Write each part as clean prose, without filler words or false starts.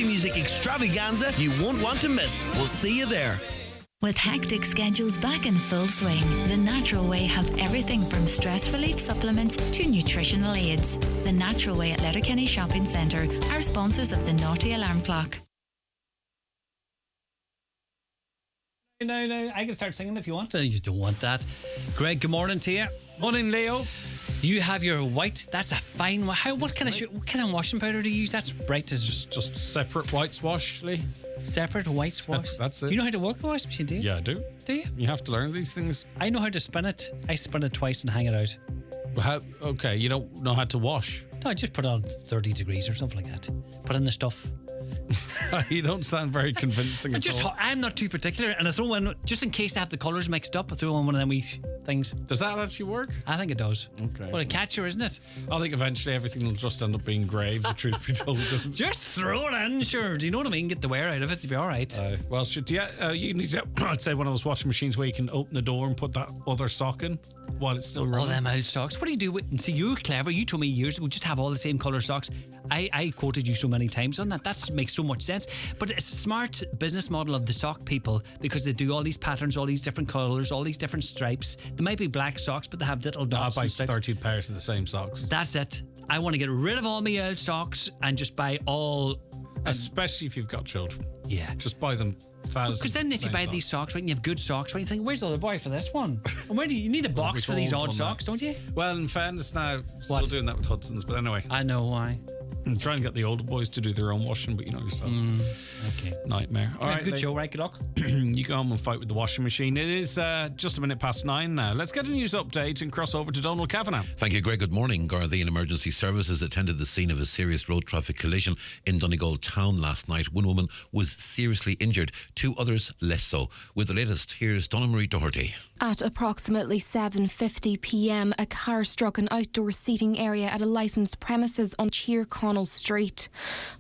Music extravaganza you won't want to miss. We'll see you there. With hectic schedules back in full swing, The Natural Way have everything from stress relief supplements to nutritional aids. The Natural Way at Letterkenny Shopping Centre are sponsors of the Naughty Alarm Clock. No, I can start singing if you want. You don't want that. Greg, good morning to you. Morning, Leo. You have your white. That's a fine one. What kind of washing powder do you use? That's bright as Just separate whites wash, Lee. separate white wash. That's it. Do you know how to work the washing machine? Do you? Yeah, I do. Do you? You have to learn these things. I know how to spin it. I spin it twice and hang it out. Okay, you don't know how to wash. No, I just put it on 30 degrees or something like that. Put in the stuff. You don't sound very convincing at all. I'm not too particular, and I throw in, just in case I have the colours mixed up, I throw in one of them wee things. Does that actually work? I think it does. Okay. What a catcher, isn't it? I think eventually everything will just end up being grey, the truth be told. Just throw it in, sure. Do you know what I mean? Get the wear out of it to be all right. You need to, I'd say one of those washing machines where you can open the door and put that other sock in while it's still running. All them old socks. What do you do with? And see, you're clever. You told me years ago, just have all the same colour socks. I quoted you so many times on that. That makes so much sense. But it's a smart business model of the sock people because they do all these patterns, all these different colours, all these different stripes. They might be black socks, but they have little dots. I buy and stripes. 30 pairs of the same socks. That's it. I want to get rid of all my old socks and just buy all. Especially if you've got children. Yeah. Just buy them thousands. Because then if you buy these socks, right, and you have good socks, right, you think, where's the other boy for this one? And where do you need a box for these odd socks, don't you? Well, in fairness now, still doing that with Hudson's, but anyway. I know why. I'm trying to get the older boys to do their own washing, but you know yourself. Okay. Nightmare. All right, good show, right? Good luck. You go home and fight with the washing machine. It is just 9:01 now. Let's get a news update and cross over to Donald Kavanagh. Thank you, Greg. Good morning. Gardaí and Emergency Services attended the scene of a serious road traffic collision in Donegal town last night. One woman was seriously injured, two others less so. With the latest, here's Donna Marie Doherty. At approximately 7:50 p.m, a car struck an outdoor seating area at a licensed premises on Cheerconnell Street.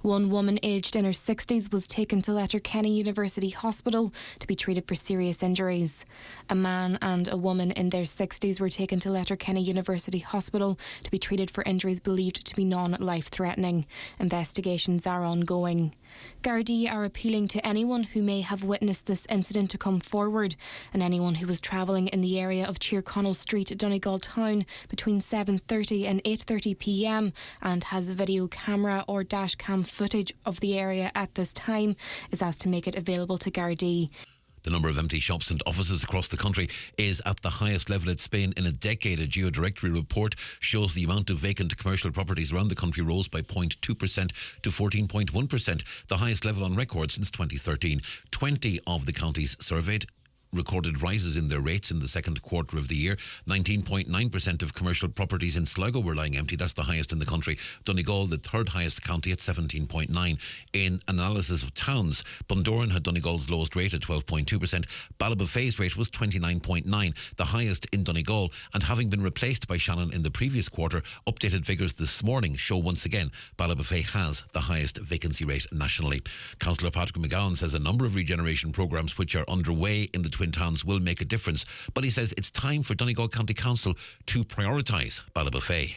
One woman aged in her 60s was taken to Letterkenny University Hospital to be treated for serious injuries. A man and a woman in their 60s were taken to Letterkenny University Hospital to be treated for injuries believed to be non-life-threatening. Investigations are ongoing. Gardaí are appealing to anyone who may have witnessed this incident to come forward, and anyone who was travelling in the area of Cheerconnell Street, Donegal town between 7:30 and 8:30 p.m. and has video camera or dash cam footage of the area at this time is asked to make it available to Gardaí. The number of empty shops and offices across the country is at the highest level it's been in a decade. A Geodirectory report shows the amount of vacant commercial properties around the country rose by 0.2% to 14.1%, the highest level on record since 2013. 20 of the counties surveyed recorded rises in their rates in the second quarter of the year. 19.9% of commercial properties in Sligo were lying empty. That's the highest in the country. Donegal, the third highest county, at 17.9%. In analysis of towns, Bundoran had Donegal's lowest rate at 12.2%. Ballybofey's rate was 29.9%, the highest in Donegal, and having been replaced by Shannon in the previous quarter, updated figures this morning show once again Ballybofey has the highest vacancy rate nationally. Councillor Patrick McGowan says a number of regeneration programmes which are underway in the Twin Towns will make a difference, but he says it's time for Donegal County Council to prioritise Ballybofey.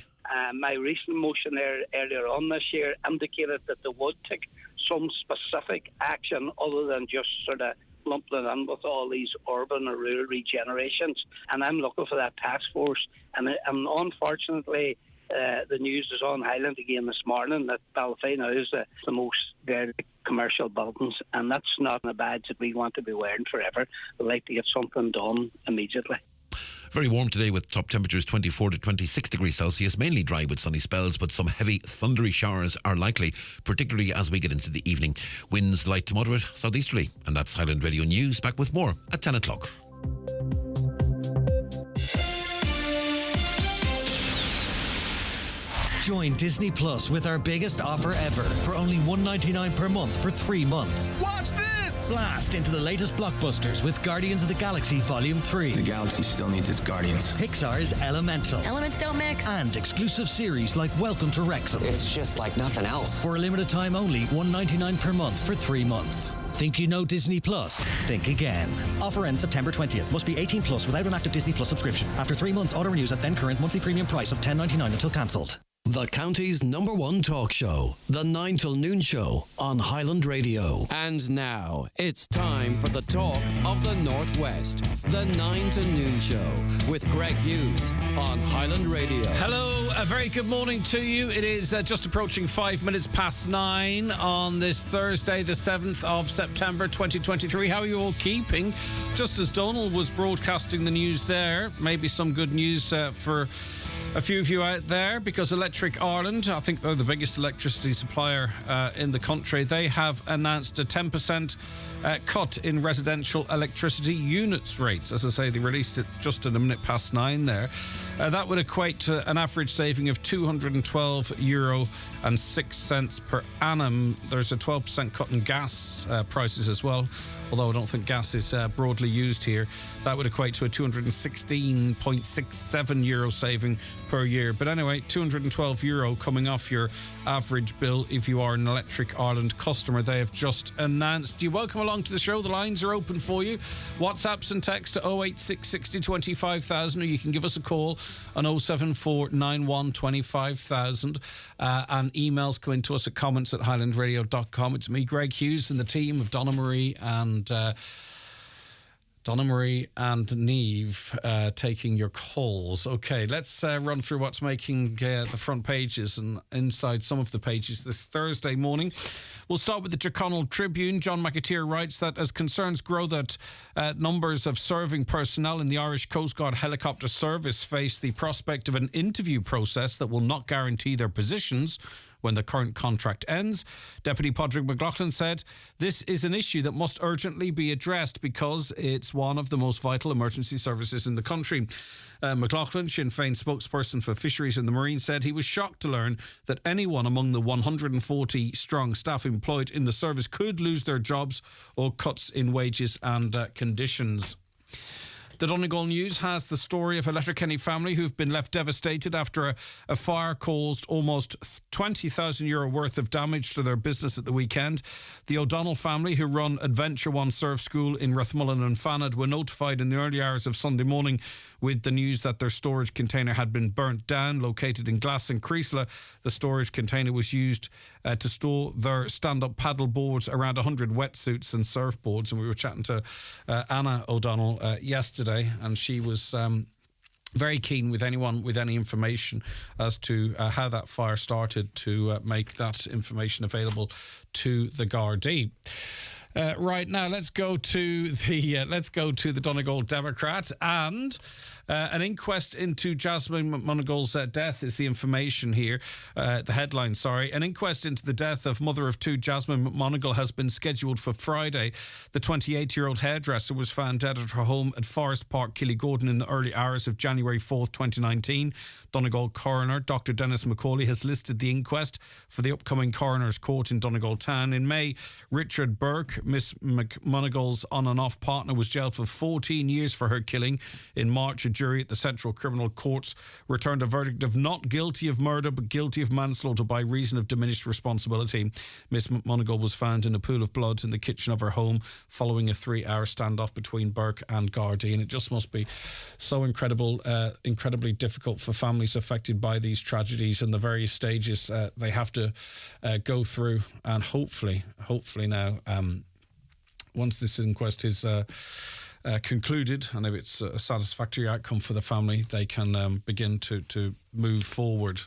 My recent motion there earlier on this year indicated that they would take some specific action other than just sort of lumping it in with all these urban or rural regenerations, and I'm looking for that task force. And unfortunately, the news is on Highland again this morning that Ballybofey now is the most varied commercial buildings, and that's not a badge that we want to be wearing forever. We'd like to get something done immediately. Very warm today with top temperatures 24 to 26 degrees Celsius, mainly dry with sunny spells, but some heavy thundery showers are likely, particularly as we get into the evening. Winds light to moderate southeasterly. And that's Highland Radio News. Back with more at 10 o'clock. Join Disney Plus with our biggest offer ever for only $1.99 per month for 3 months. Watch this! Blast into the latest blockbusters with Guardians of the Galaxy Volume 3. The galaxy still needs its guardians. Pixar's Elemental. Elements don't mix. And exclusive series like Welcome to Wrexham. It's just like nothing else. For a limited time only, $1.99 per month for 3 months. Think you know Disney Plus? Think again. Offer ends September 20th. Must be 18 plus without an active Disney Plus subscription. After 3 months, auto renews at then current monthly premium price of $10.99 until cancelled. The county's number one talk show, The 9 till Noon Show on Highland Radio. And now, it's time for the talk of the Northwest, The 9 to Noon Show with Greg Hughes on Highland Radio. Hello, a very good morning to you. It is just approaching 5 minutes past 9 on this Thursday, the 7th of September 2023. How are you all keeping? Just as Donald was broadcasting the news there, maybe some good news for a few of you out there, because Electric Ireland, I think they're the biggest electricity supplier in the country, they have announced a 10% cut in residential electricity units rates. As I say, they released it just at a minute past 9 there. That would equate to an average saving of €212.06 per annum. There's a 12% cut in gas prices as well, although I don't think gas is broadly used here. That would equate to a €216.67 saving per year. But anyway, €212 coming off your average bill if you are an Electric Ireland customer. They have just announced. You're welcome along to the show. The lines are open for you. WhatsApps and text to 086 60 25,000, or you can give us a call on 074 91 25,000. And emails come into us at comments@highlandradio.com. It's me, Greg Hughes, and the team of Donna Marie and Neve taking your calls. Okay, let's run through what's making the front pages and inside some of the pages this Thursday morning. We'll start with the Tyrconnell Tribune. John McAteer writes that as concerns grow that numbers of serving personnel in the Irish Coast Guard helicopter service face the prospect of an interview process that will not guarantee their positions when the current contract ends. Deputy Padraig McLaughlin said, "This is an issue that must urgently be addressed because it's one of the most vital emergency services in the country." McLaughlin, Sinn Féin spokesperson for Fisheries and the Marine, said he was shocked to learn that anyone among the 140 strong staff employed in the service could lose their jobs or cuts in wages and conditions. The Donegal News has the story of a Letterkenny family who've been left devastated after a fire caused almost €20,000 worth of damage to their business at the weekend. The O'Donnell family, who run Adventure One Surf School in Rathmullen and Fanad, were notified in the early hours of Sunday morning with the news that their storage container had been burnt down. Located in Glass and Creasla, the storage container was used to store their stand-up paddle boards, around 100 wetsuits and surfboards. And we were chatting to Anna O'Donnell yesterday, and she was very keen with anyone with any information as to how that fire started to make that information available to the Gardaí. Right now, let's go to the Donegal Democrat, and an inquest into Jasmine McMonagall's death is the information here. The headline, sorry. An inquest into the death of mother of two, Jasmine McMonagall, has been scheduled for Friday. The 28-year-old hairdresser was found dead at her home at Forest Park, Killygordon, in the early hours of January 4th, 2019. Donegal coroner Dr. Dennis McCauley has listed the inquest for the upcoming coroner's court in Donegal Town. In May, Richard Burke, Miss McMonagall's on and off partner, was jailed for 14 years for her killing. In March, a jury at the Central Criminal Courts returned a verdict of not guilty of murder but guilty of manslaughter by reason of diminished responsibility. Miss McMonagall was found in a pool of blood in the kitchen of her home following a 3-hour standoff between Burke and Gardaí. And it just must be so incredibly difficult for families affected by these tragedies and the various stages they have to go through. And hopefully now, once this inquest is concluded, and if it's a satisfactory outcome for the family, they can begin to move forward.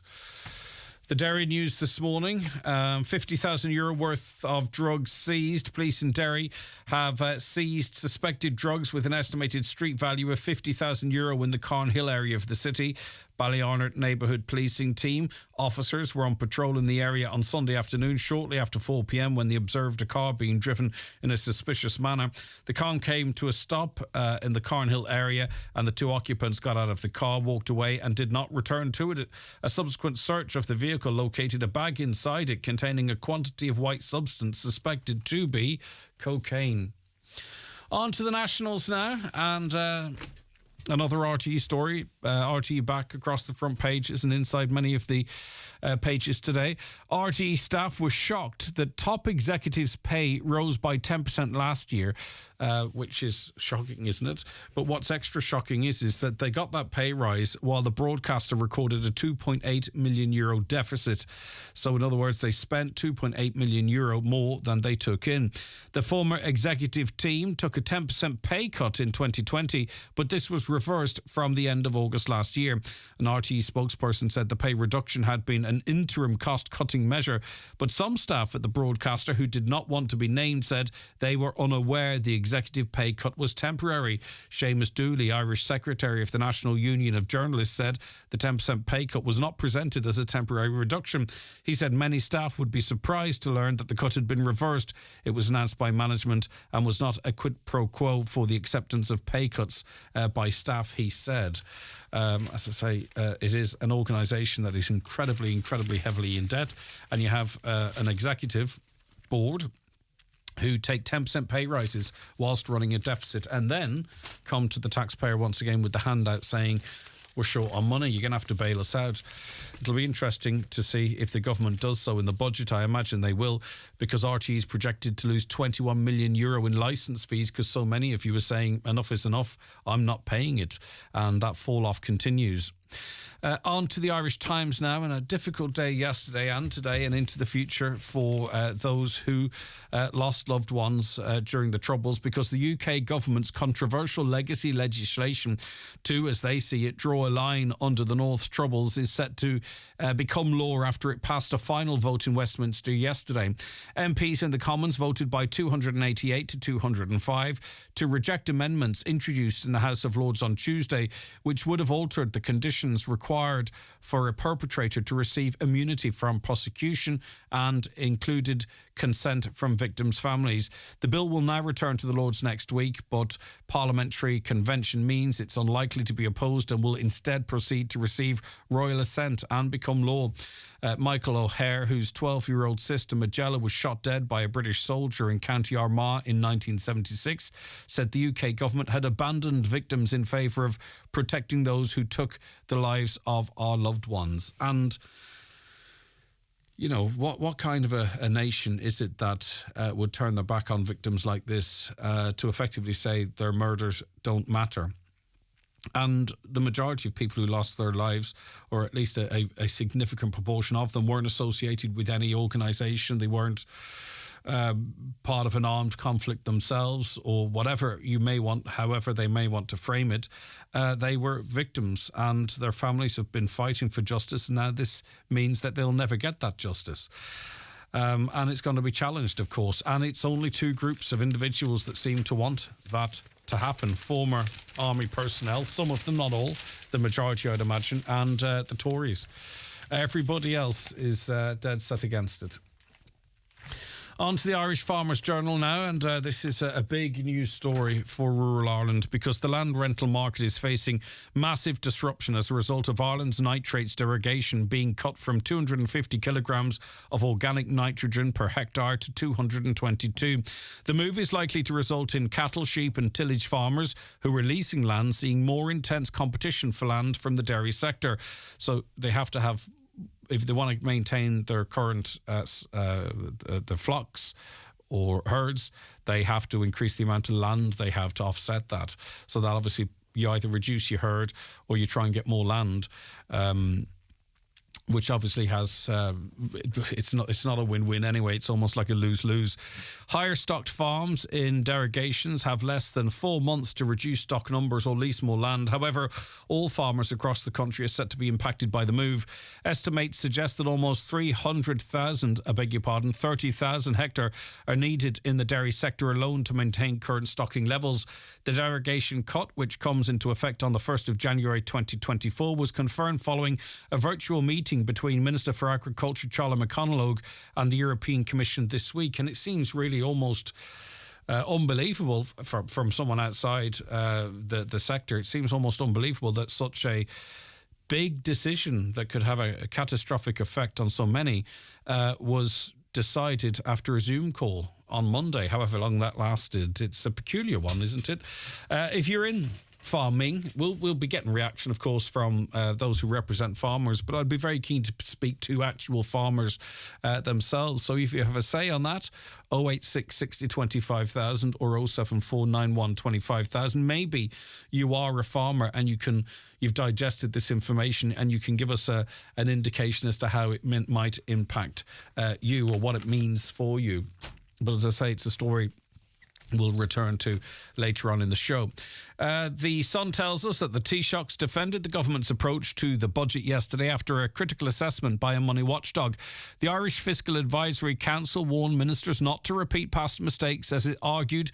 The Derry News this morning, €50,000 worth of drugs seized. Police in Derry have seized suspected drugs with an estimated street value of €50,000 in the Cornhill area of the city. Ballyarnert Neighbourhood Policing Team officers were on patrol in the area on Sunday afternoon shortly after 4 p.m. when they observed a car being driven in a suspicious manner. The car came to a stop in the Cornhill area, and the two occupants got out of the car, walked away and did not return to it. A subsequent search of the vehicle located a bag inside it containing a quantity of white substance suspected to be cocaine. On to the Nationals now, and another RTE story. RTE back across the front pages and inside many of the pages today. RTE staff was shocked that top executives' pay rose by 10% last year, which is shocking, isn't it? But what's extra shocking is that they got that pay rise while the broadcaster recorded a €2.8 million deficit. So in other words, they spent €2.8 million more than they took in. The former executive team took a 10% pay cut in 2020, but this was reversed from the end of August last year. An RTE spokesperson said the pay reduction had been an interim cost-cutting measure, but some staff at the broadcaster who did not want to be named said they were unaware the executive pay cut was temporary. Seamus Dooley, Irish Secretary of the National Union of Journalists, said the 10% pay cut was not presented as a temporary reduction. He said many staff would be surprised to learn that the cut had been reversed. It was announced by management and was not a quid pro quo for the acceptance of pay cuts by staff, he said. As I say, it is an organisation that is incredibly heavily in debt, and you have an executive board who take 10% pay rises whilst running a deficit and then come to the taxpayer once again with the handout saying, we're short on money, you're going to have to bail us out. It'll be interesting to see if the government does so in the budget. I imagine they will, because RTE is projected to lose €21 million in licence fees because so many of you are saying enough is enough, I'm not paying it, and that fall off continues. On to the Irish Times now, and a difficult day yesterday and today and into the future for those who lost loved ones during the Troubles, because the UK government's controversial legacy legislation to, as they see it, draw a line under the North's Troubles is set to become law after it passed a final vote in Westminster yesterday. MPs in the Commons voted by 288 to 205 to reject amendments introduced in the House of Lords on Tuesday, which would have altered the conditions required for a perpetrator to receive immunity from prosecution and included consent from victims' families. The bill will now return to the Lords next week, but parliamentary convention means it's unlikely to be opposed and will instead proceed to receive royal assent and become law. Michael O'Hare, whose 12-year-old sister Magella was shot dead by a British soldier in County Armagh in 1976, said the UK government had abandoned victims in favour of protecting those who took the lives of our loved ones. And you know, what kind of a nation is it that would turn their back on victims like this to effectively say their murders don't matter? And the majority of people who lost their lives, or at least a significant proportion of them, weren't associated with any organisation. They weren't part of an armed conflict themselves, or whatever you may want, however they may want to frame it. They were victims, and their families have been fighting for justice, and now this means that they'll never get that justice. And it's going to be challenged, of course. And it's only two groups of individuals that seem to want that to happen: former army personnel, some of them, not all, the majority I'd imagine, and the Tories. Everybody else is dead set against it. On to the Irish Farmers Journal now, and this is a big news story for rural Ireland, because the land rental market is facing massive disruption as a result of Ireland's nitrates derogation being cut from 250 kilograms of organic nitrogen per hectare to 222. The move is likely to result in cattle, sheep and tillage farmers who are leasing land seeing more intense competition for land from the dairy sector. So they have to have, if they want to maintain their current the flocks or herds, they have to increase the amount of land they have to offset that. So that obviously you either reduce your herd or you try and get more land, which obviously has it's not a win-win anyway. It's almost like a lose-lose. Higher stocked farms in derogations have less than 4 months to reduce stock numbers or lease more land. However, all farmers across the country are set to be impacted by the move. Estimates suggest that almost 30,000 hectare are needed in the dairy sector alone to maintain current stocking levels. The derogation cut, which comes into effect on the 1st of January 2024, was confirmed following a virtual meeting between Minister for Agriculture Charlie McConalogue and the European Commission this week. And it seems really almost unbelievable from someone outside the sector. It seems almost unbelievable that such a big decision that could have a catastrophic effect on so many was decided after a Zoom call on Monday, however long that lasted. It's a peculiar one, isn't it? If you're in farming, we'll be getting reaction, of course, from those who represent farmers, but I'd be very keen to speak to actual farmers themselves. So if you have a say on that, 086 60 25,000 or 07491 25,000. Maybe you are a farmer and you've digested this information and you can give us an indication as to how it might impact you or what it means for you. But as I say, it's a story we'll return to later on in the show. The Sun tells us that the Taoiseachs defended the government's approach to the budget yesterday after a critical assessment by a money watchdog. The Irish Fiscal Advisory Council warned ministers not to repeat past mistakes, as it argued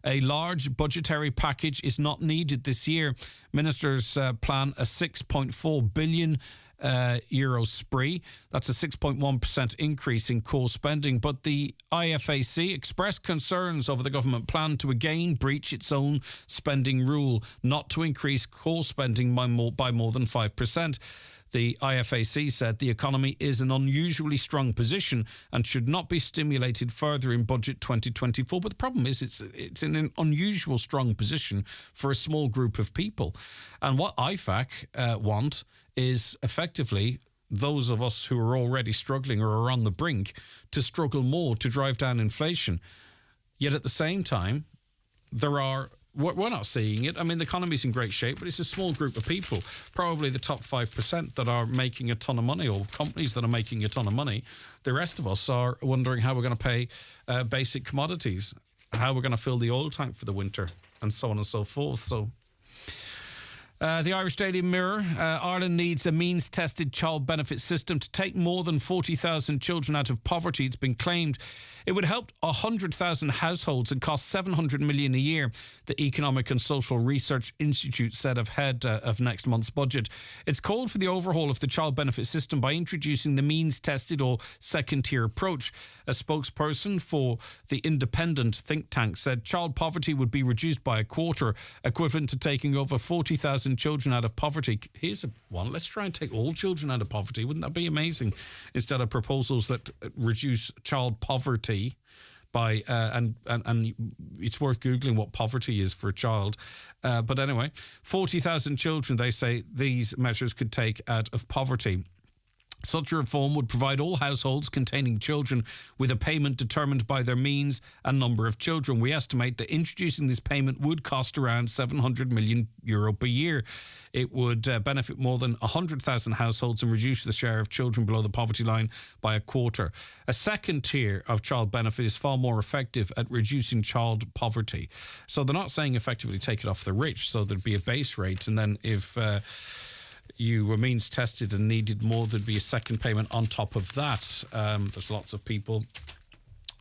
a large budgetary package is not needed this year. Ministers plan a 6.4 billion euro spree. That's a 6.1% increase in core spending. But the IFAC expressed concerns over the government plan to again breach its own spending rule, not to increase core spending by more than 5%. The IFAC said the economy is an unusually strong position and should not be stimulated further in budget 2024. But the problem is it's in an unusual strong position for a small group of people. And what IFAC want is effectively those of us who are already struggling or are on the brink to struggle more to drive down inflation. Yet at the same time, we're not seeing it. I mean, the economy's in great shape, but it's a small group of people, probably the top 5% that are making a ton of money, or companies that are making a ton of money. The rest of us are wondering how we're going to pay basic commodities, how we're going to fill the oil tank for the winter, and so on and so forth. So the Irish Daily Mirror, Ireland needs a means-tested child benefit system to take more than 40,000 children out of poverty. It's been claimed it would help 100,000 households and cost 700 million a year, the Economic and Social Research Institute said ahead of next month's budget. It's called for the overhaul of the child benefit system by introducing the means-tested or second-tier approach. A spokesperson for the independent think tank said child poverty would be reduced by a quarter, equivalent to taking over 40,000 children out of poverty. Here's one. Let's try and take all children out of poverty. Wouldn't that be amazing? Instead of proposals that reduce child poverty by and it's worth Googling what poverty is for a child. But anyway, 40,000 children, they say these measures could take out of poverty. Such a reform would provide all households containing children with a payment determined by their means and number of children. We estimate that introducing this payment would cost around 700 million euro per year. It would benefit more than 100,000 households and reduce the share of children below the poverty line by a quarter. A second tier of child benefit is far more effective at reducing child poverty. So they're not saying effectively take it off the rich, so there'd be a base rate, and then if you were means tested and needed more, there'd be a second payment on top of that. There's lots of people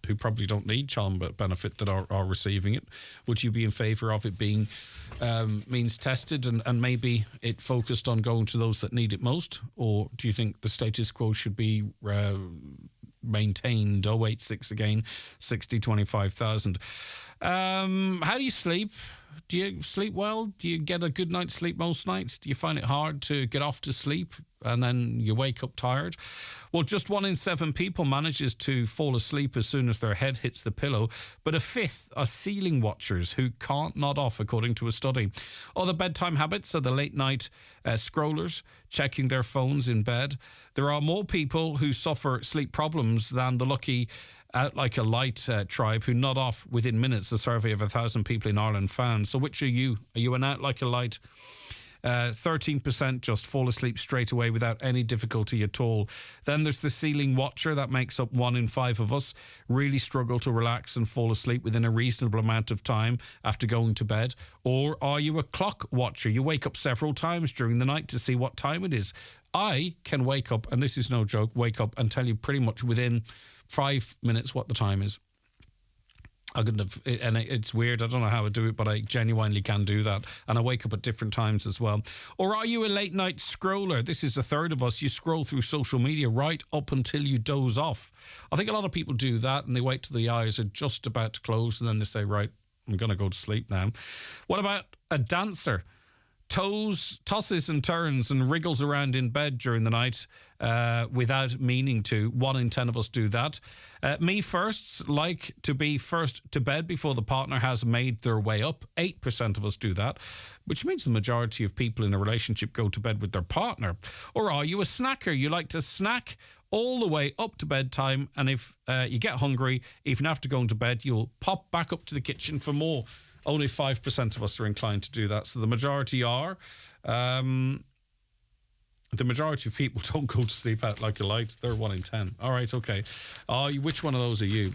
who probably don't need child benefit that are receiving it. Would you be in favour of it being means tested and maybe it focused on going to those that need it most? Or do you think the status quo should be maintained? 086 again, 60 25,000. How do you sleep? Do you sleep well? Do you get a good night's sleep most nights? Do you find it hard to get off to sleep and then you wake up tired? Well, just 1 in 7 people manages to fall asleep as soon as their head hits the pillow, but a fifth are ceiling watchers who can't nod off, according to a study. Other bedtime habits are the late night scrollers, checking their phones in bed. There are more people who suffer sleep problems than the lucky out like a light tribe who nod off within minutes, a survey of 1,000 people in Ireland found. So which are you? Are you an out like a light? 13% just fall asleep straight away without any difficulty at all. Then there's the ceiling watcher. That makes up 1 in 5 of us. Really struggle to relax and fall asleep within a reasonable amount of time after going to bed. Or are you a clock watcher? You wake up several times during the night to see what time it is. I can wake up, and this is no joke, wake up and tell you pretty much within 5 minutes what the time is. I couldn't have, and it's weird. I don't know how I do it, but I genuinely can do that. And I wake up at different times as well. Or are you a late night scroller? This is a third of us. You scroll through social media right up until you doze off. I think a lot of people do that and they wait till the eyes are just about to close and then they say, right, I'm going to go to sleep now. What about a dancer? tosses and turns and wriggles around in bed during the night without meaning to. 1 in 10 of us do that. Me firsts like to be first to bed before the partner has made their way up. 8% of us do that, which means the majority of people in a relationship go to bed with their partner. Or are you a snacker? You like to snack all the way up to bedtime, and if you get hungry, even after going to bed, you'll pop back up to the kitchen for more. Only 5% of us are inclined to do that. So the majority are. The majority of people don't go to sleep out like a light. They're 1 in 10. All right, okay. Which one of those are you?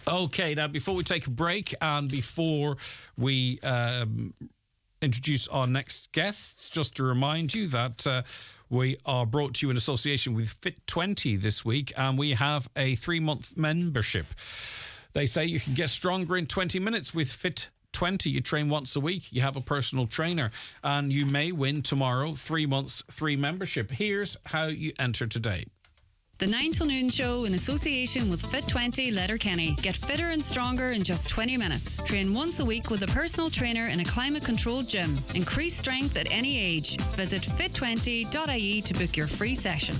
Okay, now before we take a break and before we introduce our next guests, just to remind you that we are brought to you in association with Fit20 this week, and we have a 3-month membership. They say you can get stronger in 20 minutes with Fit20. You train once a week, you have a personal trainer, and you may win tomorrow 3 months free membership. Here's how you enter today. The 9 till noon show in association with Fit20 Letterkenny. Get fitter and stronger in just 20 minutes. Train once a week with a personal trainer in a climate-controlled gym. Increase strength at any age. Visit fit20.ie to book your free session.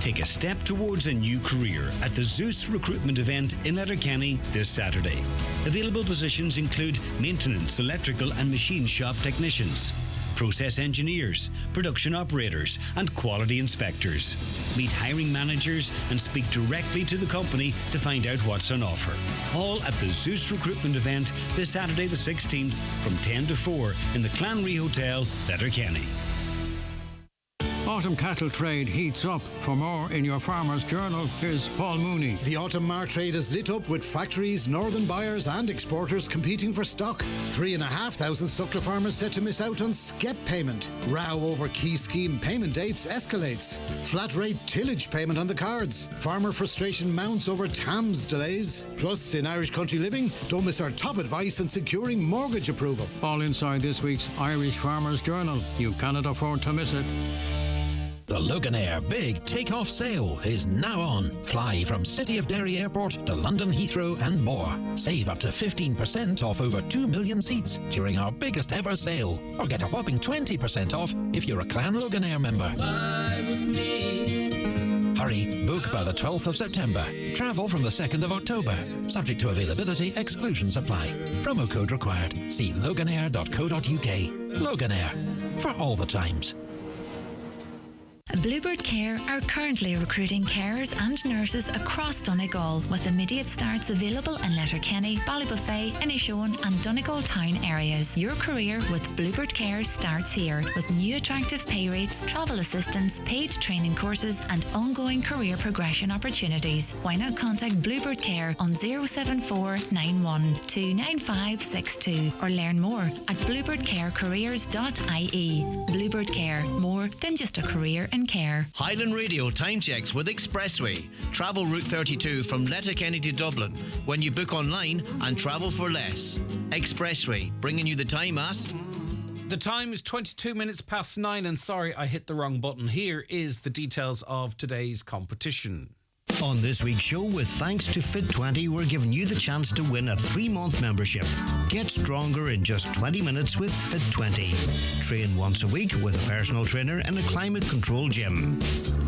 Take a step towards a new career at the Zeus recruitment event in Letterkenny this Saturday. Available positions include maintenance, electrical and machine shop technicians, process engineers, production operators and quality inspectors. Meet hiring managers and speak directly to the company to find out what's on offer. All at the Zeus recruitment event this Saturday the 16th from 10 to 4 in the Clanry Hotel, Letterkenny. Autumn cattle trade heats up. For more in your Farmer's Journal, here's Paul Mooney. The autumn Mar trade is lit up with factories, northern buyers and exporters competing for stock. 3,500 suckler farmers set to miss out on skep payment. Row over key scheme payment dates escalates. Flat rate tillage payment on the cards. Farmer frustration mounts over TAMS delays. Plus, in Irish Country Living, don't miss our top advice on securing mortgage approval. All inside this week's Irish Farmer's Journal. You cannot afford to miss it. The Loganair Big Take-Off Sale is now on. Fly from City of Derry Airport to London Heathrow and more. Save up to 15% off over 2 million seats during our biggest ever sale. Or get a whopping 20% off if you're a Clan Loganair member. Fly with me. Hurry, book by the 12th of September. Travel from the 2nd of October. Subject to availability, exclusions apply. Promo code required. See loganair.co.uk. Loganair, for all the times. Bluebird Care are currently recruiting carers and nurses across Donegal, with immediate starts available in Letterkenny, Ballybuffet, Inishowen and Donegal town areas. Your career with Bluebird Care starts here, with new attractive pay rates, travel assistance, paid training courses and ongoing career progression opportunities. Why not contact Bluebird Care on 074 91 29562 or learn more at bluebirdcarecareers.ie. Bluebird Care, more than just a career in care. Highland Radio time checks with Expressway. Travel Route 32 from Letterkenny to Dublin when you book online and travel for less. Expressway, bringing you the time at... The time is 22 minutes past 9, and sorry, I hit the wrong button. Here is the details of today's competition. On this week's show, with thanks to Fit20, we're giving you the chance to win a 3-month membership. Get stronger in just 20 minutes with Fit20. Train once a week with a personal trainer in a climate-controlled gym.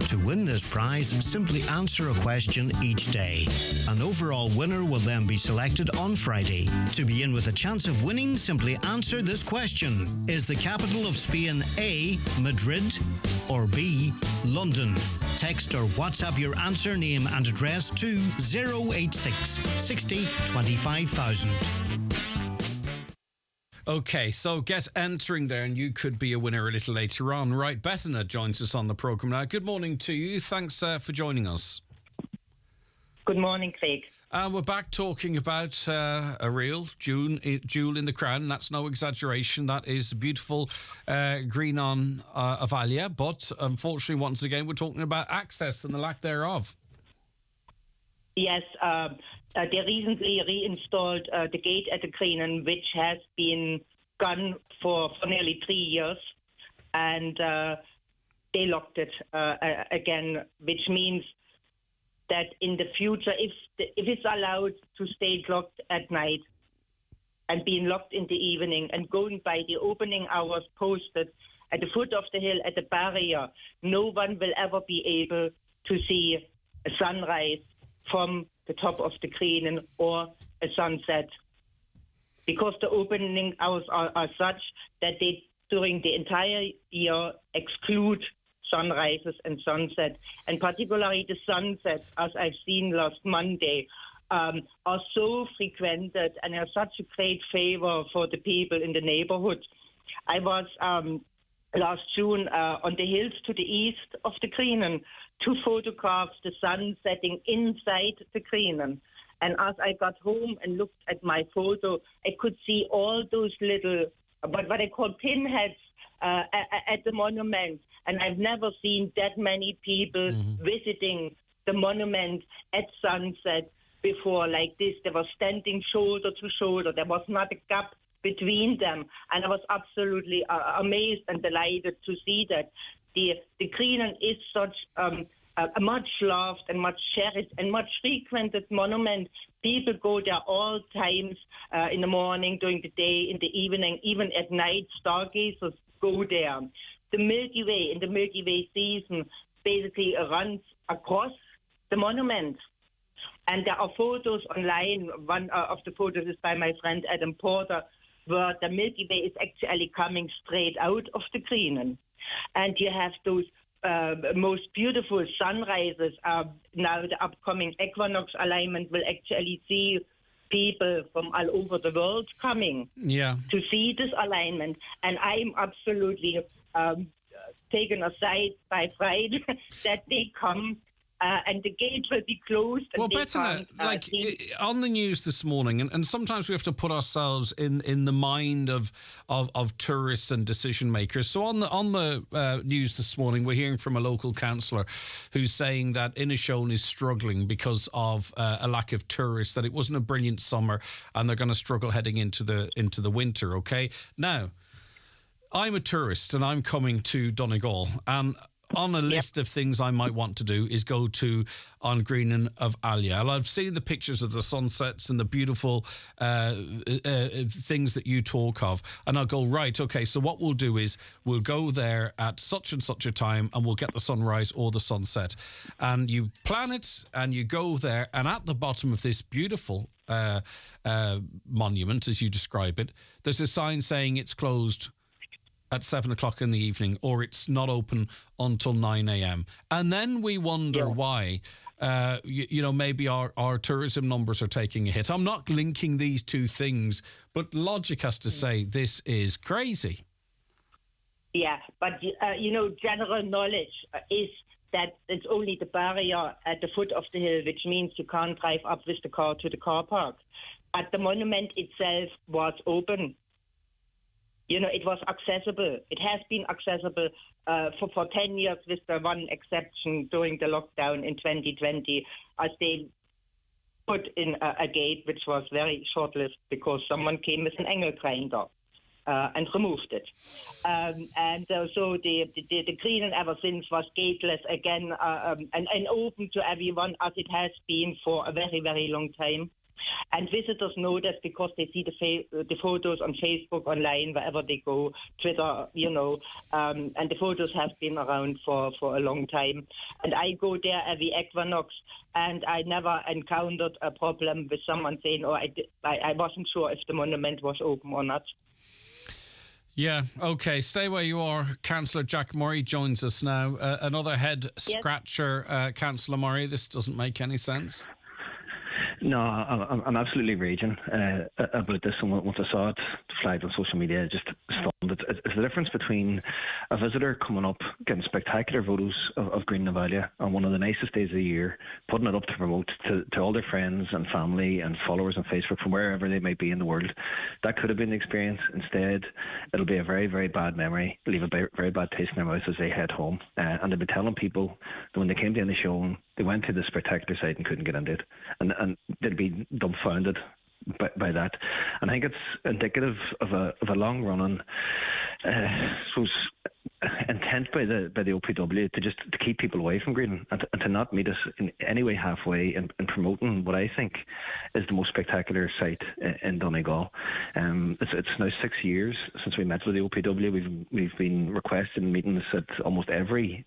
To win this prize, simply answer a question each day. An overall winner will then be selected on Friday. To be in with a chance of winning, simply answer this question. Is the capital of Spain A, Madrid, or B, London? Text or WhatsApp your answer, name and address to 086 60 25,000. Okay, so get entering there and you could be a winner a little later on. Right, Bettina joins us on the programme now. Good morning to you. Thanks for joining us. Good morning, Craig. We're back talking about a real jewel in the crown. That's no exaggeration. That is beautiful green on Avalia. But unfortunately, once again, we're talking about access and the lack thereof. Yes, they recently reinstalled the gate at the Green, which has been gone for nearly 3 years. And they locked it again, which means that in the future, if it's allowed to stay locked at night, and being locked in the evening and going by the opening hours posted at the foot of the hill at the barrier, no one will ever be able to see a sunrise from the top of the Green or a sunset, because the opening hours are such that they, during the entire year, exclude sunrises and sunsets, and particularly the sunsets, as I've seen last Monday, are so frequented and are such a great favor for the people in the neighborhood. I was last June on the hills to the east of the Green to photograph the sun setting inside the Green. And as I got home and looked at my photo, I could see all those little, what I call pinheads at the monument. And I've never seen that many people visiting the monument at sunset before like this. They were standing shoulder to shoulder. There was not a gap between them. And I was absolutely amazed and delighted to see that. The Green is such a much loved and much cherished and much frequented monument. People go there all times, in the morning, during the day, in the evening, even at night. Stargazers go there. The Milky Way, in the Milky Way season, basically runs across the monument. And there are photos online. One of the photos is by my friend Adam Porter, where the Milky Way is actually coming straight out of the Green. And you have those most beautiful sunrises. Now the upcoming equinox alignment will actually see people from all over the world coming to see this alignment. And I'm absolutely taken aside by Friday that they come. And the gate will be closed. And well, Bettina, on the news this morning, and sometimes we have to put ourselves in the mind of tourists and decision makers. So on the news this morning, we're hearing from a local councillor who's saying that Inishowen is struggling because of a lack of tourists, that it wasn't a brilliant summer, and they're going to struggle heading into the winter. Okay, now I'm a tourist and I'm coming to Donegal, and on a list of things I might want to do is go to An Green of Alia. And I've seen the pictures of the sunsets and the beautiful things that you talk of. And I'll go, right, okay, so what we'll do is we'll go there at such and such a time and we'll get the sunrise or the sunset. And you plan it and you go there, and at the bottom of this beautiful monument, as you describe it, there's a sign saying it's closed at 7 o'clock in the evening, or it's not open until 9 a.m. And then we wonder why, maybe our tourism numbers are taking a hit. I'm not linking these two things, but logic has to say this is crazy. Yeah, but, general knowledge is that it's only the barrier at the foot of the hill, which means you can't drive up with the car to the car park. But the monument itself was open. It was accessible. It has been accessible for 10 years, with the one exception during the lockdown in 2020, as they put in a gate which was very short-lived because someone came with an angle grinder and removed it. So the Green ever since was gateless again and open to everyone, as it has been for a very, very long time. And visitors know that because they see the photos on Facebook, online, wherever they go, Twitter, and the photos have been around for a long time. And I go there every equinox, and I never encountered a problem with someone saying, I wasn't sure if the monument was open or not. Yeah, okay. Stay where you are. Councillor Jack Murray joins us now. Another head scratcher, Councillor Murray. This doesn't make any sense. No, I'm absolutely raging about this, and once I saw it flagged on social media, just stunned. It's the difference between a visitor coming up, getting spectacular photos of Green Navalia on one of the nicest days of the year, putting it up to promote to all their friends and family and followers on Facebook from wherever they might be in the world. That could have been the experience. Instead, it'll be a very, very bad memory, leave a very bad taste in their mouth as they head home. And they'll be telling people that when they came to the show, they went to the spectacular site and couldn't get into it. And they'd be dumbfounded by that. And I think it's indicative of a long-running intent by the OPW to keep people away from Greenland and to not meet us in any way halfway in promoting what I think is the most spectacular site in Donegal. It's now 6 years since we met with the OPW. We've been requesting meetings at almost every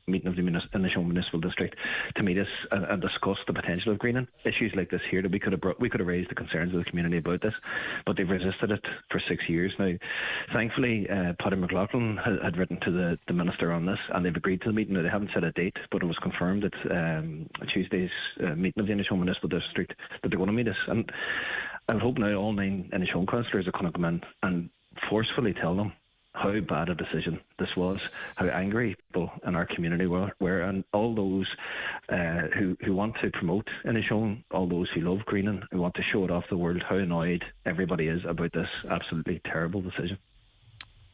meeting of the Inishowen Municipal District to meet us and discuss the potential of Greenland. Issues like this here that we could have raised the concerns of the community about this, but they've resisted it for 6 years now. Thankfully, Paddy McLaughlin had written to the Minister on this, and they've agreed to the meeting. Now, they haven't set a date, but it was confirmed at Tuesday's meeting of the Inishowen Municipal District that they're going to meet us. And I would hope now all 9 Inishowen councillors are going to come in and forcefully tell them how bad a decision this was, how angry people in our community were, and all those who want to promote Inishowen, all those who love Greenland, who want to show it off the world, how annoyed everybody is about this absolutely terrible decision.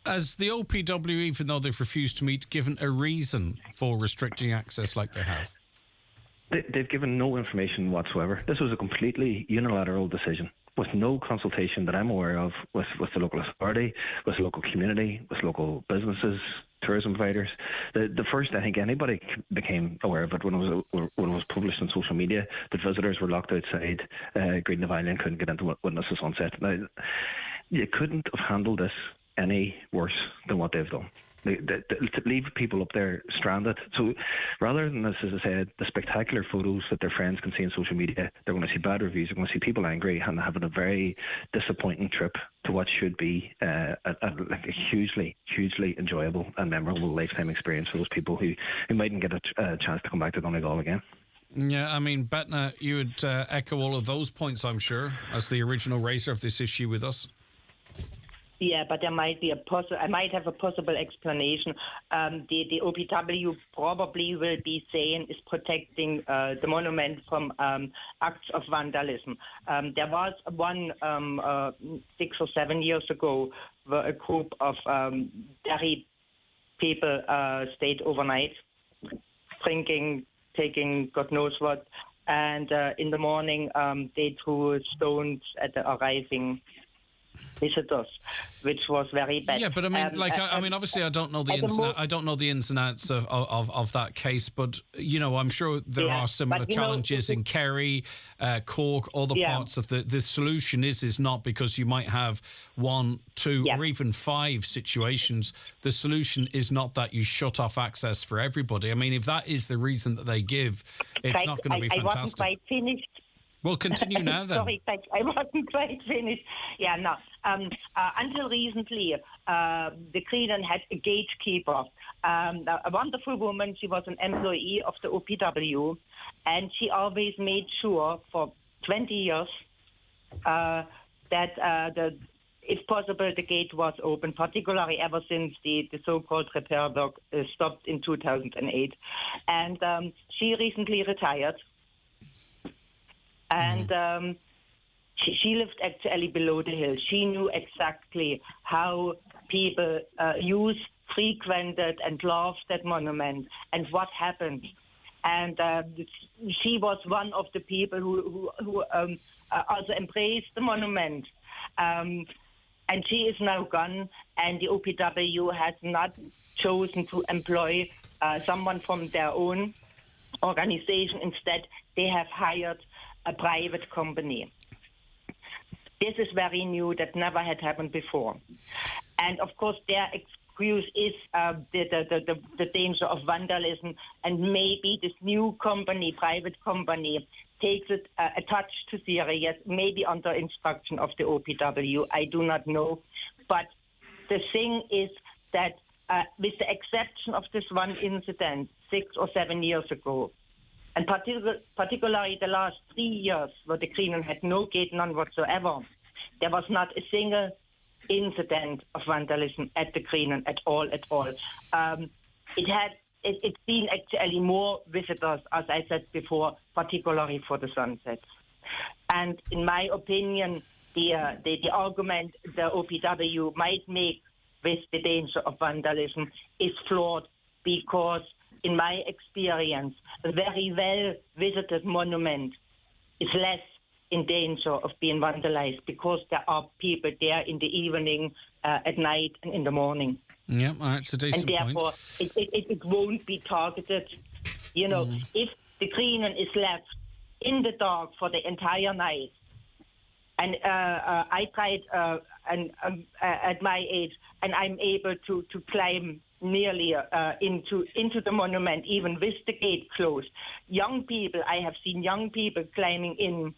Has the OPW, even though they've refused to meet, given a reason for restricting access like they have? They've given no information whatsoever. This was a completely unilateral decision, with no consultation that I'm aware of with the local authority, with the local community, with local businesses, tourism providers. The first I think anybody became aware of it when it was published on social media that visitors were locked outside Green Island and couldn't get into Witnesses on set. Now, you couldn't have handled this any worse than what they've done. To leave people up there stranded. So rather than this, as I said, the spectacular photos that their friends can see on social media, they're going to see bad reviews, they're going to see people angry and having a very disappointing trip to what should be a hugely, hugely enjoyable and memorable lifetime experience for those people who mightn't get a chance to come back to Donegal again. Yeah, I mean, Betna, you would echo all of those points, I'm sure, as the original raiser of this issue with us. Yeah, but there might be I might have a possible explanation. The OPW probably will be saying is protecting the monument from acts of vandalism. There was one 6 or 7 years ago where a group of Derry people stayed overnight, drinking, taking God knows what, and in the morning they threw stones at the arriving visitors, which was very bad. Yeah, but I mean, obviously, I don't know the ins and outs of that case, but you know, I'm sure there are similar challenges in Kerry, Cork, other parts of the solution is not because you might have 1, 2, or even 5 situations. The solution is not that you shut off access for everybody. I mean, if that is the reason that they give, it's not going to be fantastic. I wasn't quite finished. Well, continue now then. Sorry, I wasn't quite finished. Yeah, no. Until recently, the Greenland had a gatekeeper, a wonderful woman. She was an employee of the OPW, and she always made sure for 20 years that if possible, the gate was open, particularly ever since the so-called repair work stopped in 2008. And she recently retired. And she lived actually below the hill. She knew exactly how people frequented and loved that monument and what happened. And she was one of the people who also embraced the monument. And she is now gone, and the OPW has not chosen to employ someone from their own organization. Instead, they have hired a private company. This is very new. That never had happened before. And of course, their excuse is the danger of vandalism, and maybe this new company, private company, takes it a touch too serious, maybe under instruction of the OPW. I do not know. But the thing is that with the exception of this one incident 6 or 7 years ago, and particularly the last 3 years, where the Greenland had no gate, none whatsoever, there was not a single incident of vandalism at the Greenland at all. It's been actually more visitors, as I said before, particularly for the sunsets. And in my opinion, the argument the OPW might make with the danger of vandalism is flawed, because in my experience, a very well-visited monument is less in danger of being vandalized because there are people there in the evening, at night and in the morning. Yeah, it's a decent point. And therefore, it won't be targeted. If the Greenland is left in the dark for the entire night, and I tried at my age, and I'm able to climb nearly into the monument, even with the gate closed. I have seen young people climbing in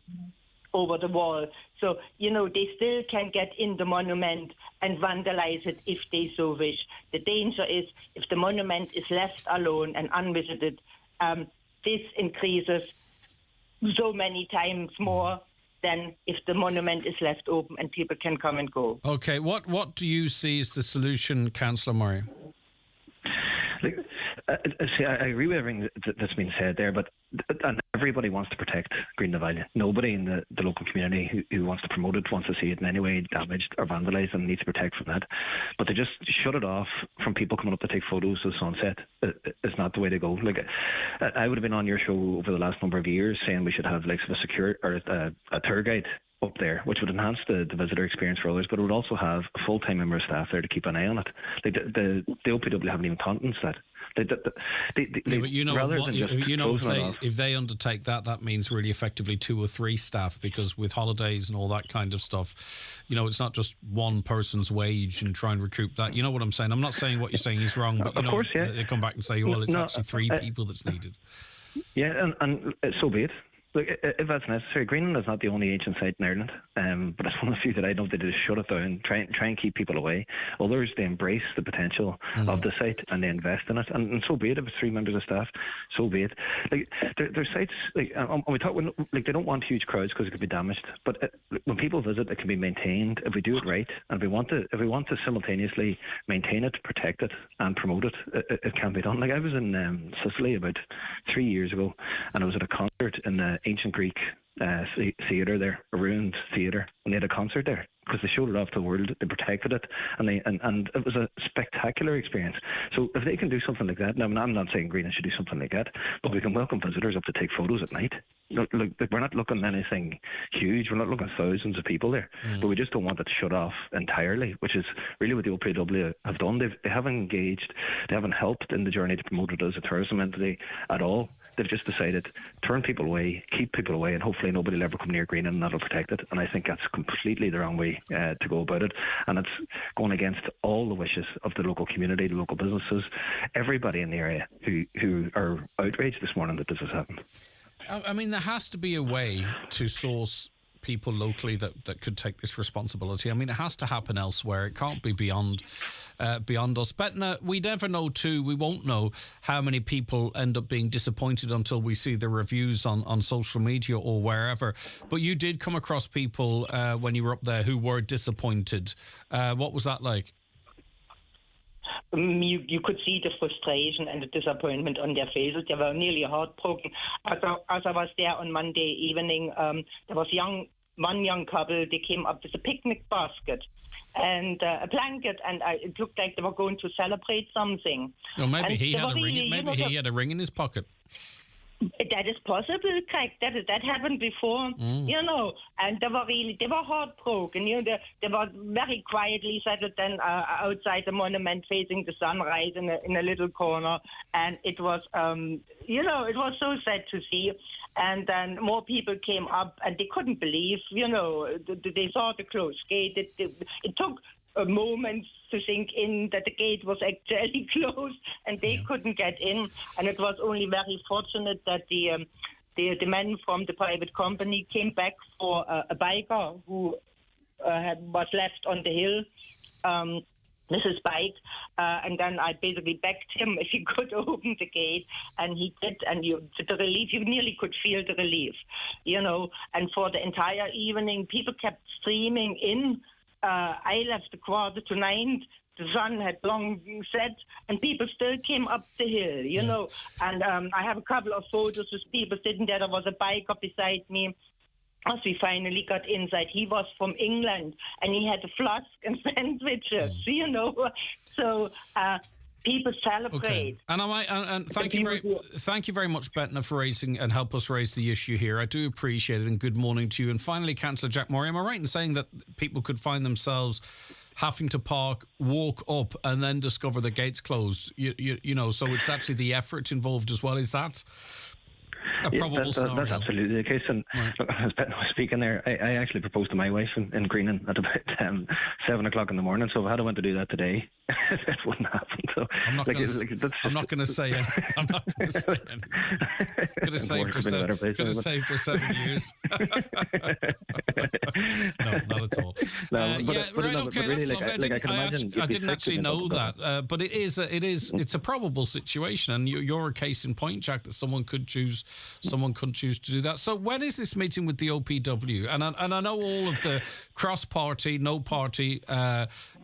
over the wall. So, they still can get in the monument and vandalize it if they so wish. The danger is if the monument is left alone and unvisited, this increases so many times more than if the monument is left open and people can come and go. Okay, what do you see as the solution, Councillor Murray? I agree with everything that's been said there, but and everybody wants to protect Green Valley. Nobody in the local community who wants to promote it wants to see it in any way damaged or vandalised and needs to protect from that. But to just shut it off from people coming up to take photos of sunset is not the way to go. I would have been on your show over the last number of years saying we should have a secure or a tour guide up there, which would enhance the visitor experience for others, but it would also have a full-time member of staff there to keep an eye on it. The OPW haven't even countenanced that. If they undertake that means really effectively 2 or 3 staff, because with holidays and all that kind of stuff, it's not just one person's wage and try and recoup that. You know what I'm saying? I'm not saying what you're saying is wrong, but of course, they come back and say, well, it's actually 3 people that's needed. Yeah, and so be it. Look, if that's necessary, Greenland is not the only ancient site in Ireland, but it's one of the few that I know that just shut it down, try and keep people away. Others, they embrace the potential of the site and they invest in it, and so be it. If it's 3 members of staff, so be it. There's sites, and we talk, they don't want huge crowds because it could be damaged, but when people visit, it can be maintained if we do it right, and if we want to simultaneously maintain it, protect it, and promote it, it can be done. I was in Sicily about 3 years ago, and I was at a concert in the ancient Greek theatre there, a ruined theatre, and they had a concert there because they showed it off to the world, they protected it, and it was a spectacular experience. So if they can do something like that, now I'm not saying Greenland should do something like that, but we can welcome visitors up to take photos at night. Look, we're not looking at anything huge, we're not looking at thousands of people there, but we just don't want it shut off entirely, which is really what the OPW have done. They haven't engaged, they haven't helped in the journey to promote it as a tourism entity at all. They've just decided turn people away, keep people away, and hopefully nobody will ever come near Greenland, and that'll protect it. And I think that's completely the wrong way to go about it, and it's going against all the wishes of the local community, the local businesses, everybody in the area who are outraged this morning that this has happened. I mean, there has to be a way to source people locally that could take this responsibility. I mean, it has to happen elsewhere. It can't be beyond us. Betna, we never know too. We won't know how many people end up being disappointed until we see the reviews on social media or wherever. But you did come across people when you were up there who were disappointed. What was that like? You could see the frustration and the disappointment on their faces. They were nearly heartbroken. As I was there on Monday evening, there was one young couple. They came up with a picnic basket and a blanket, and it looked like they were going to celebrate something. Well, maybe he had a ring. Maybe he had a ring in his pocket. That is possible, Craig. That happened before, and they were heartbroken. They were very quietly settled then outside the monument, facing the sunrise in a little corner, and it was, it was so sad to see. And then more people came up, and they couldn't believe, they saw the closed gate. It took a moment to sink in that the gate was actually closed and they couldn't get in. And it was only very fortunate that the man from the private company came back for a biker who was left on the hill with his bike, and then I basically begged him if he could open the gate, and he did, and the relief, you nearly could feel the relief, and for the entire evening, people kept streaming in. I left 9:15. The sun had long set, and people still came up the hill, And I have a couple of photos with people sitting there. There was a biker beside me. As we finally got inside, he was from England, and he had a flask and sandwiches, So people celebrate. Okay. And thank you very much, Betna, for raising and help us raise the issue here. I do appreciate it, and good morning to you. And finally, Councillor Jack Murray, am I right in saying that people could find themselves having to park, walk up, and then discover the gates closed. You know, so it's actually the effort involved as well. Is that a probable scenario? That's absolutely the case. And look, I was speaking there, I actually proposed to my wife in Greenan at about 7 o'clock in the morning. So if I had went to do that today, it wouldn't happen. So I'm not going to say it. I'm not going to say it. Could have saved her 7 years. No, not at all. I can imagine. I didn't actually know that, but it's a probable situation, and you're a case in point, Jack, that someone could choose to do that. So when is this meeting with the OPW? And I know all of the cross-party, no-party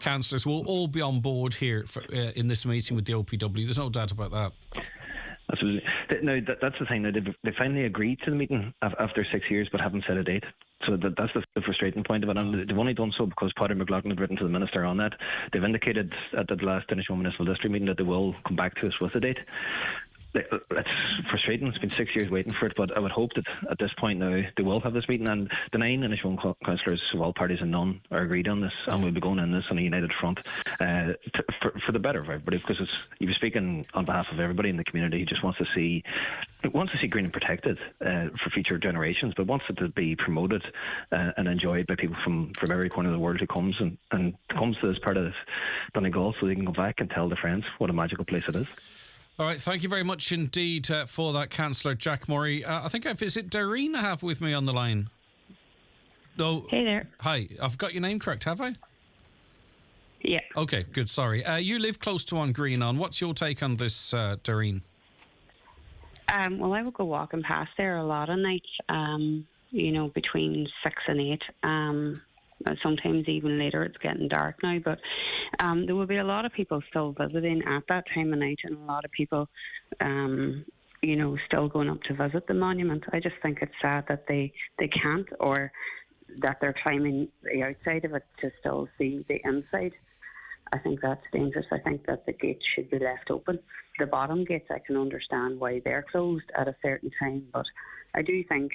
councillors will all be on board here in this meeting with the OPW. There's no doubt about that. Absolutely. No, that's the thing. They finally agreed to the meeting after 6 years, but haven't set a date. So that's the frustrating point of it. And they've only done so because Paddy McLaughlin had written to the Minister on that. They've indicated at the last Innishowen Municipal District meeting that they will come back to us with a date. It's frustrating. It's been 6 years waiting for it, but I would hope that at this point now they will have this meeting, and the 9 Innishowen councillors of all parties and none are agreed on this, and we'll be going in this on a united front for the better of everybody, because he was speaking on behalf of everybody in the community. He just wants to see Greenan protected for future generations, but wants it to be promoted and enjoyed by people from every corner of the world who comes and comes to this part of Donegal, so they can go back and tell their friends what a magical place it is. All right, thank you very much indeed for that, Councillor Jack Murray. I think is it Doreen I have with me on the line? No. Hey there. Hi, I've got your name correct, have I? Yeah. Okay, good, sorry. You live close to Greenan. What's your take on this, Doreen? Well, I would go walking past there a lot of nights, between 6 and 8. Sometimes even later. It's getting dark now, but there will be a lot of people still visiting at that time of night, and a lot of people still going up to visit the monument. I just think it's sad that they can't, or that they're climbing the outside of it to still see the inside. I think that's dangerous. I think that the gates should be left open. The bottom gates, I can understand why they're closed at a certain time, but I do think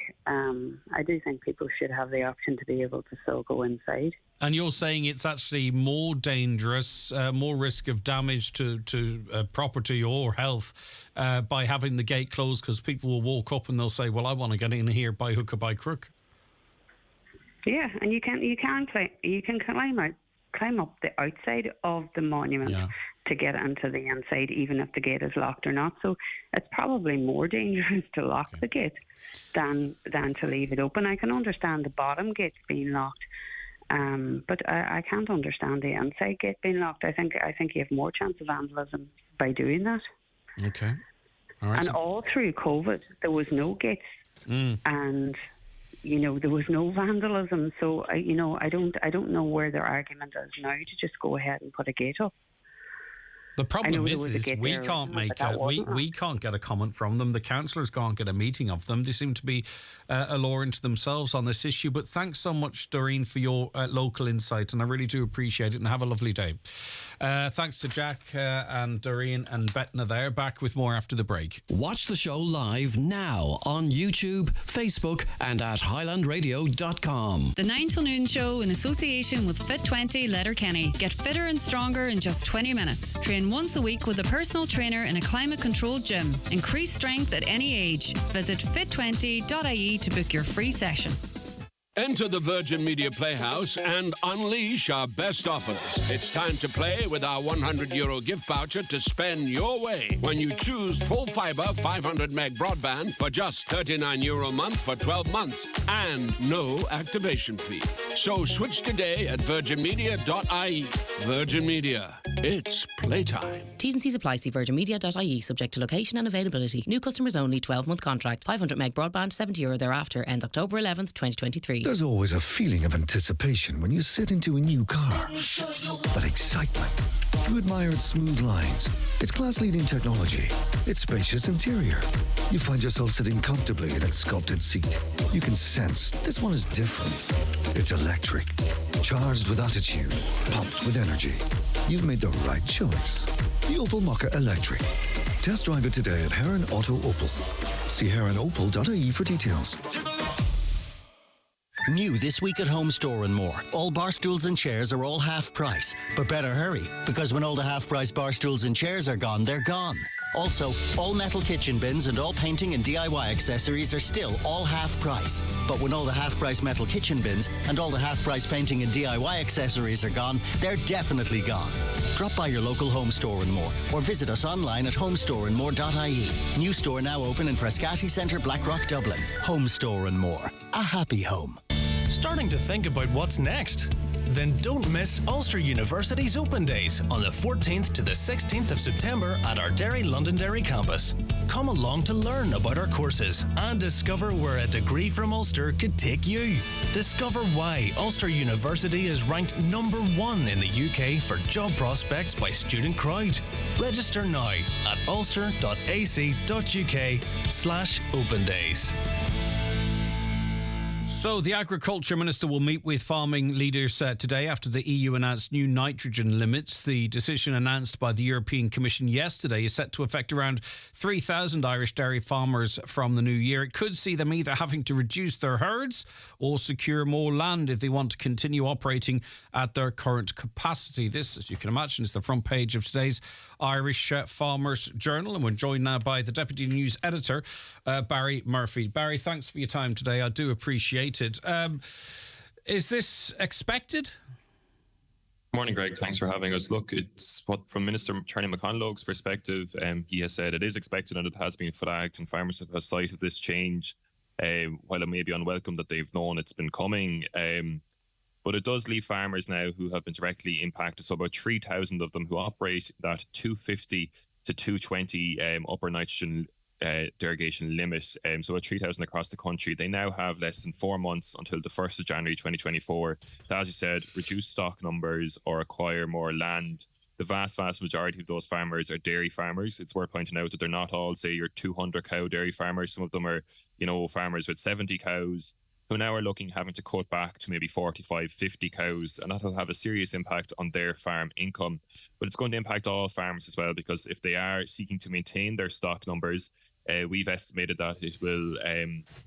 people should have the option to be able to still go inside. And you're saying it's actually more dangerous, more risk of damage to property or health by having the gate closed, because people will walk up and they'll say, "Well, I want to get in here by hook or by crook." Yeah, and you can climb up the outside of the monument to get into the inside, even if the gate is locked or not. So it's probably more dangerous to lock the gate than to leave it open. I can understand the bottom gate being locked, but I can't understand the inside gate being locked. I think you have more chance of vandalism by doing that. Okay. All right. And all through COVID, there was no gates, and there was no vandalism. So I don't know where their argument is now to just go ahead and put a gate up. The problem is we can't get a comment from them. The councillors can't get a meeting of them. They seem to be a law into themselves on this issue. But thanks so much, Doreen, for your local insight, and I really do appreciate it. And have a lovely day. Thanks to Jack and Doreen and Betna there. Back with more after the break. Watch the show live now on YouTube, Facebook, and at highlandradio.com. The 9 till noon show in association with Fit20 Letterkenny. Get fitter and stronger in just 20 minutes. Train once a week with a personal trainer in a climate-controlled gym. Increase strength at any age. Visit fit20.ie to book your free session. Enter the Virgin Media Playhouse and unleash our best offers. It's time to play with our €100 gift voucher to spend your way when you choose full fibre 500 meg broadband for just €39 a month for 12 months and no activation fee. So switch today at virginmedia.ie. Virgin Media. It's playtime. T's and C's apply. See virginmedia.ie. Subject to location and availability. New customers only. 12-month contract. 500 meg broadband. €70 thereafter. Ends October 11th, 2023. There's always a feeling of anticipation when you sit into a new car. That excitement. You admire its smooth lines, its class-leading technology, its spacious interior. You find yourself sitting comfortably in its sculpted seat. You can sense this one is different. It's electric, charged with attitude, pumped with energy. You've made the right choice. The Opel Mokka Electric. Test drive it today at Heron Auto Opel. See heronopel.ie for details. New this week at Home Store and More. All bar stools and chairs are all half price. But better hurry, because when all the half price bar stools and chairs are gone, they're gone. Also, all metal kitchen bins and all painting and DIY accessories are still all half price. But when all the half price metal kitchen bins and all the half price painting and DIY accessories are gone, they're definitely gone. Drop by your local Home Store and More or visit us online at homestoreandmore.ie. New store now open in Frascati Centre, Blackrock, Dublin. Home Store and More. A happy home. Starting to think about what's next? Then don't miss Ulster University's Open Days on the 14th to the 16th of September at our Derry Londonderry campus. Come along to learn about our courses and discover where a degree from Ulster could take you. Discover why Ulster University is ranked number 1 in the UK for job prospects by student crowd. Register now at ulster.ac.uk/open days. So the Agriculture Minister will meet with farming leaders today after the EU announced new nitrogen limits. The decision announced by the European Commission yesterday is set to affect around 3,000 Irish dairy farmers from the new year. It could see them either having to reduce their herds or secure more land if they want to continue operating at their current capacity. This, as you can imagine, is the front page of today's Irish Farmers Journal. And we're joined now by the Deputy News Editor, Barry Murphy. Barry, thanks for your time today. I do appreciate it. Is this expected? Morning, Greg. Thanks for having us. Look, it's what from Minister Charlie McConlough's perspective, he has said it is expected and it has been flagged, and farmers have lost sight of this change. While it may be unwelcome that they've known it's been coming, but it does leave farmers now who have been directly impacted. So about 3,000 of them who operate that 250 to 220 upper nitrogen derogation limit. So at 3,000 across the country, they now have less than 4 months until the 1st of January 2024 to, as you said, reduce stock numbers or acquire more land. The vast majority of those farmers are dairy farmers. It's worth pointing out that they're not all, say, your 200 cow dairy farmers. Some of them are, farmers with 70 cows who now are having to cut back to maybe 45, 50 cows, and that will have a serious impact on their farm income. But it's going to impact all farms as well, because if they are seeking to maintain their stock numbers, we've estimated that it will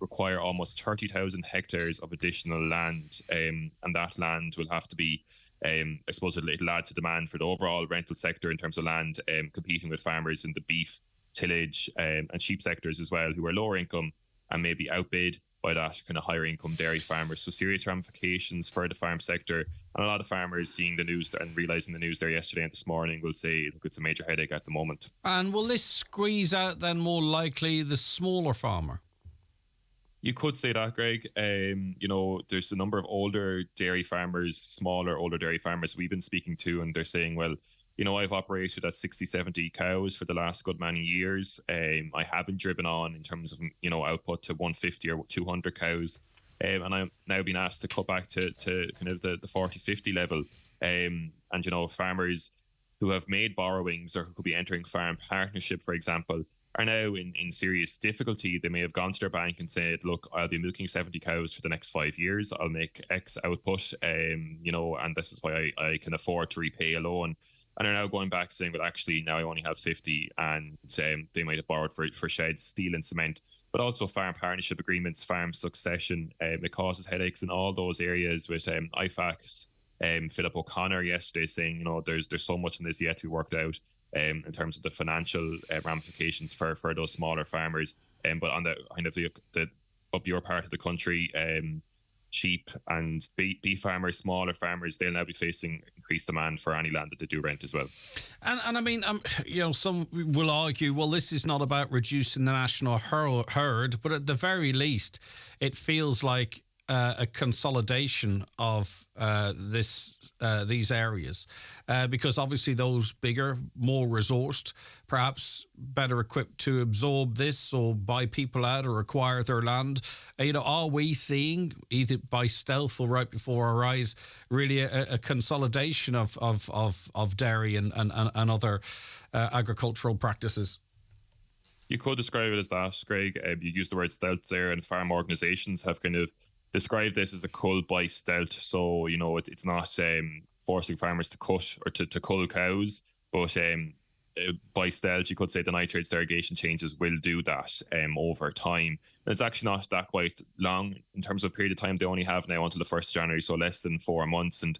require almost 30,000 hectares of additional land, and that land will have to be, I suppose, it'll add to demand for the overall rental sector in terms of land, competing with farmers in the beef, tillage and sheep sectors as well, who are lower income and maybe outbid by that kind of higher income dairy farmers. So serious ramifications for the farm sector. And a lot of farmers seeing the news and realising the news there yesterday and this morning will say, look, it's a major headache at the moment. And will this squeeze out then more likely the smaller farmer? You could say that, Greg. There's a number of older dairy farmers, smaller, older dairy farmers we've been speaking to, and they're saying, well, I've operated at 60, 70 cows for the last good many years. I haven't driven on in terms of, output to 150 or 200 cows. And I'm now being asked to cut back to kind of the 40, 50 level. And, farmers who have made borrowings or who could be entering farm partnership, for example, are now in serious difficulty. They may have gone to their bank and said, look, I'll be milking 70 cows for the next 5 years. I'll make X output, and this is why I can afford to repay a loan. And are now going back saying, well, actually, now I only have 50, and they might have borrowed for sheds, steel and cement, but also farm partnership agreements, farm succession. It causes headaches in all those areas with IFAC's Philip O'Connor yesterday saying, there's so much in this yet to be worked out in terms of the financial ramifications for those smaller farmers. But on the kind of the up your part of the country, sheep and beef farmers, smaller farmers, they'll now be facing increased demand for any land that they do rent as well. And I mean, some will argue, well, this is not about reducing the national herd, but at the very least, it feels like a consolidation of these areas, because obviously those bigger, more resourced, perhaps better equipped to absorb this or buy people out or acquire their land. Are we seeing, either by stealth or right before our eyes, really a consolidation of dairy and other agricultural practices? You could describe it as that, Greg. You used the word stealth there, and farm organisations have kind of describe this as a cull by stealth. So, it's not forcing farmers to cut or to cull cows, but by stealth, you could say the nitrates derogation changes will do that over time. It's actually not that quite long in terms of period of time. They only have now until the 1st of January, so less than 4 months. And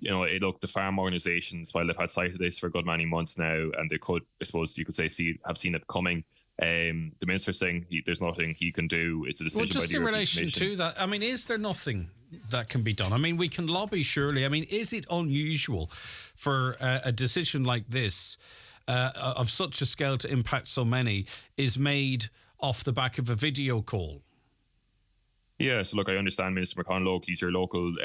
look, the farm organisations, while they've had sight of this for a good many months now, and they could, I suppose you could say, have seen it coming. The minister's saying there's nothing he can do. It's a decision by the European Commission. Well, just in relation to that, I mean, is there nothing that can be done? I mean, we can lobby, surely. I mean, is it unusual for a decision like this, of such a scale to impact so many, is made off the back of a video call? Yeah, so look, I understand Minister McConalogue, he's your local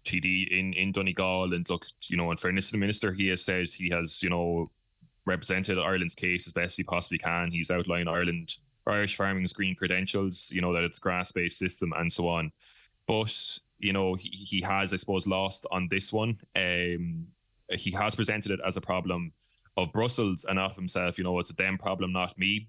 TD in Donegal, and look, in fairness to the minister, he has said he has, represented Ireland's case as best he possibly can. He's outlined Irish farming's green credentials, that it's a grass-based system and so on. But, he has, I suppose, lost on this one. He has presented it as a problem of Brussels and not himself. It's a them problem, not me.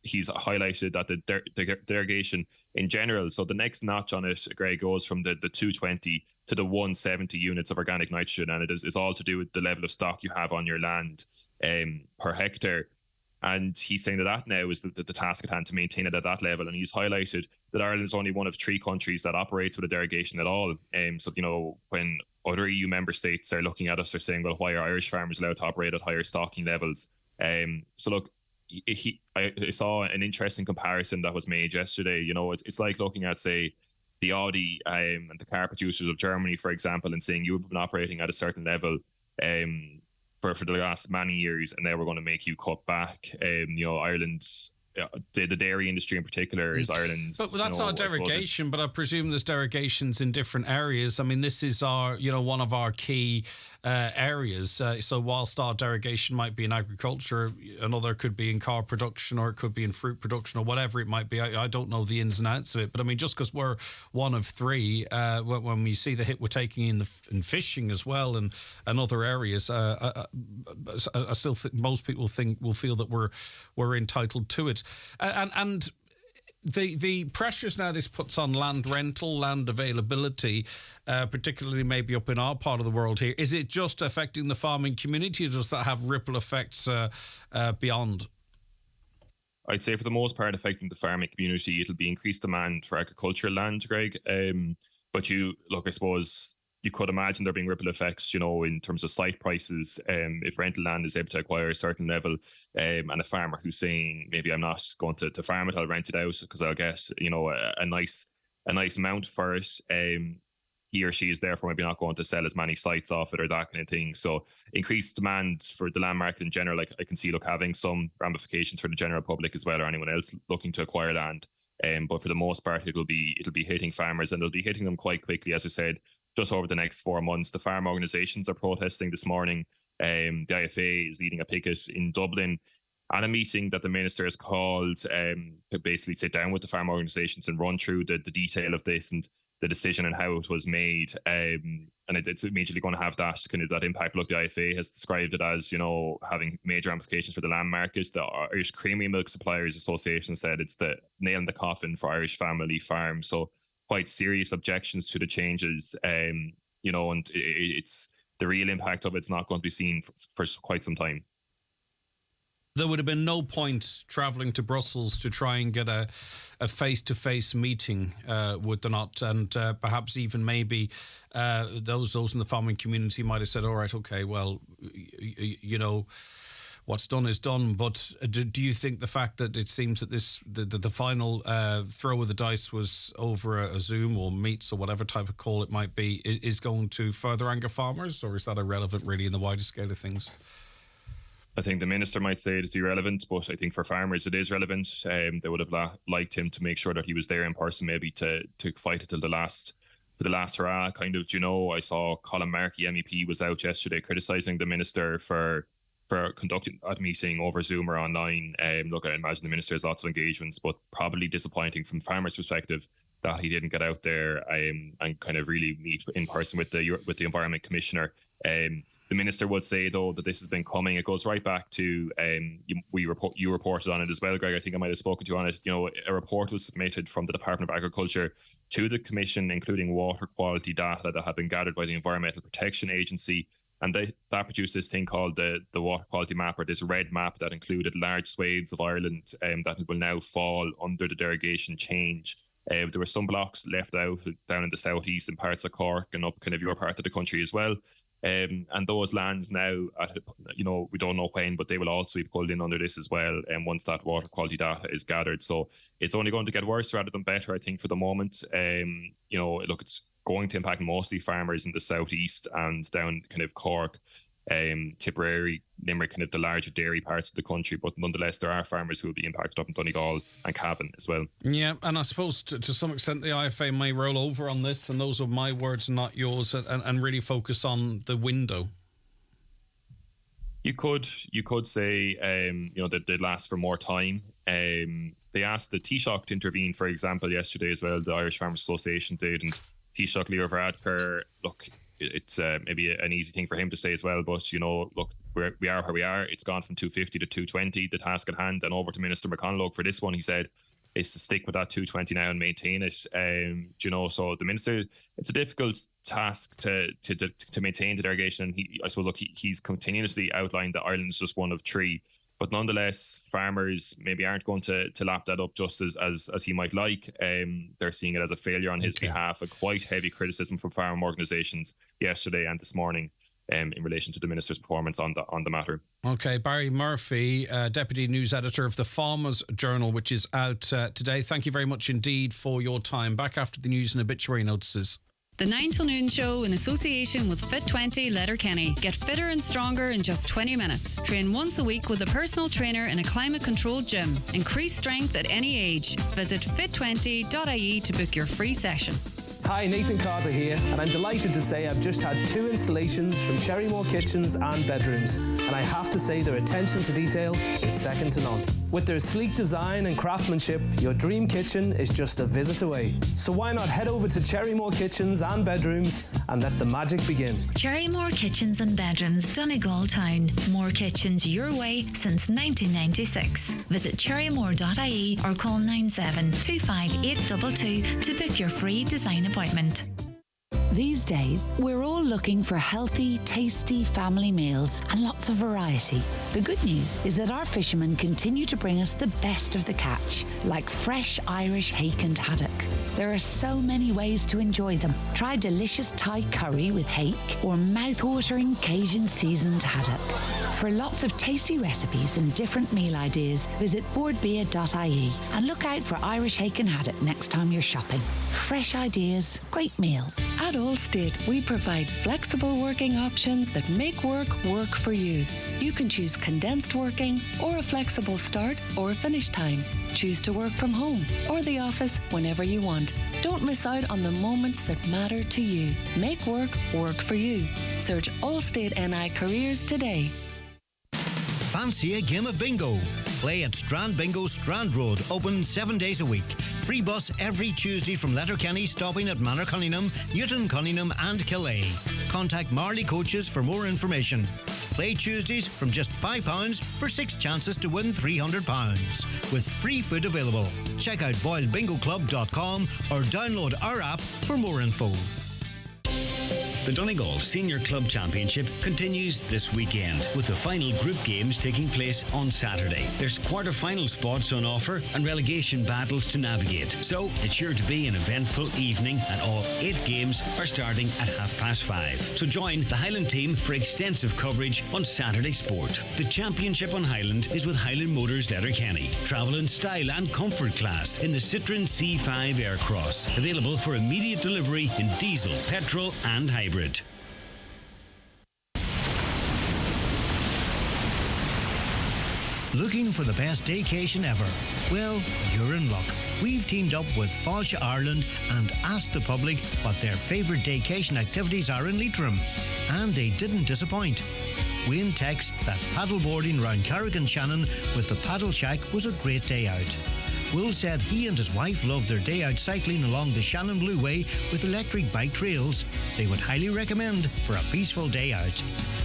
He's highlighted that the derogation in general. So the next notch on it, Greg, goes from the 220 to the 170 units of organic nitrogen, and it's all to do with the level of stock you have on your land per hectare. And he's saying that now is the task at hand, to maintain it at that level. And he's highlighted that Ireland is only one of 3 countries that operates with a derogation at all. So, when other EU member states are looking at us, they're saying, well, why are Irish farmers allowed to operate at higher stocking levels? So look, I saw an interesting comparison that was made yesterday. It's like looking at, say, the Audi and the car producers of Germany, for example, and saying you've been operating at a certain level for the last many years, and now we're going to make you cut back. Ireland's the dairy industry in particular is Ireland's. But that's our derogation. But I presume there's derogations in different areas. I mean, this is our, one of our key areas. So whilst our derogation might be in agriculture, another could be in car production, or it could be in fruit production, or whatever it might be. I don't know the ins and outs of it. But I mean, just because we're one of 3, when we see the hit we're taking in fishing as well and other areas, I still think most people will feel that we're entitled to it. And the pressures now this puts on land rental, land availability, particularly maybe up in our part of the world here, is it just affecting the farming community, or does that have ripple effects beyond? I'd say for the most part affecting the farming community. It'll be increased demand for agricultural land, Greg. But I suppose you could imagine there being ripple effects, in terms of site prices. If rental land is able to acquire a certain level, and a farmer who's saying, maybe I'm not going to farm it, I'll rent it out because I'll get, a nice amount for it. He or she is therefore maybe not going to sell as many sites off it or that kind of thing. So increased demand for the land market in general, I can see, having some ramifications for the general public as well, or anyone else looking to acquire land. But for the most part, it'll be hitting farmers, and it'll be hitting them quite quickly, as I said. Just over the next 4 months, the farm organisations are protesting this morning. The IFA is leading a picket in Dublin, and a meeting that the minister has called to basically sit down with the farm organisations and run through the detail of this and the decision and how it was made. And it's immediately going to have that impact. Look, the IFA has described it as, having major ramifications for the land market. The Irish Creamery Milk Suppliers Association said it's the nail in the coffin for Irish family farms. So quite serious objections to the changes, and it's the real impact of it's not going to be seen for quite some time. There would have been no point travelling to Brussels to try and get a face-to-face meeting, would there not? And perhaps even maybe those in the farming community might have said, all right, okay, well, what's done is done. But do you think the fact that it seems that the final throw of the dice was over a Zoom or Meets or whatever type of call it might be is going to further anger farmers, or is that irrelevant really in the wider scale of things? I think the minister might say it is irrelevant, but I think for farmers it is relevant. They would have liked him to make sure that he was there in person, maybe to fight it till the last hurrah. Kind of, I saw Colin Markey, MEP, was out yesterday criticising the minister for conducting that meeting over Zoom or online. Look, I imagine the minister has lots of engagements, but probably disappointing from farmers' perspective that he didn't get out there and kind of really meet in person with the Environment Commissioner. The minister would say, though, that this has been coming. It goes right back to you reported on it as well, Greg. I think I might have spoken to you on it. A report was submitted from the Department of Agriculture to the Commission, including water quality data that had been gathered by the Environmental Protection Agency. And that produced this thing called the water quality map, or this red map that included large swathes of Ireland that will now fall under the derogation change. There were some blocks left out down in the southeast and parts of Cork and up kind of your part of the country as well. And those lands now, we don't know when, but they will also be pulled in under this as well. And once that water quality data is gathered, so it's only going to get worse rather than better, I think, for the moment. Look, it's going to impact mostly farmers in the southeast and down kind of Cork, Tipperary, Limerick, kind of the larger dairy parts of the country. But nonetheless, there are farmers who will be impacted up in Donegal and Cavan as well. Yeah, and I suppose to some extent the IFA may roll over on this, and those are my words, not yours, and really focus on the window. You could say that they'd last for more time. They asked the Taoiseach to intervene, for example, yesterday as well. The Irish Farmers Association did, and Taoiseach Leo Varadkar, look, it's maybe an easy thing for him to say as well, but look, we are where we are. It's gone from 250 to 220, the task at hand, and over to Minister McConalogue for this one. He said is to stick with that 220 now and maintain it. So the minister, it's a difficult task to maintain the derogation. And he's continuously outlined that Ireland's just one of three. But nonetheless, farmers maybe aren't going to lap that up just as he might like. They're seeing it as a failure on his behalf, a quite heavy criticism from farm organisations yesterday and this morning in relation to the minister's performance on the matter. Okay, Barry Murphy, Deputy News Editor of the Farmers Journal, which is out today. Thank you very much indeed for your time. Back after the news and obituary notices. The 9 till noon show in association with Fit20 Letterkenny. Get fitter and stronger in just 20 minutes. Train once a week with a personal trainer in a climate-controlled gym. Increase strength at any age. Visit fit20.ie to book your free session. Hi, Nathan Carter here, and I'm delighted to say I've just had 2 installations from Cherrymore Kitchens and Bedrooms, and I have to say their attention to detail is second to none. With their sleek design and craftsmanship, your dream kitchen is just a visit away. So why not head over to Cherrymore Kitchens and Bedrooms and let the magic begin. Cherrymore Kitchens and Bedrooms, Donegal Town. More kitchens your way since 1996. Visit cherrymore.ie or call 9725822 to book your free design appointment. These days, we're all looking for healthy, tasty family meals and lots of variety. The good news is that our fishermen continue to bring us the best of the catch, like fresh Irish hake and haddock. There are so many ways to enjoy them. Try delicious Thai curry with hake or mouth-watering Cajun seasoned haddock. For lots of tasty recipes and different meal ideas, visit boardbeer.ie and look out for Irish hake and haddock next time you're shopping. Fresh ideas, great meals. At Allstate, we provide flexible working options that make work for you. You can choose condensed working or a flexible start or finish time. Choose to work from home or the office whenever you want. Don't miss out on the moments that matter to you. Make work for you. Search Allstate NI Careers today. Fancy a game of bingo? Play at Strand Bingo, Strand Road, open 7 days a week. Free bus every Tuesday from Letterkenny, stopping at Manor Cunningham, Newton Cunningham and Killay. Contact Marley Coaches for more information. Play Tuesdays from just £5 for 6 chances to win £300 with free food available. Check out boiledbingoclub.com or download our app for more info. The Donegal Senior Club Championship continues this weekend with the final group games taking place on Saturday. There's quarter-final spots on offer and relegation battles to navigate. So it's sure to be an eventful evening and all 8 games are starting at 5:30. So join the Highland team for extensive coverage on Saturday Sport. The championship on Highland is with Highland Motors Letterkenny. Travel in style and comfort class in the Citroën C5 Aircross. Available for immediate delivery in diesel, petrol and hybrid. Looking for the best daycation ever? Well, you're in luck. We've teamed up with Fáilte Ireland and asked the public what their favourite daycation activities are in Leitrim. And they didn't disappoint. Wayne texts that paddleboarding round Carrick-on-Shannon with the Paddle Shack was a great day out. Will said he and his wife loved their day out cycling along the Shannon Blue Way with electric bike trails. They would highly recommend for a peaceful day out.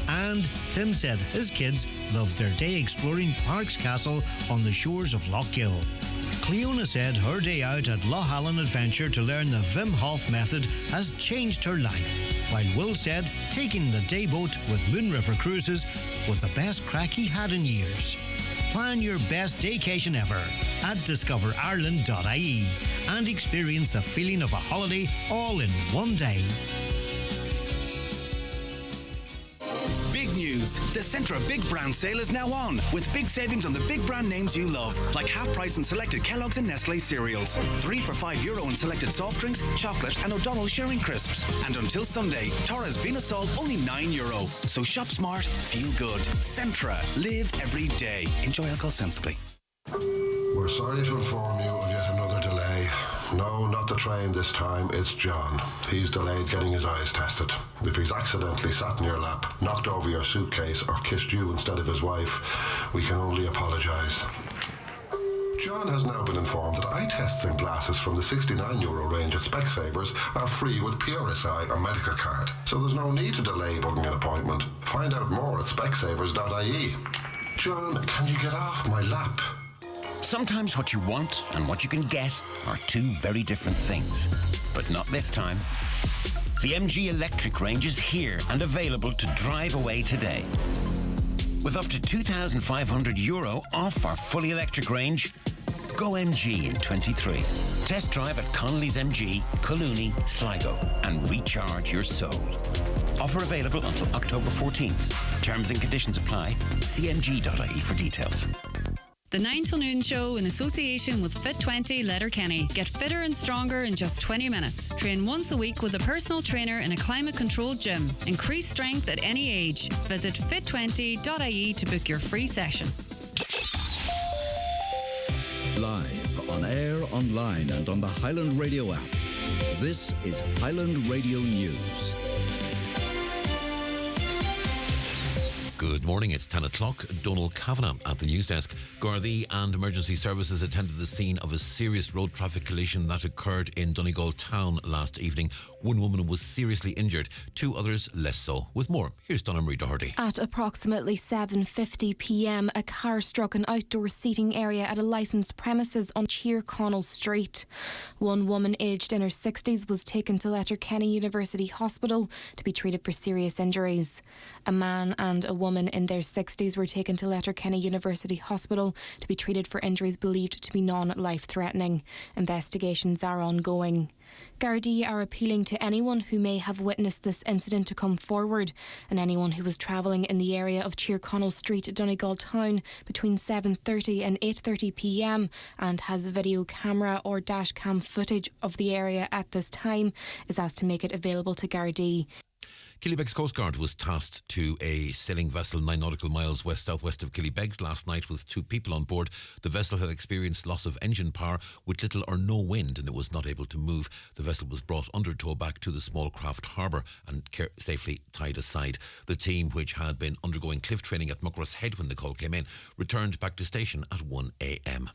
And Tim said his kids loved their day exploring Parks Castle on the shores of Lough Gill. Cleona said her day out at Lough Allen Adventure to learn the Wim Hof method has changed her life, while Will said taking the day boat with Moon River Cruises was the best crack he had in years. Plan your best daycation ever at discoverireland.ie and experience the feeling of a holiday all in one day. Big news! The Centra Big Brand Sale is now on, with big savings on the big brand names you love, like half price on selected Kellogg's and Nestle cereals, 3 for €5 on selected soft drinks, chocolate and O'Donnell Sharing Crisps. And until Sunday, Torres Venusol only €9. So shop smart, feel good. Centra. Live every day. Enjoy alcohol sensibly. We're sorry to inform you of yet another delay. No, not the train this time, it's John. He's delayed getting his eyes tested. If he's accidentally sat in your lap, knocked over your suitcase or kissed you instead of his wife, we can only apologise. John has now been informed that eye tests and glasses from the €69 range at Specsavers are free with PRSI or medical card. So there's no need to delay booking an appointment. Find out more at specsavers.ie. John, can you get off my lap? Sometimes what you want and what you can get are two very different things. But not this time. The MG electric range is here and available to drive away today. With up to €2,500 off our fully electric range, go MG in 23. Test drive at Connolly's MG, Collooney, Sligo, and recharge your soul. Offer available until October 14th. Terms and conditions apply. See mg.ie for details. The 9 till noon show in association with Fit20 Letterkenny. Get fitter and stronger in just 20 minutes. Train once a week with a personal trainer in a climate-controlled gym. Increase strength at any age. Visit fit20.ie to book your free session. Live, on air, online and on the Highland Radio app. This is Highland Radio News. Good morning, it's 10 o'clock. Donal Kavanagh at the news desk. Gardaí and emergency services attended the scene of a serious road traffic collision that occurred in Donegal town last evening. One woman was seriously injured, 2 others less so. With more, here's Donna Marie Doherty. At approximately 7:50pm, a car struck an outdoor seating area at a licensed premises on Cheerconnell Street. One woman aged in her 60s was taken to Letterkenny University Hospital to be treated for serious injuries. A man and a woman in their 60s were taken to Letterkenny University Hospital to be treated for injuries believed to be non-life-threatening. Investigations are ongoing. Gardaí are appealing to anyone who may have witnessed this incident to come forward, and anyone who was travelling in the area of Cheerconnell Street, Donegal town between 7:30 and 8:30pm and has video camera or dash cam footage of the area at this time is asked to make it available to Gardaí. Killybegs Coast Guard was tasked to a sailing vessel 9 nautical miles west-southwest of Killybegs last night with 2 people on board. The vessel had experienced loss of engine power with little or no wind and it was not able to move. The vessel was brought under tow back to the small craft harbour and safely tied aside. The team, which had been undergoing cliff training at Muckross Head when the call came in, returned back to station at 1 a.m.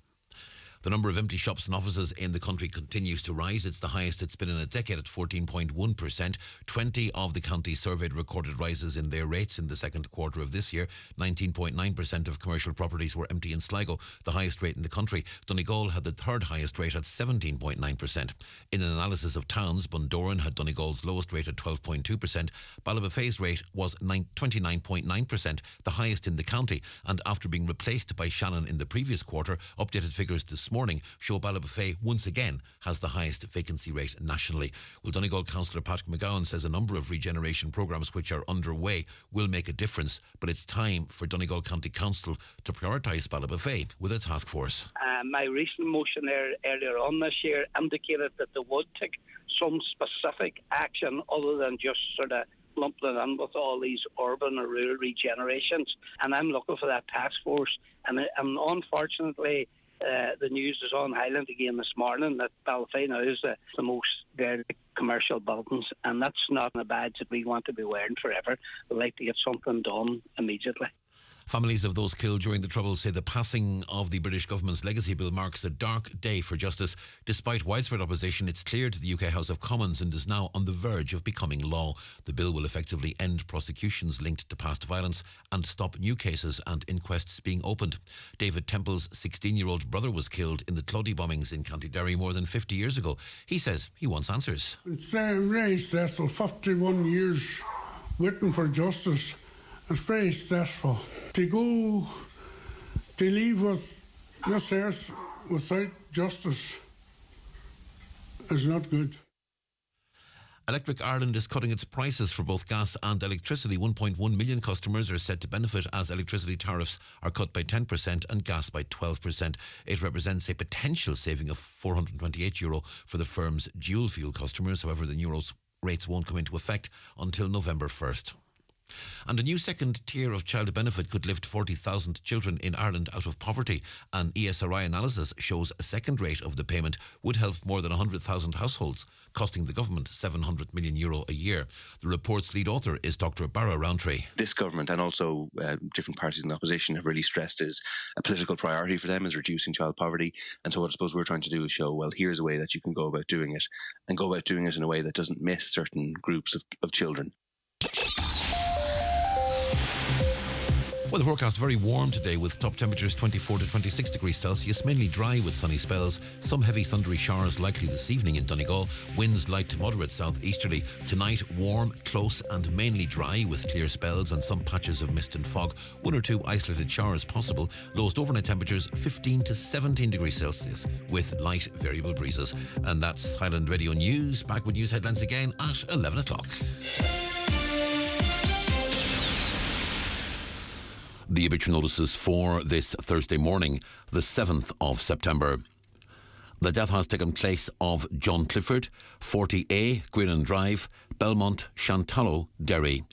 The number of empty shops and offices in the country continues to rise. It's the highest it's been in a decade at 14.1%. 20 of the counties surveyed recorded rises in their rates in the second quarter of this year. 19.9% of commercial properties were empty in Sligo, the highest rate in the country. Donegal had the third highest rate at 17.9%. In an analysis of towns, Bundoran had Donegal's lowest rate at 12.2%. Ballybofey's rate was 29.9%, the highest in the county. And after being replaced by Shannon in the previous quarter, updated figures this morning show Ballybofey once again has the highest vacancy rate nationally. Well, Donegal Councillor Patrick McGowan says a number of regeneration programmes which are underway will make a difference, but it's time for Donegal County Council to prioritise Ballybofey with a task force. My recent motion earlier on this year indicated that they would take some specific action other than just sort of lumping it in with all these urban or rural regenerations, and I'm looking for that task force. And unfortunately, the news is on Highland again this morning that Ballybofey now is the most dirty commercial buildings, and that's not a badge that we want to be wearing forever. We'd like to get something done immediately. Families of those killed during the Troubles say the passing of the British government's legacy bill marks a dark day for justice. Despite widespread opposition, it's cleared to the UK House of Commons and is now on the verge of becoming law. The bill will effectively end prosecutions linked to past violence and stop new cases and inquests being opened. David Temple's 16-year-old brother was killed in the Clody bombings in County Derry more than 50 years ago. He says he wants answers. It's very stressful. 51 years waiting for justice. It's very stressful. To leave with this earth without justice is not good. Electric Ireland is cutting its prices for both gas and electricity. 1.1 million customers are set to benefit as electricity tariffs are cut by 10% and gas by 12%. It represents a potential saving of €428 for the firm's dual fuel customers. However, the new rates won't come into effect until November 1st. And a new second tier of child benefit could lift 40,000 children in Ireland out of poverty. An ESRI analysis shows a second rate of the payment would help more than 100,000 households, costing the government €700 million a year. The report's lead author is Dr. Barra Rowntree. This government and also different parties in the opposition have really stressed as a political priority for them is reducing child poverty. And so what I suppose we're trying to do is show, well, here's a way that you can go about doing it, and go about doing it in a way that doesn't miss certain groups of children. Well, the forecast very warm today with top temperatures 24 to 26 degrees Celsius, mainly dry with sunny spells. Some heavy thundery showers likely this evening in Donegal. Winds light to moderate southeasterly. Tonight, warm, close and mainly dry with clear spells and some patches of mist and fog. 1 or 2 isolated showers possible. Lowest overnight temperatures 15 to 17 degrees Celsius with light variable breezes. And that's Highland Radio News. Back with news headlines again at 11 o'clock. The obituary notices for this Thursday morning, the 7th of September. The death has taken place of John Clifford, 40A, Greenan Drive, Belmont, Shantallow, Derry,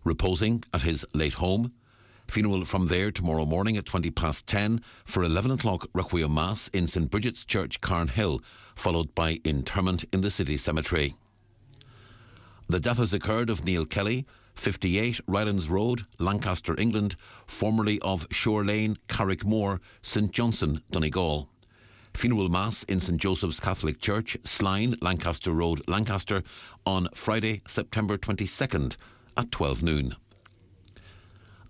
reposing at his late home. Funeral from there tomorrow morning at 10:20 for 11 o'clock Requiem Mass in St Bridget's Church, Carnhill, followed by interment in the city cemetery. The death has occurred of Neil Kelly, 58 Rylands Road, Lancaster, England, formerly of Shore Lane, Carrickmore, St Johnson, Donegal. Funeral Mass in St Joseph's Catholic Church, Sline, Lancaster Road, Lancaster, on Friday, September 22nd at 12 noon.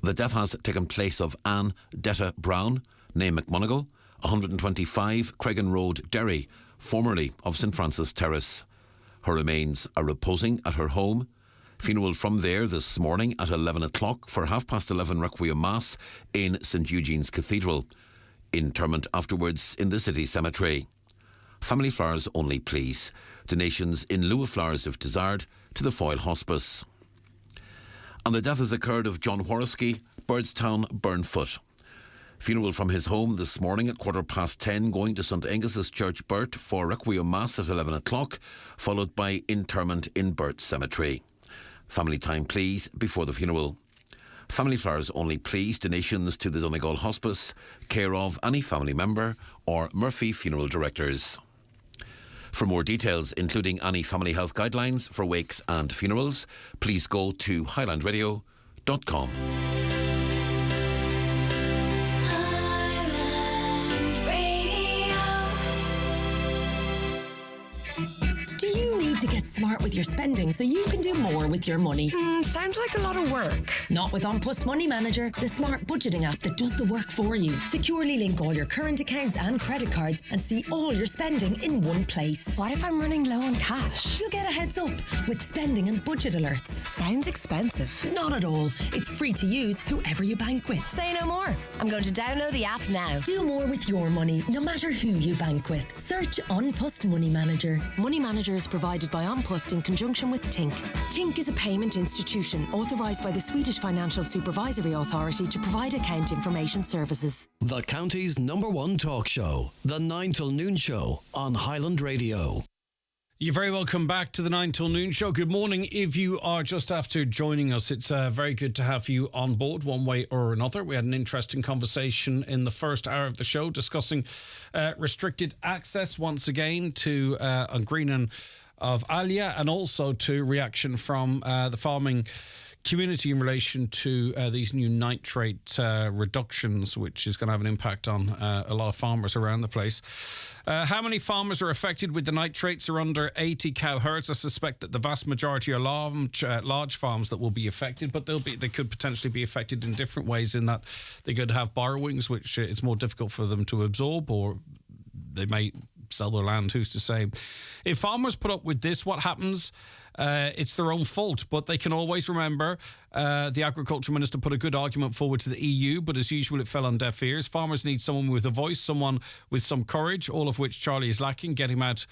The death has taken place of Anne Detta Brown, née McMonigal, 125 Cregan Road, Derry, formerly of St Francis Terrace. Her remains are reposing at her home. Funeral from there this morning at 11 o'clock for 11:30 Requiem Mass in St Eugene's Cathedral. Interment afterwards in the city cemetery. Family flowers only, please. Donations in lieu of flowers if desired to the Foyle Hospice. And the death has occurred of John Whoriskey, Birdstown, Burnfoot. Funeral from his home this morning at 10:15, going to St Angus's Church, Burt, for Requiem Mass at 11 o'clock, followed by interment in Burt Cemetery. Family time, please, before the funeral. Family flowers only, please. Donations to the Donegal Hospice, care of any family member or Murphy Funeral Directors. For more details, including any family health guidelines for wakes and funerals, please go to highlandradio.com. To get smart with your spending so you can do more with your money. Sounds like a lot of work. Not with OnPost Money Manager, the smart budgeting app that does the work for you. Securely link all your current accounts and credit cards and see all your spending in one place. What if I'm running low on cash? You'll get a heads up with spending and budget alerts. Sounds expensive. Not at all. It's free to use whoever you bank with. Say no more. I'm going to download the app now. Do more with your money, no matter who you bank with. Search OnPost Money Manager. Money Manager is provided by OnPost in conjunction with Tink. Tink is a payment institution authorised by the Swedish Financial Supervisory Authority to provide account information services. The county's #1 talk show, The 9 till Noon Show on Highland Radio. You're very welcome back to the 9 till Noon Show. Good morning. If you are just after joining us, it's very good to have you on board one way or another. We had an interesting conversation in the first hour of the show discussing restricted access once again to Greenan of Alia, and also to reaction from the farming community in relation to these new nitrate reductions, which is going to have an impact on a lot of farmers around the place. How many farmers are affected with the nitrates are under 80 cow herds? I suspect that the vast majority are large farms that will be affected, but they could potentially be affected in different ways, in that they could have borrowings, which it's more difficult for them to absorb, or they may sell their land, who's to say. If farmers put up with this, what happens? It's their own fault, but they can always remember the Agriculture Minister put a good argument forward to the EU, but as usual it fell on deaf ears. Farmers need someone with a voice, someone with some courage, all of which Charlie is lacking. Get him out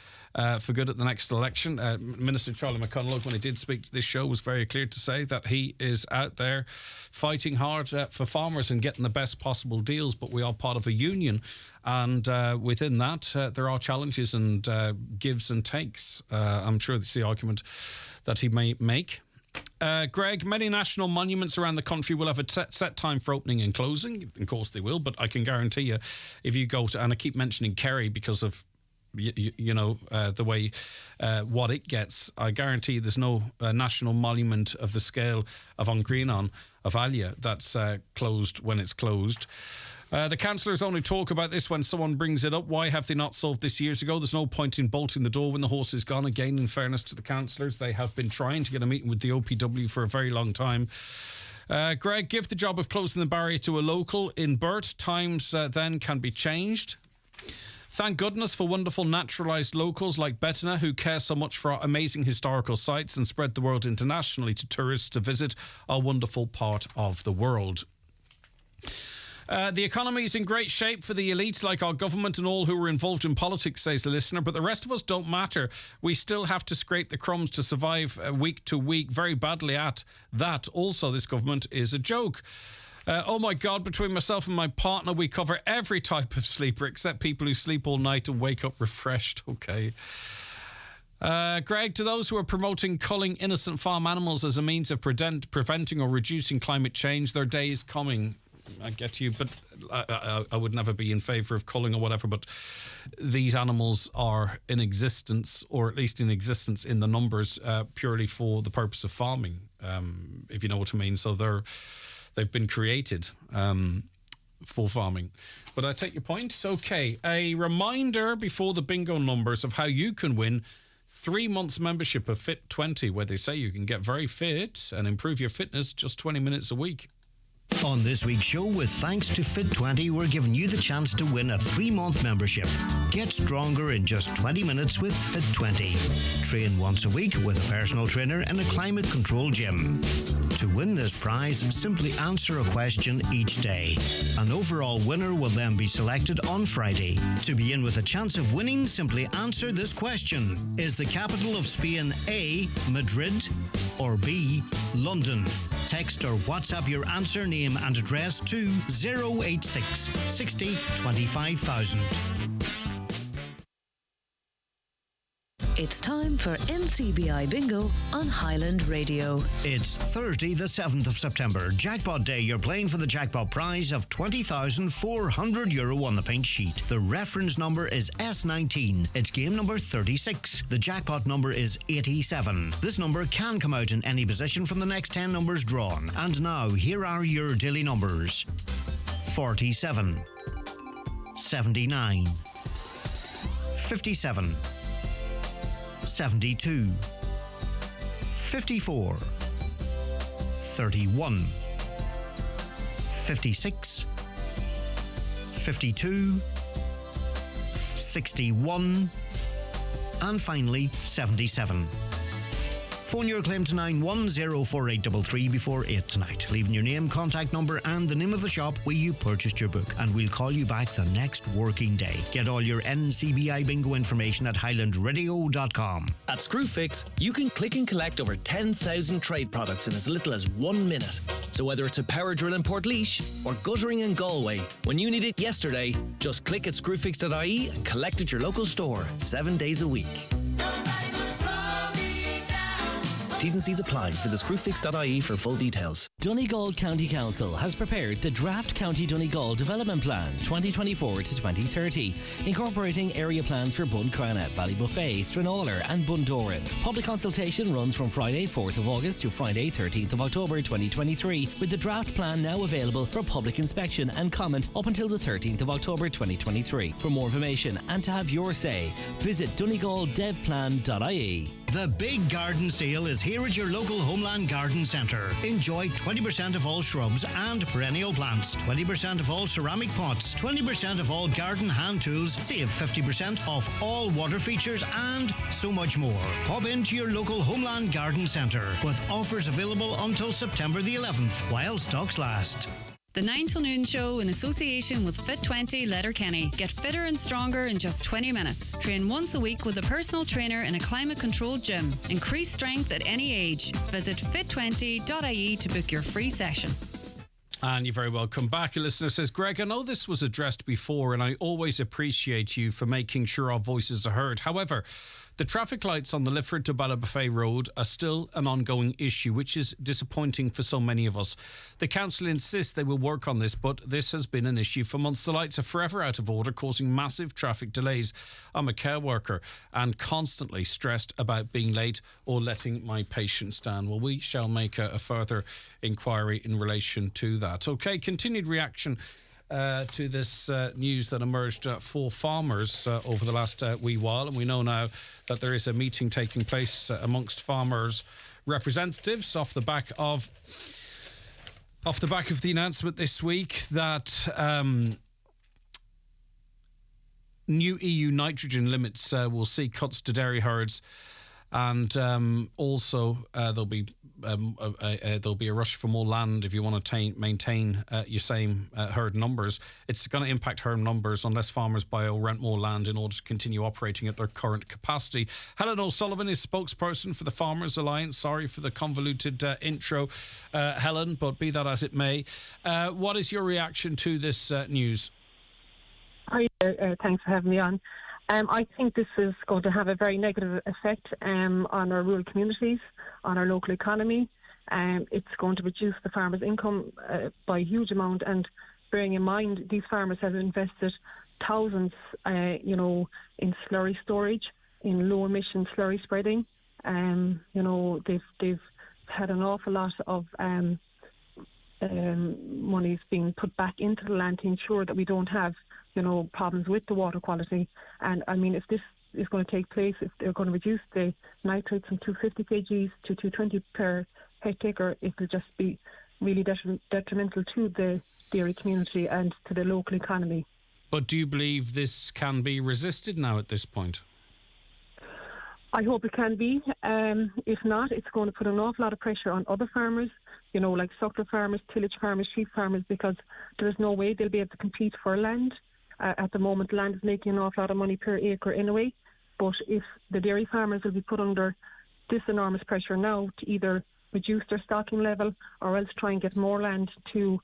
for good at the next election. Minister Charlie McConalogue, when he did speak to this show, was very clear to say that he is out there fighting hard for farmers and getting the best possible deals, but we are part of a union, and within that there are challenges and gives and takes. I'm sure that's the argument that he may make. Greg, many national monuments around the country will have a set time for opening and closing. Of course they will, but I can guarantee you, if you go to, and I keep mentioning Kerry because of the way what it gets, I guarantee there's no national monument of the scale of An Grianán of Alia that's closed when it's closed. The councillors only talk about this when someone brings it up. Why have they not solved this years ago? There's no point in bolting the door when the horse is gone. Again, in fairness to the councillors, they have been trying to get a meeting with the OPW for a very long time. Greg, give the job of closing the barrier to a local in Burt. Times then can be changed. Thank goodness for wonderful naturalised locals like Bettina, who care so much for our amazing historical sites and spread the world internationally to tourists to visit our wonderful part of the world. The economy is in great shape for the elites like our government and all who are involved in politics, says the listener, but the rest of us don't matter. We still have to scrape the crumbs to survive week to week, very badly at that. Also, this government is a joke. Oh my God, between myself and my partner, we cover every type of sleeper except people who sleep all night and wake up refreshed. Okay. Greg, to those who are promoting culling innocent farm animals as a means of preventing or reducing climate change, their day is coming. I get you, but I would never be in favour of culling or whatever, but these animals are in existence, or at least in existence in the numbers, purely for the purpose of farming, if you know what I mean. So they've been created for farming. But I take your point. Okay, a reminder before the bingo numbers of how you can win 3 months membership of Fit 20, where they say you can get very fit and improve your fitness just 20 minutes a week. On this week's show, with thanks to Fit 20, we're giving you the chance to win a 3-month membership. Get stronger in just 20 minutes with Fit 20. Train once a week with a personal trainer in a climate-controlled gym. To win this prize, simply answer a question each day. An overall winner will then be selected on Friday. To be in with a chance of winning, simply answer this question. Is the capital of Spain A, Madrid, or B, London? Text or WhatsApp your answer, name and address to 086 60 25,000. It's time for NCBI Bingo on Highland Radio. It's Thursday, the 7th of September. Jackpot Day. You're playing for the jackpot prize of €20,400 on the pink sheet. The reference number is S19. It's game number 36. The jackpot number is 87. This number can come out in any position from the next 10 numbers drawn. And now, here are your daily numbers. 47. 79. 57. 72, 54, 31, 56, 52, 61, and finally 77. Phone your claim to 9104833 before 8 tonight, leaving your name, contact number and the name of the shop where you purchased your book, and we'll call you back the next working day. Get all your NCBI bingo information at highlandradio.com. At Screwfix, you can click and collect over 10,000 trade products in as little as 1 minute. So whether it's a power drill in Portlaoise or guttering in Galway, when you need it yesterday, just click at screwfix.ie and collect at your local store 7 days a week. T's and C's apply. Visit screwfix.ie for full details. Donegal County Council has prepared the Draft County Donegal Development Plan 2024 to 2030, incorporating area plans for Buncrana, Ballybuffet, Stranauler and Bundoran. Public consultation runs from Friday 4th of August to Friday 13th of October 2023, with the draft plan now available for public inspection and comment up until the 13th of October 2023. For more information and to have your say, visit donegaldevplan.ie. The big garden sale is here at your local Homeland Garden Centre. Enjoy 20% of all shrubs and perennial plants, 20% of all ceramic pots, 20% of all garden hand tools, save 50% off all water features and so much more. Pop into your local Homeland Garden Centre with offers available until September the 11th while stocks last. The 9 till noon show in association with Fit20 Letterkenny. Get fitter and stronger in just 20 minutes. Train once a week with a personal trainer in a climate-controlled gym. Increase strength at any age. Visit fit20.ie to book your free session. And you're very welcome back. A listener says, Greg, I know this was addressed before and I always appreciate you for making sure our voices are heard. However, the traffic lights on the Lifford to Ballybuffet Road are still an ongoing issue, which is disappointing for so many of us. The council insists they will work on this, but this has been an issue for months. The lights are forever out of order, causing massive traffic delays. I'm a care worker and constantly stressed about being late or letting my patients down. Well, we shall make a further inquiry in relation to that. OK, continued reaction to this news that emerged for farmers over the last wee while, and we know now that there is a meeting taking place amongst farmers representatives off the back of the announcement this week that new EU nitrogen limits will see cuts to dairy herds. And also there'll be a rush for more land if you want to maintain your same herd numbers. It's going to impact herd numbers unless farmers buy or rent more land in order to continue operating at their current capacity. Helen O'Sullivan is spokesperson for the Farmers Alliance. Sorry for the convoluted intro, Helen, but be that as it may. What is your reaction to this news? Hi, thanks for having me on. I think this is going to have a very negative effect on our rural communities, on our local economy. It's going to reduce the farmers' income by a huge amount. And bearing in mind, these farmers have invested thousands, in slurry storage, in low-emission slurry spreading. They've had an awful lot of monies being put back into the land to ensure that we don't have problems with the water quality. And I mean, if this is going to take place, if they're going to reduce the nitrates from 250 kgs to 220 per hectare, it will just be really detrimental to the dairy community and to the local economy. But do you believe this can be resisted now at this point? I hope it can be. If not, it's going to put an awful lot of pressure on other farmers, like suckler farmers, tillage farmers, sheep farmers, because there's no way they'll be able to compete for land. At the moment, land is making an awful lot of money per acre anyway. But if the dairy farmers will be put under this enormous pressure now to either reduce their stocking level or else try and get more land to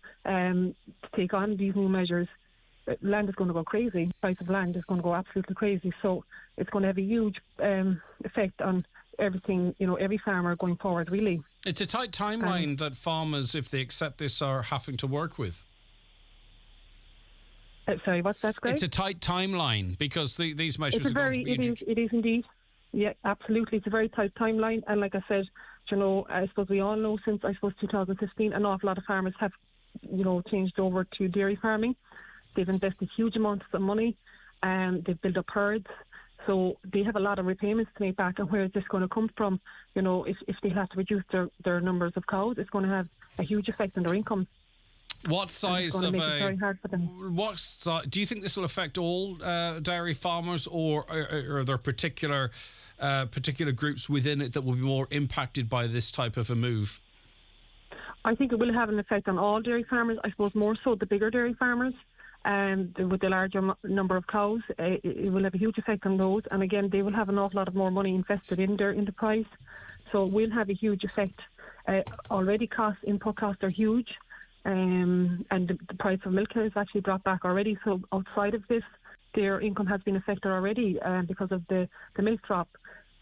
take on these new measures, land is going to go crazy. The price of land is going to go absolutely crazy. So it's going to have a huge effect on everything, every farmer going forward, really. It's a tight timeline that farmers, if they accept this, are having to work with. Sorry, what's that, Greg? It's a tight timeline because these measures It is indeed. Yeah, absolutely. It's a very tight timeline. And like I said, I suppose we all know since, 2015, an awful lot of farmers have, changed over to dairy farming. They've invested huge amounts of money and they've built up herds. So they have a lot of repayments to make back. And where is this going to come from? If they have to reduce their numbers of cows, it's going to have a huge effect on their income. What size of very hard for them. Do you think this will affect all dairy farmers, or are there particular groups within it that will be more impacted by this type of a move? I think it will have an effect on all dairy farmers. I suppose more so the bigger dairy farmers, with the larger number of cows. It will have a huge effect on those. And again, they will have an awful lot of more money invested in their enterprise. So it will have a huge effect. Already input costs are huge. And the price of milk has actually dropped back already. So outside of this, their income has been affected already because of the milk drop.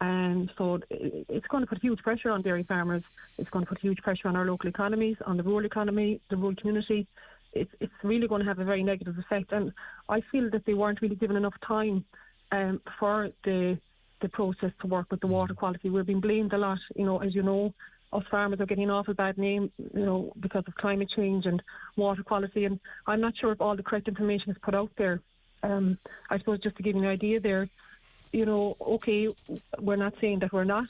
And so it's going to put huge pressure on dairy farmers. It's going to put huge pressure on our local economies, on the rural economy, the rural community. It's really going to have a very negative effect. And I feel that they weren't really given enough time for the process to work with the water quality. We're being blamed a lot, as you know. Us farmers are getting an awful bad name, because of climate change and water quality. And I'm not sure if all the correct information is put out there. I suppose just to give you an idea there, okay, we're not saying that we're not,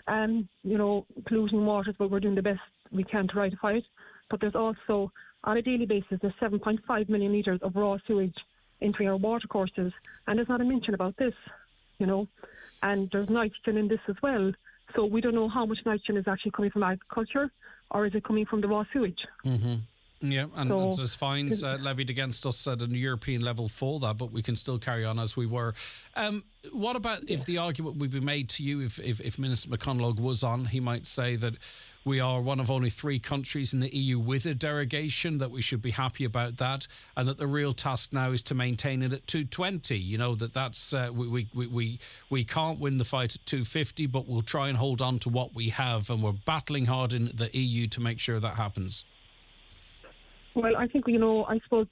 polluting waters, but we're doing the best we can to rectify it. But there's also, on a daily basis, there's 7.5 million litres of raw sewage entering our watercourses, and there's not a mention about this, and there's nitrogen in this as well. So we don't know how much nitrogen is actually coming from agriculture, or is it coming from the raw sewage? Mm-hmm. Yeah, and there's fines levied against us at a European level for that, but we can still carry on as we were. What about if the argument would be made to you, if Minister McConalogue was on, he might say that we are one of only 3 countries in the EU with a derogation, that we should be happy about that, and that the real task now is to maintain it at 220. That's we can't win the fight at 250, but we'll try and hold on to what we have, and we're battling hard in the EU to make sure that happens. Well, I think, I suppose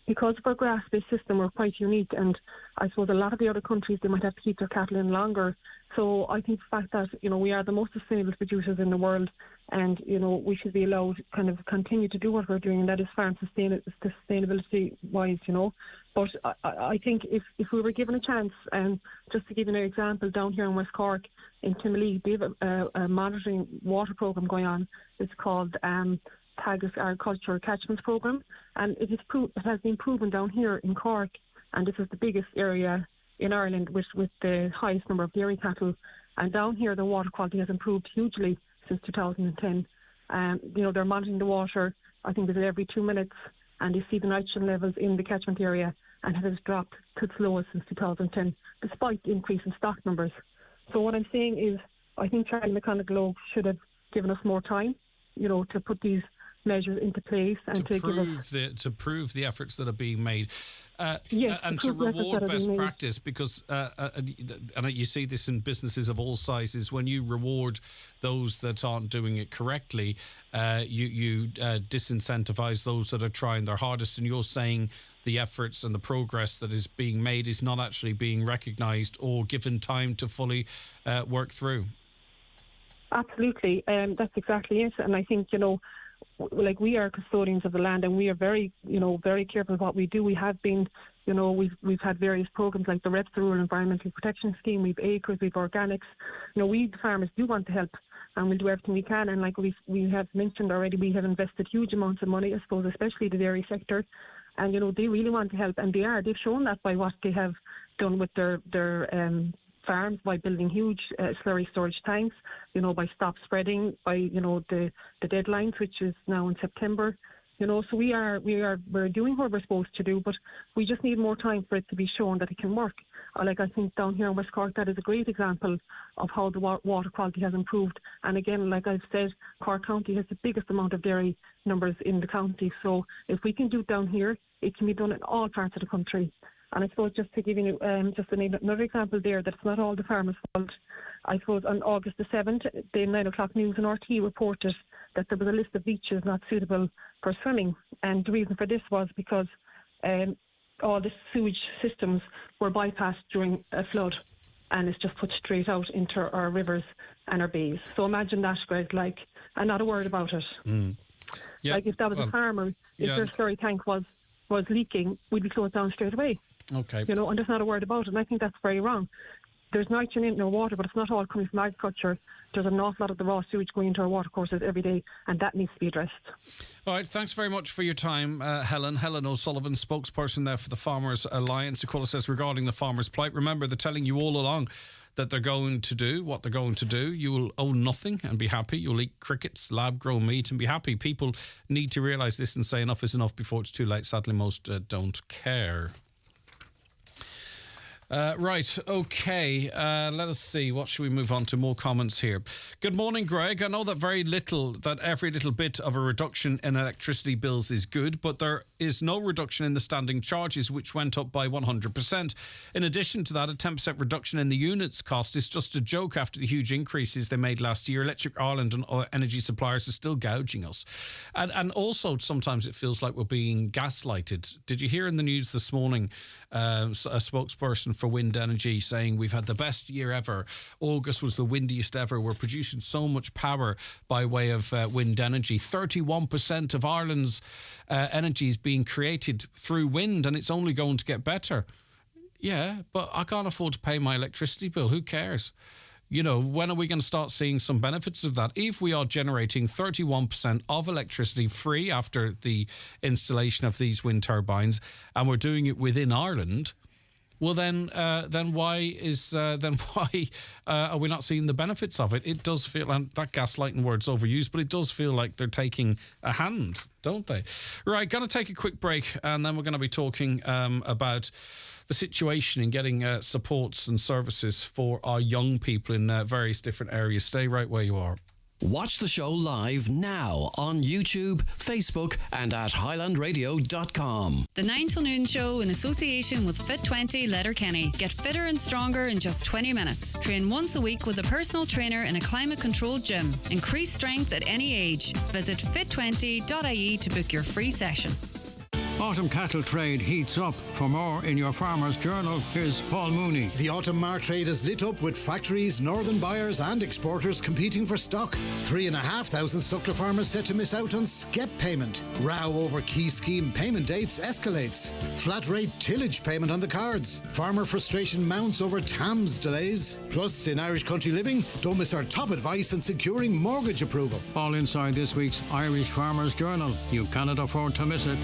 because of our grass-based system, we're quite unique, and I suppose a lot of the other countries, they might have to keep their cattle in longer. So I think the fact that, we are the most sustainable producers in the world, and, we should be allowed to kind of continue to do what we're doing, and that is farm sustainability-wise, But I think if we were given a chance, and just to give you an example, down here in West Cork, in Timlee, they have a monitoring water programme going on. It's called Tagus Agriculture Catchments Programme, and it has been proven down here in Cork, and this is the biggest area in Ireland with the highest number of dairy cattle, and down here the water quality has improved hugely since 2010. They're monitoring the water, I think it's every 2 minutes, and you see the nitrogen levels in the catchment area, and it has dropped to its lowest since 2010, despite the increase in stock numbers. So what I'm saying is, I think Charlie McConalogue should have given us more time, to put these measures into place and to prove the efforts that are being made, and to reward best practice, because and you see this in businesses of all sizes. When you reward those that aren't doing it correctly, you disincentivize those that are trying their hardest, and you're saying the efforts and the progress that is being made is not actually being recognised or given time to fully work through. Absolutely, that's exactly it. And I think, we are custodians of the land, and we are very, very careful of what we do. We have been, we've had various programs like the REPS, the Rural Environmental Protection Scheme. We've acres, we've organics. We, the farmers, do want to help, and we'll do everything we can. And like we have mentioned already, we have invested huge amounts of money, I suppose, especially the dairy sector. And, they really want to help, and they've shown that by what they have done with their farms, by building huge slurry storage tanks, by stop spreading, by, the deadlines, which is now in September. So we're doing what we're supposed to do, but we just need more time for it to be shown that it can work. I think down here in West Cork, that is a great example of how the water quality has improved. And again, like I've said, Cork County has the biggest amount of dairy numbers in the county. So if we can do it down here, it can be done in all parts of the country. And I suppose just to give you another example there, that it's not all the farmers' fault. I suppose on August the 7th, the 9 o'clock news and RT reported that there was a list of beaches not suitable for swimming. And the reason for this was because all the sewage systems were bypassed during a flood, and it's just put straight out into our rivers and our bays. So imagine that, Greg, and not a word about it. Yeah, if that was a farmer, if their slurry tank was leaking, we'd be closed down straight away. Okay. And there's not a word about it, and I think that's very wrong. There's nitrogen in our water, but it's not all coming from agriculture. There's an awful lot of the raw sewage going into our watercourses every day, and that needs to be addressed. All right, thanks very much for your time, Helen. Helen O'Sullivan, spokesperson there for the Farmers Alliance. Aquila says regarding the farmers' plight, remember, they're telling you all along that they're going to do what they're going to do. You will own nothing and be happy. You'll eat crickets, lab-grown meat and be happy. People need to realise this and say enough is enough before it's too late. Sadly, most don't care. Right, okay. Let us see. What should we move on to? More comments here. Good morning, Greg. I know that every little bit of a reduction in electricity bills is good, but there is no reduction in the standing charges, which went up by 100%. In addition to that, a 10% reduction in the units cost is just a joke after the huge increases they made last year. Electric Ireland and energy suppliers are still gouging us. And also, sometimes it feels like we're being gaslighted. Did you hear in the news this morning a spokesperson for wind energy saying we've had the best year ever? August was the windiest ever. We're producing so much power by way of wind energy. 31% of Ireland's energy is being created through wind, and it's only going to get better. Yeah, but I can't afford to pay my electricity bill. Who cares? You know, when are we going to start seeing some benefits of that? If we are generating 31% of electricity free after the installation of these wind turbines, and we're doing it within Ireland, well, then why are we not seeing the benefits of it? It does feel, and that gaslighting word's overused, but it does feel like they're taking a hand, don't they? Right, going to take a quick break, and then we're going to be talking about the situation in getting supports and services for our young people in various different areas. Stay right where you are. Watch the show live now on YouTube, Facebook and at highlandradio.com. The 9 till noon show in association with Fit20 Letterkenny. Get fitter and stronger in just 20 minutes. Train once a week with a personal trainer in a climate-controlled gym. Increase strength at any age. Visit fit20.ie to book your free session. Autumn cattle trade heats up. For more in your Farmer's Journal, here's Paul Mooney. The autumn mart trade is lit up with factories, northern buyers and exporters competing for stock. 3,500 suckler farmers set to miss out on SCEP payment. Row over key scheme payment dates escalates. Flat rate tillage payment on the cards. Farmer frustration mounts over TAMS delays. Plus, in Irish Country Living, don't miss our top advice on securing mortgage approval. All inside this week's Irish Farmer's Journal. You cannot afford to miss it.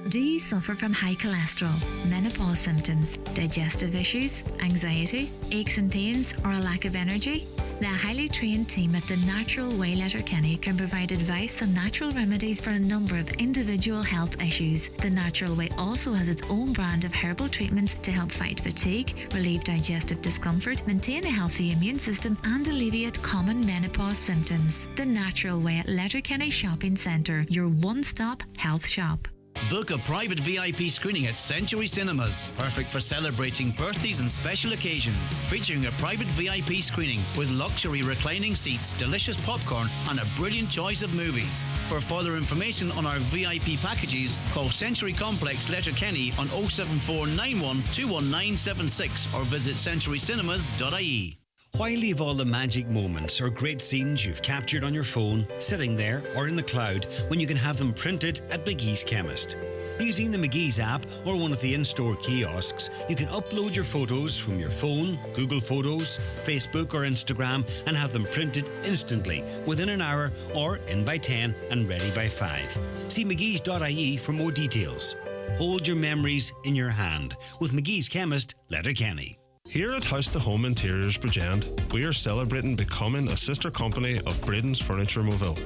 Do you suffer from high cholesterol, menopause symptoms, digestive issues, anxiety, aches and pains, or a lack of energy? The highly trained team at The Natural Way Letterkenny can provide advice on natural remedies for a number of individual health issues. The Natural Way also has its own brand of herbal treatments to help fight fatigue, relieve digestive discomfort, maintain a healthy immune system, and alleviate common menopause symptoms. The Natural Way at Letterkenny Shopping Centre, your one-stop health shop. Book a private VIP screening at Century Cinemas. Perfect for celebrating birthdays and special occasions. Featuring a private VIP screening with luxury reclining seats, delicious popcorn and a brilliant choice of movies. For further information on our VIP packages, call Century Complex Letterkenny on 07491 21976 or visit centurycinemas.ie. Why leave all the magic moments or great scenes you've captured on your phone sitting there or in the cloud when you can have them printed at McGee's Chemist? Using the McGee's app or one of the in-store kiosks, you can upload your photos from your phone, Google Photos, Facebook or Instagram and have them printed instantly within an hour or in by 10 and ready by 5. See mcgees.ie for more details. Hold your memories in your hand with McGee's Chemist, Letterkenny. Here at House to Home Interiors Bridgend, we are celebrating becoming a sister company of Braden's Furniture Moville.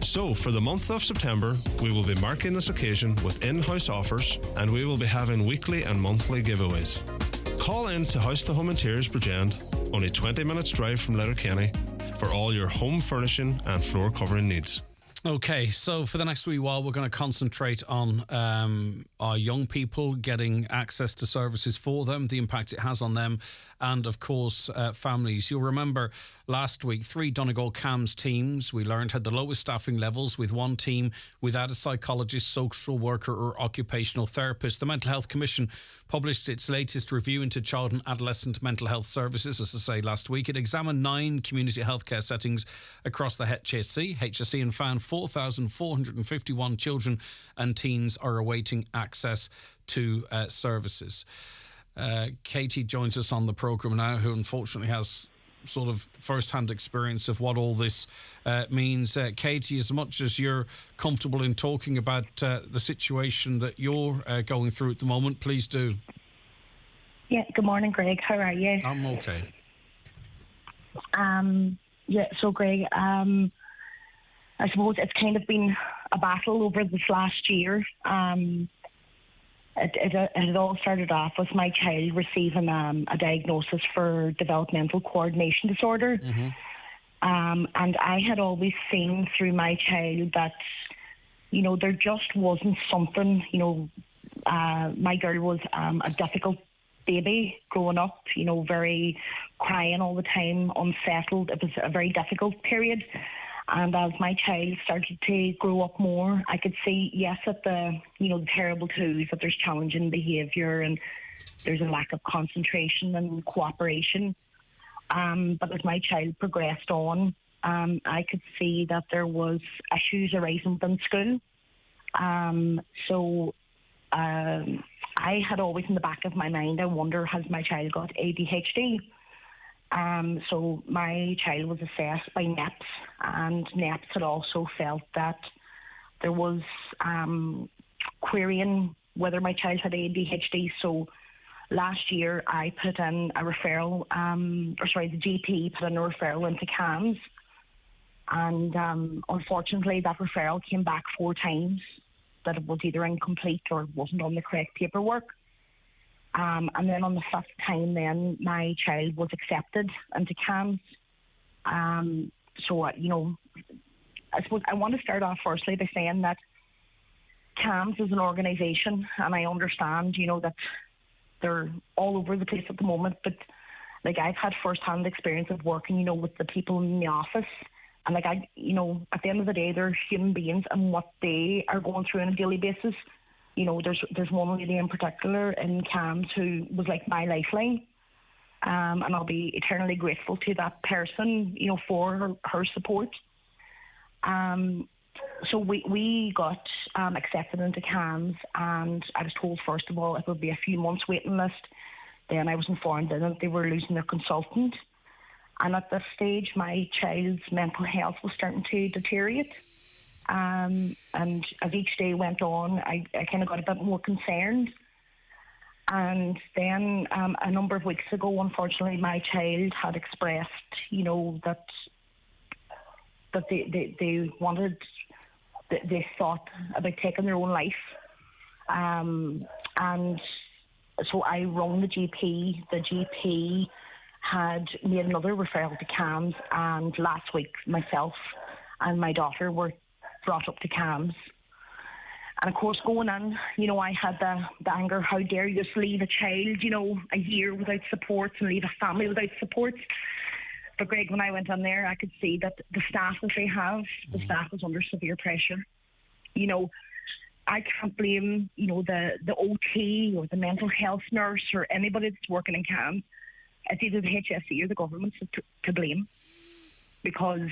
So, for the month of September, we will be marking this occasion with in-house offers and we will be having weekly and monthly giveaways. Call in to House to Home Interiors Bridgend, only 20 minutes drive from Letterkenny, for all your home furnishing and floor covering needs. Okay, so for the next wee while, we're going to concentrate on our young people, getting access to services for them, the impact it has on them, and of course, families. You'll remember last week, 3 Donegal CAMHS teams, we learned, had the lowest staffing levels, with one team without a psychologist, social worker or occupational therapist. The Mental Health Commission published its latest review into child and adolescent mental health services, as I say, last week. It examined 9 community healthcare settings across the HSE and found 4,451 children and teens are awaiting access to services. Katie joins us on the programme now, who unfortunately has sort of first-hand experience of what all this means. Katie, as much as you're comfortable in talking about the situation that you're going through at the moment, please do. Yeah, good morning, Greg. How are you? I'm okay. So Greg, I suppose it's kind of been a battle over this last year. It all started off with my child receiving a diagnosis for developmental coordination disorder. And I had always seen through my child that, there just wasn't something, my girl was a difficult baby growing up, very crying all the time, unsettled. It was a very difficult period. And as my child started to grow up more, I could see, yes, at the terrible twos, that there's challenging behaviour and there's a lack of concentration and cooperation. But as my child progressed on, I could see that there was issues arising within school. I had always in the back of my mind, I wonder, has my child got ADHD? So my child was assessed by NEPS, and NEPS had also felt that there was querying whether my child had ADHD. So last year I put in a referral, the GP put in a referral into CAMS, and unfortunately that referral came back 4 times that it was either incomplete or wasn't on the correct paperwork. And then on the 5th time, then my child was accepted into CAMS. So, I suppose I want to start off firstly by saying that CAMS is an organisation, and I understand, that they're all over the place at the moment. But I've had first-hand experience of working, with the people in the office, and at the end of the day, they're human beings, and what they are going through on a daily basis. There's one lady in particular in CAMS who was like my lifeline, and I'll be eternally grateful to that person, for her support. So we got accepted into CAMS, and I was told, first of all, it would be a few months waiting list. Then I was informed that they were losing their consultant. And at this stage, my child's mental health was starting to deteriorate. And as each day went on, I kind of got a bit more concerned. And then a number of weeks ago, unfortunately, my child had expressed, that they wanted, they thought about taking their own life. And so I rang the GP. The GP had made another referral to CAMS, and last week myself and my daughter were brought up to CAMS. And of course, going in, I had the anger, how dare you just leave a child, a year without support and leave a family without support. But Greg, when I went in there, I could see that the staff that they have, the staff is under severe pressure. I can't blame, the OT or the mental health nurse or anybody that's working in CAMS. It's either the HSE or the government to blame. Because,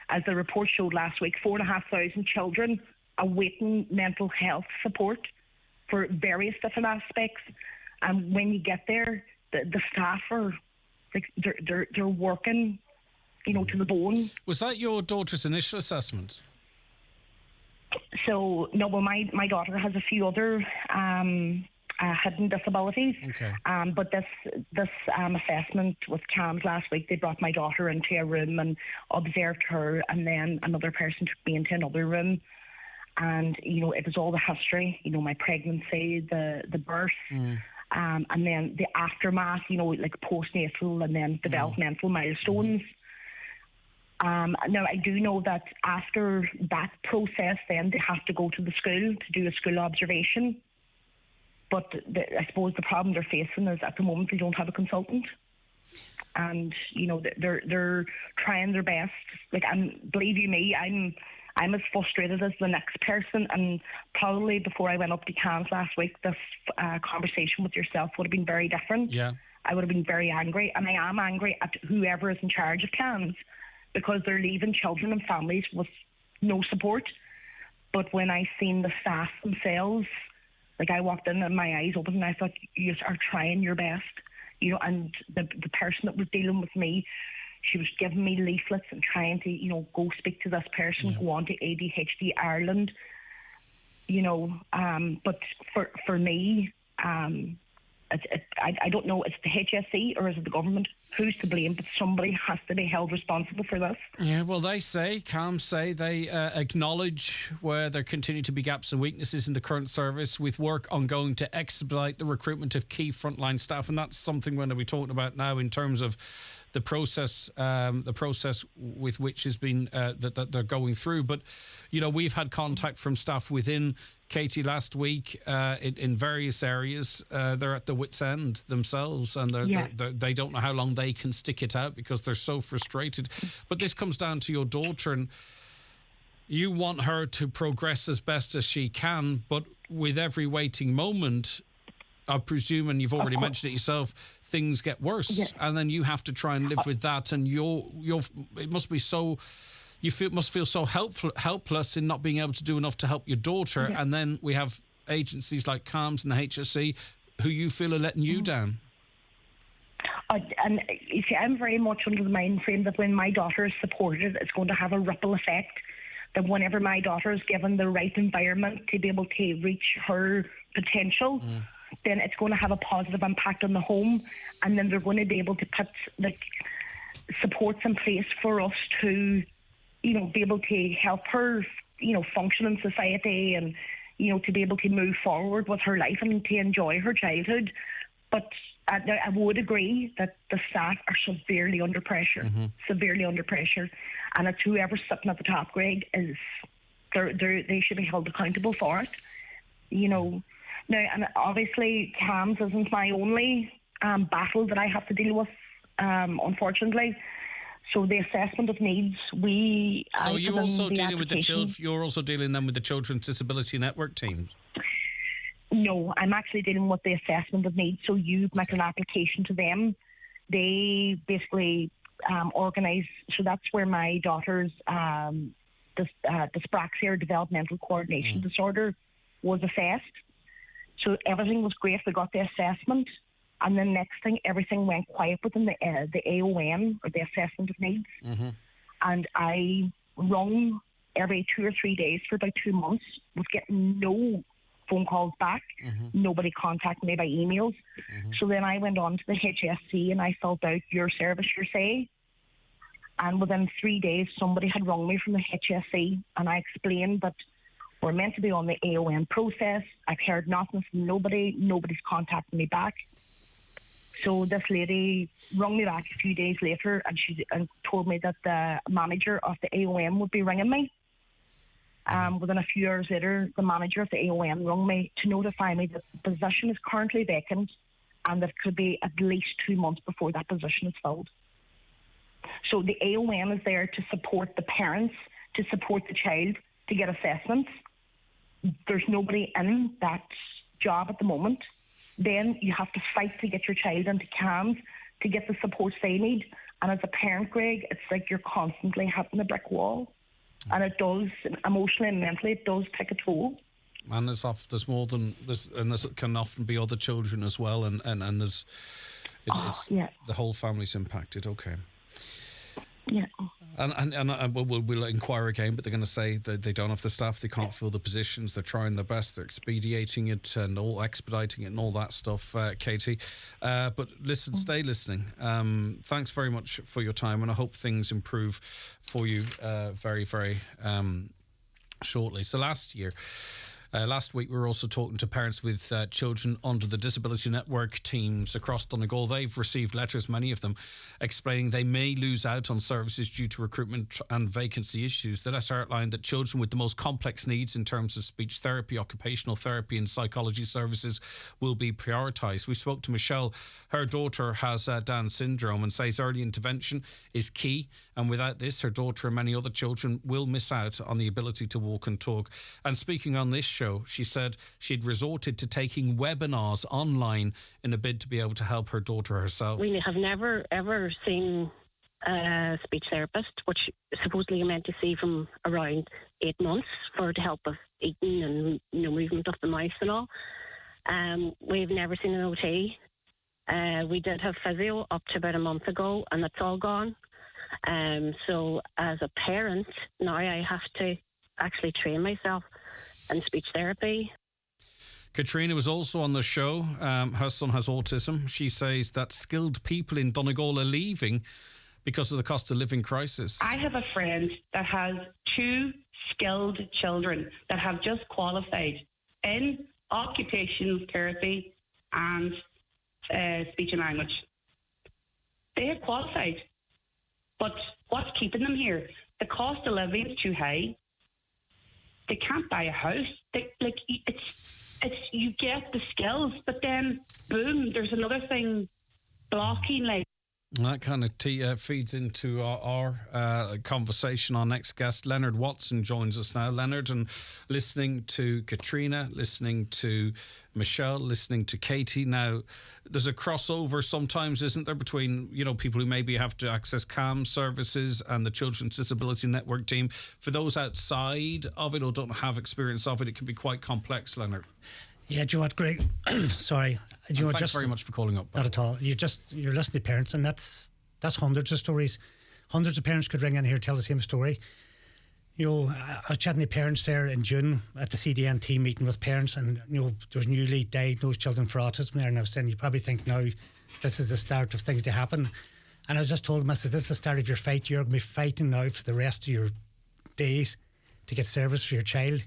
as the report showed last week, 4,500 children awaiting mental health support for various different aspects. And when you get there, the staff are they're working, to the bone. Was that your daughter's initial assessment? So no, well, my daughter has a few other hidden disabilities. Okay. But this assessment with CAMS last week, they brought my daughter into a room and observed her, and then another person took me into another room, and it was all the history, my pregnancy, the birth, and then the aftermath, like postnatal and then developmental milestones. Now I do know that after that process, then they have to go to the school to do a school observation. But I suppose the problem they're facing is at the moment they don't have a consultant, and they're trying their best. Believe you me, I'm as frustrated as the next person. And probably before I went up to CAMS last week, this conversation with yourself would have been very different. Yeah, I would have been very angry, and I am angry at whoever is in charge of CAMS, because they're leaving children and families with no support. But when I seen the staff themselves, I walked in and my eyes opened, and I thought, you are trying your best. And the person that was dealing with me, she was giving me leaflets and trying to, go speak to this person, go on to ADHD Ireland, but for me, I don't know, it's the HSE or is it the government? who's to blame, but somebody has to be held responsible for this. Yeah, well, CAMS say they acknowledge where there continue to be gaps and weaknesses in the current service, with work ongoing to expedite the recruitment of key frontline staff, and that's something we're going to be talking about now in terms of the process with which has been that they're going through. But we've had contact from staff within Katie last week in various areas. They're at the wit's end themselves, and they don't know how long they can stick it out because they're so frustrated. But this comes down to your daughter, and you want her to progress as best as she can, but with every waiting moment, I presume, and you've already mentioned it yourself, things get worse, and then you have to try and live with that. And it must be so. Must feel so helpless in not being able to do enough to help your daughter, and then we have agencies like CAMS and the HSE who you feel are letting you down. And you see, I'm very much under the mind frame that when my daughter is supported, it's going to have a ripple effect. That whenever my daughter is given the right environment to be able to reach her potential, then it's going to have a positive impact on the home, and then they're going to be able to put supports in place for us to be able to help her, function in society and, to be able to move forward with her life and to enjoy her childhood. But I would agree that the staff are severely under pressure, and it's whoever's sitting at the top, Greg, they should be held accountable for it. Now, and obviously CAMS isn't my only battle that I have to deal with, unfortunately. So the assessment of needs, So you're also dealing with the children. You're also dealing then with the Children's Disability Network teams. No, I'm actually dealing with the assessment of needs. So you make an application to them. They basically organise. So that's where my daughter's dyspraxia or developmental coordination disorder was assessed. So everything was great. We got the assessment. And then next thing, everything went quiet within the AON, or the assessment of needs. And I rung every 2 or 3 days for about 2 months, was getting no phone calls back. Nobody contacted me by emails. So then I went on to the HSC and I filled out your service, your say. And within 3 days, somebody had rung me from the HSC, and I explained that we're meant to be on the AON process. I've heard nothing from nobody. Nobody's contacted me back. So this lady rung me back a few days later, and she told me that the manager of the AOM would be ringing me. Within a few hours later, the manager of the AOM rung me to notify me that the position is currently vacant, and that it could be at least 2 months before that position is filled. So the AOM is there to support the parents, to support the child, to get assessments. There's nobody in that job at the moment. Then you have to fight to get your child into CAMS to get the supports they need. And as a parent, Greg, it's like you're constantly hitting a brick wall. And it does, emotionally and mentally, it does take a toll. And there's more than this, and there can often be other children as well, and there's the whole family's impacted. Okay. Yeah. And we'll inquire again, but they're going to say that they don't have the staff, they can't fill the positions, they're trying their best, they're expediting it and expediting it and all that stuff, Katie. But listen, stay listening. Thanks very much for your time, and I hope things improve for you very, very shortly. So last week we were also talking to parents with children under the Disability Network teams across Donegal. They've received letters, many of them, explaining they may lose out on services due to recruitment and vacancy issues. The letter outlined that children with the most complex needs in terms of speech therapy, occupational therapy and psychology services will be prioritised. We spoke to Michelle. Her daughter has Down syndrome and says early intervention is key, and without this, her daughter and many other children will miss out on the ability to walk and talk. And speaking on this show, she said she'd resorted to taking webinars online in a bid to be able to help her daughter herself. We have never, ever seen a speech therapist, which supposedly you're meant to see from around 8 months for the help of eating and movement of the mouth and all. We've never seen an OT. We did have physio up to about a month ago, and that's all gone. So as a parent, now I have to actually train myself in speech therapy. Katrina was also on the show. Her son has autism. She says that skilled people in Donegal are leaving because of the cost of living crisis. I have a friend that has 2 skilled children that have just qualified in occupational therapy and speech and language. They have qualified, but what's keeping them here? The cost of living is too high. They can't buy a house. It's you get the skills, but then boom, there's another thing blocking. That kind of feeds into our conversation. Our next guest, Leonard Watson, joins us now. Leonard, and listening to Katrina, listening to Michelle, listening to Katie. Now, there's a crossover sometimes, isn't there, between people who maybe have to access CAM services and the Children's Disability Network team. For those outside of it or don't have experience of it, it can be quite complex, Leonard. Yeah, do you know what, Greg? Sorry. Do you know, thanks very much for calling up. Not at all. You're listening to parents, and that's hundreds of stories. Hundreds of parents could ring in here and tell the same story. I was chatting to parents there in June at the CDNT meeting with parents, and there was newly diagnosed children for autism there, and I was saying, you probably think now this is the start of things to happen. And I just told them, I said, this is the start of your fight. You're going to be fighting now for the rest of your days to get service for your child.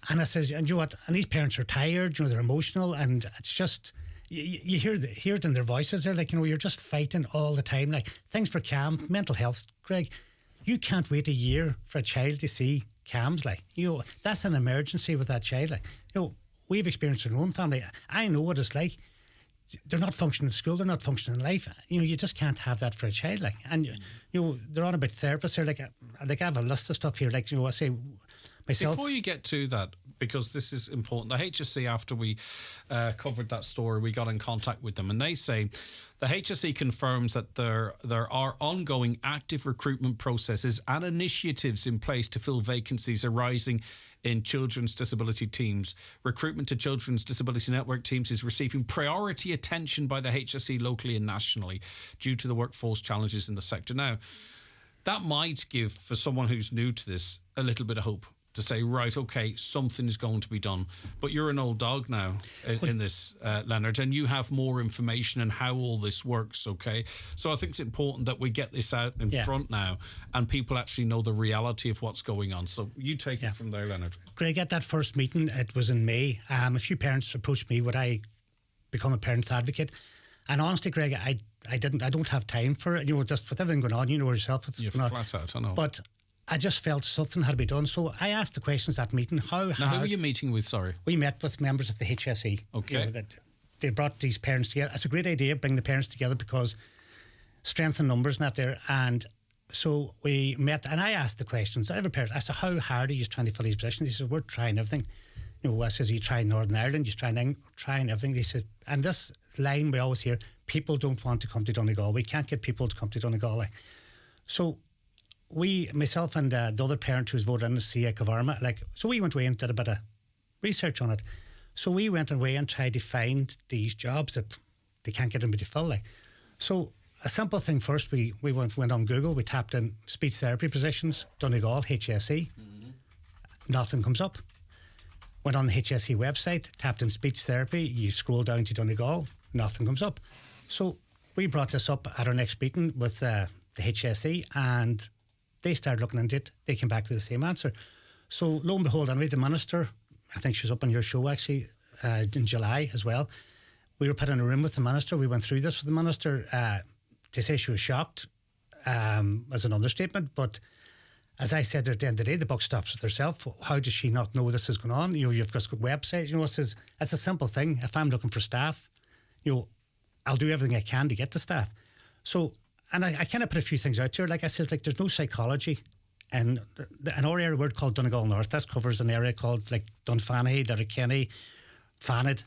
And I says, and you know what? And these parents are tired. They're emotional, and it's just you hear it in their voices. They're like, you're just fighting all the time. Like things for CAM, mental health, Greg. You can't wait a year for a child to see CAMs. That's an emergency with that child. We've experienced it in our own family. I know what it's like. They're not functioning in school. They're not functioning in life. You just can't have that for a child. And they're on about therapists here. I have a list of stuff here. I say. Myself. Before you get to that, because this is important, the HSE, after we covered that story, we got in contact with them, and they say the HSE confirms that there are ongoing active recruitment processes and initiatives in place to fill vacancies arising in children's disability teams. Recruitment to Children's Disability Network teams is receiving priority attention by the HSE locally and nationally due to the workforce challenges in the sector. Now, that might give, for someone who's new to this, a little bit of hope. To say, right, okay, something is going to be done. But you're an old dog now in this, Leonard, and you have more information on how all this works, okay? So I think it's important that we get this out in front now and people actually know the reality of what's going on. So you take it from there, Leonard. Greg, at that first meeting, it was in May, a few parents approached me, would I become a parents advocate? And honestly, Greg, I don't have time for it. Just with everything going on, yourself. You're flat out, I know. But I just felt something had to be done. So I asked the questions at meeting. Who were you meeting with, sorry? We met with members of the HSE. Okay. They brought these parents together. It's a great idea, bring the parents together, because strength in numbers not there. And so we met, and I asked the questions. Every parent, I said, how hard are you trying to fill these positions? He said, we're trying everything. I says, you trying Northern Ireland, you're trying everything. They said, and this line we always hear, people don't want to come to Donegal. We can't get people to come to Donegal. So myself and the other parent who's voted in the CA Kavarma, so we went away and did a bit of research on it. So we went away and tried to find these jobs that they can't get anybody to fill. So a simple thing first, we went on Google, we tapped in speech therapy positions, Donegal, HSE. Mm-hmm. Nothing comes up. Went on the HSE website, tapped in speech therapy, you scroll down to Donegal, nothing comes up. So we brought this up at our next meeting with the HSE, and they started looking into it. They came back to the same answer. So lo and behold, anyway, the minister, I think she was up on your show actually in July as well. We were put in a room with the minister. We went through this with the minister. They say she was shocked, as an understatement. But as I said at the end of the day, the buck stops with herself. How does she not know this is going on? You've got websites. It's a simple thing. If I'm looking for staff, I'll do everything I can to get the staff. So. And I kind of put a few things out there. Like I said, there's no psychology. And in our area, we're called Donegal North. This covers an area called Dunfanaghy, Letterkenny, Fanad.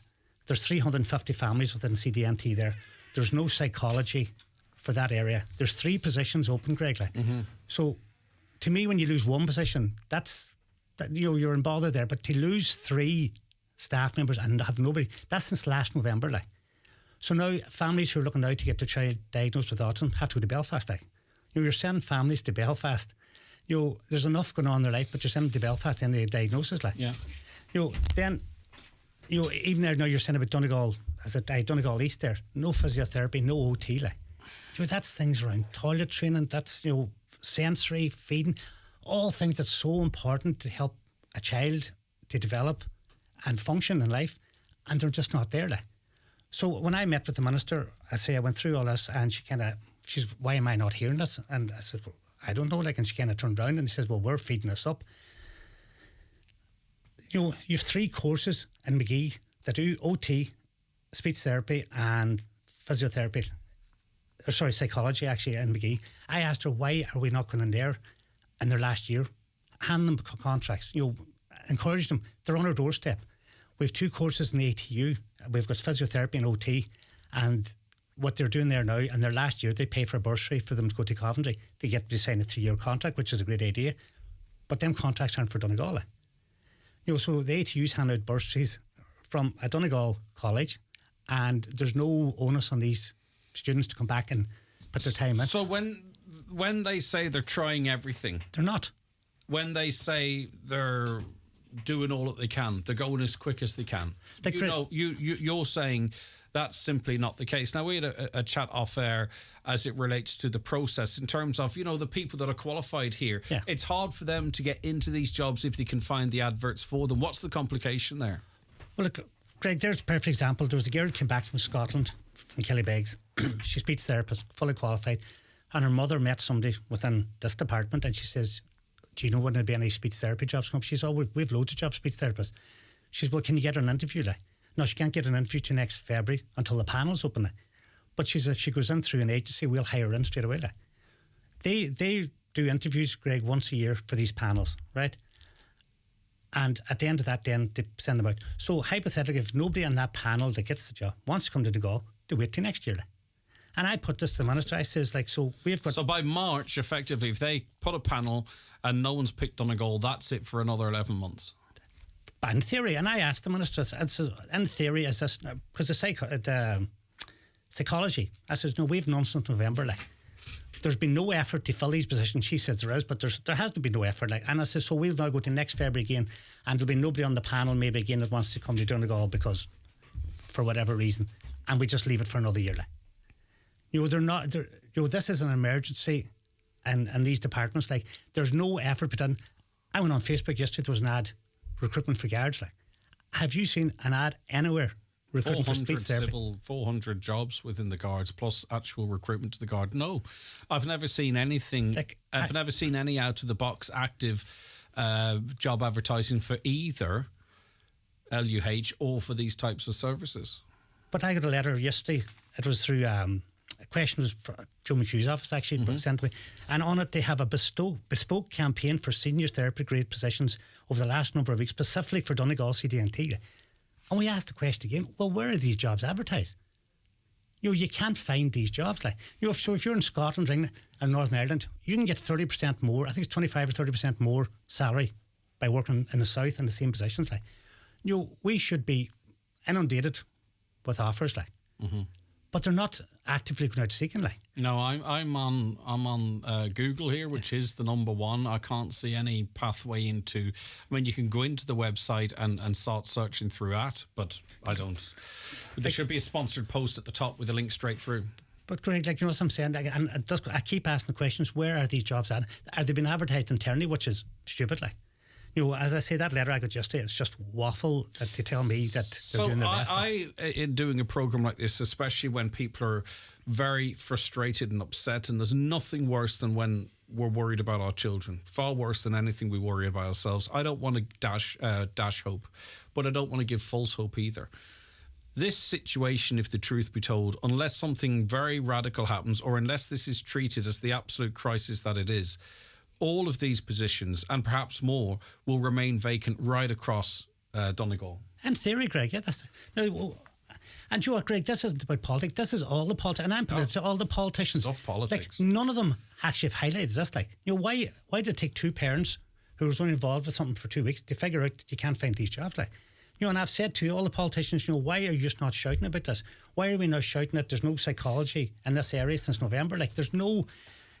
There's 350 families within CDNT there. There's no psychology for that area. There's 3 positions open, Greg. Mm-hmm. So to me, when you lose one position, you're in bother there. But to lose 3 staff members and have nobody, that's since last November. So now families who are looking now to get their child diagnosed with autism have to go to Belfast. You're sending families to Belfast. There's enough going on in their life, but you're sending them to Belfast and they diagnosis. Yeah. Then even there now you're saying about Donegal, Donegal East there, no physiotherapy, no OT, like. That's things around toilet training, that's, sensory, feeding, all things that's so important to help a child to develop and function in life, and they're just not there, like. So when I met with the minister, I went through all this, and she's, why am I not hearing this? And I said, well, I don't know, like, and she kind of turned around and she says, well, we're feeding this up. You've 3 courses in McGee that do OT, speech therapy and physiotherapy. Psychology actually in McGee. I asked her, why are we not going in there in their last year? Hand them contracts, encourage them. They're on our doorstep. We have 2 courses in the ATU. We've got physiotherapy and OT, and what they're doing there now, in their last year, they pay for a bursary for them to go to Coventry. They get to sign a 3-year contract, which is a great idea. But them contracts aren't for Donegal. So the ATUs hand out bursaries from a Donegal college, and there's no onus on these students to come back and put their time in. So when they say they're trying everything, they're not. When they say they're doing all that they can, they're going as quick as they can. You're saying that's simply not the case. Now, we had a chat off air as it relates to the process in terms of, the people that are qualified here. Yeah. It's hard for them to get into these jobs if they can find the adverts for them. What's the complication there? Well, look, Greg, there's a perfect example. There was a girl who came back from Scotland, from Killybegs. She's a speech therapist, fully qualified, and her mother met somebody within this department, and she says, do you know when there'll be any speech therapy jobs come up? She says, we've loads of jobs, speech therapists. She says, well, can you get her an interview? Like, no, she can't get an interview till next February until the panel's open. Like. But she says, if she goes in through an agency, we'll hire her in straight away. Like. They do interviews, Greg, once a year for these panels, right? And at the end of that, then they send them out. So hypothetically, if nobody on that panel that gets the job wants to come to Donegal, they wait till next year. Like. And I put this to the minister. I says, so we've got... So by March, effectively, if they put a panel and no one's picked Donegal, that's it for another 11 months. But in theory, and I asked the minister, and so in theory, is this... Because the psychology, I says, no, we've none since November. Like, there's been no effort to fill these positions. She says there is, but there has to be no effort. Like, and I says, so we'll now go to next February again, and there'll be nobody on the panel maybe again that wants to come to Donegal because, for whatever reason, and we just leave it for another year. Like. This is an emergency in these departments. Like, there's no effort put in. I went on Facebook yesterday, there was an ad, recruitment for guards. Like, have you seen an ad anywhere recruiting for speech therapy? 400 jobs within the guards, plus actual recruitment to the guard. No, I've never seen anything. I've never seen any out of the box active job advertising for either LUH or for these types of services. But I got a letter yesterday. It was through a question was for Joe McHugh's office actually sent to me, and on it they have a bespoke campaign for senior therapy grade positions over the last number of weeks, specifically for Donegal CDNT. And we asked the question again, well, where are these jobs advertised? You can't find these jobs. Like, so if you're in Scotland or England and Northern Ireland, you can get 30% more, I think it's 25 or 30% more salary by working in the south in the same positions. Like, we should be inundated with offers, like. Mm-hmm. But they're not actively going out seeking, like. No, I'm on Google here, which is the number one. I can't see any pathway into. I mean, you can go into the website and start searching through that, but I don't. There should be a sponsored post at the top with a link straight through. But Greg, like, what I'm saying, like, and I keep asking the questions: where are these jobs at? Are they being advertised internally, which is stupid, like. As I say, that letter I got yesterday, it's just waffle to tell me that they're doing their best. In doing a programme like this, especially when people are very frustrated and upset, and there's nothing worse than when we're worried about our children, far worse than anything we worry about ourselves. I don't want to dash hope, but I don't want to give false hope either. This situation, if the truth be told, unless something very radical happens, or unless this is treated as the absolute crisis that it is, all of these positions, and perhaps more, will remain vacant right across Donegal. In theory, Greg, yeah. And you know what, Greg, this isn't about politics. This is all the politics. And I'm putting it to all the politicians. Stuff politics. Like, none of them actually have highlighted this. Like, why did it take two parents who was only involved with something for 2 weeks to figure out that you can't find these jobs? Like, and I've said to all the politicians, why are you just not shouting about this? Why are we not shouting that there's no psychology in this area since November? Like, there's no,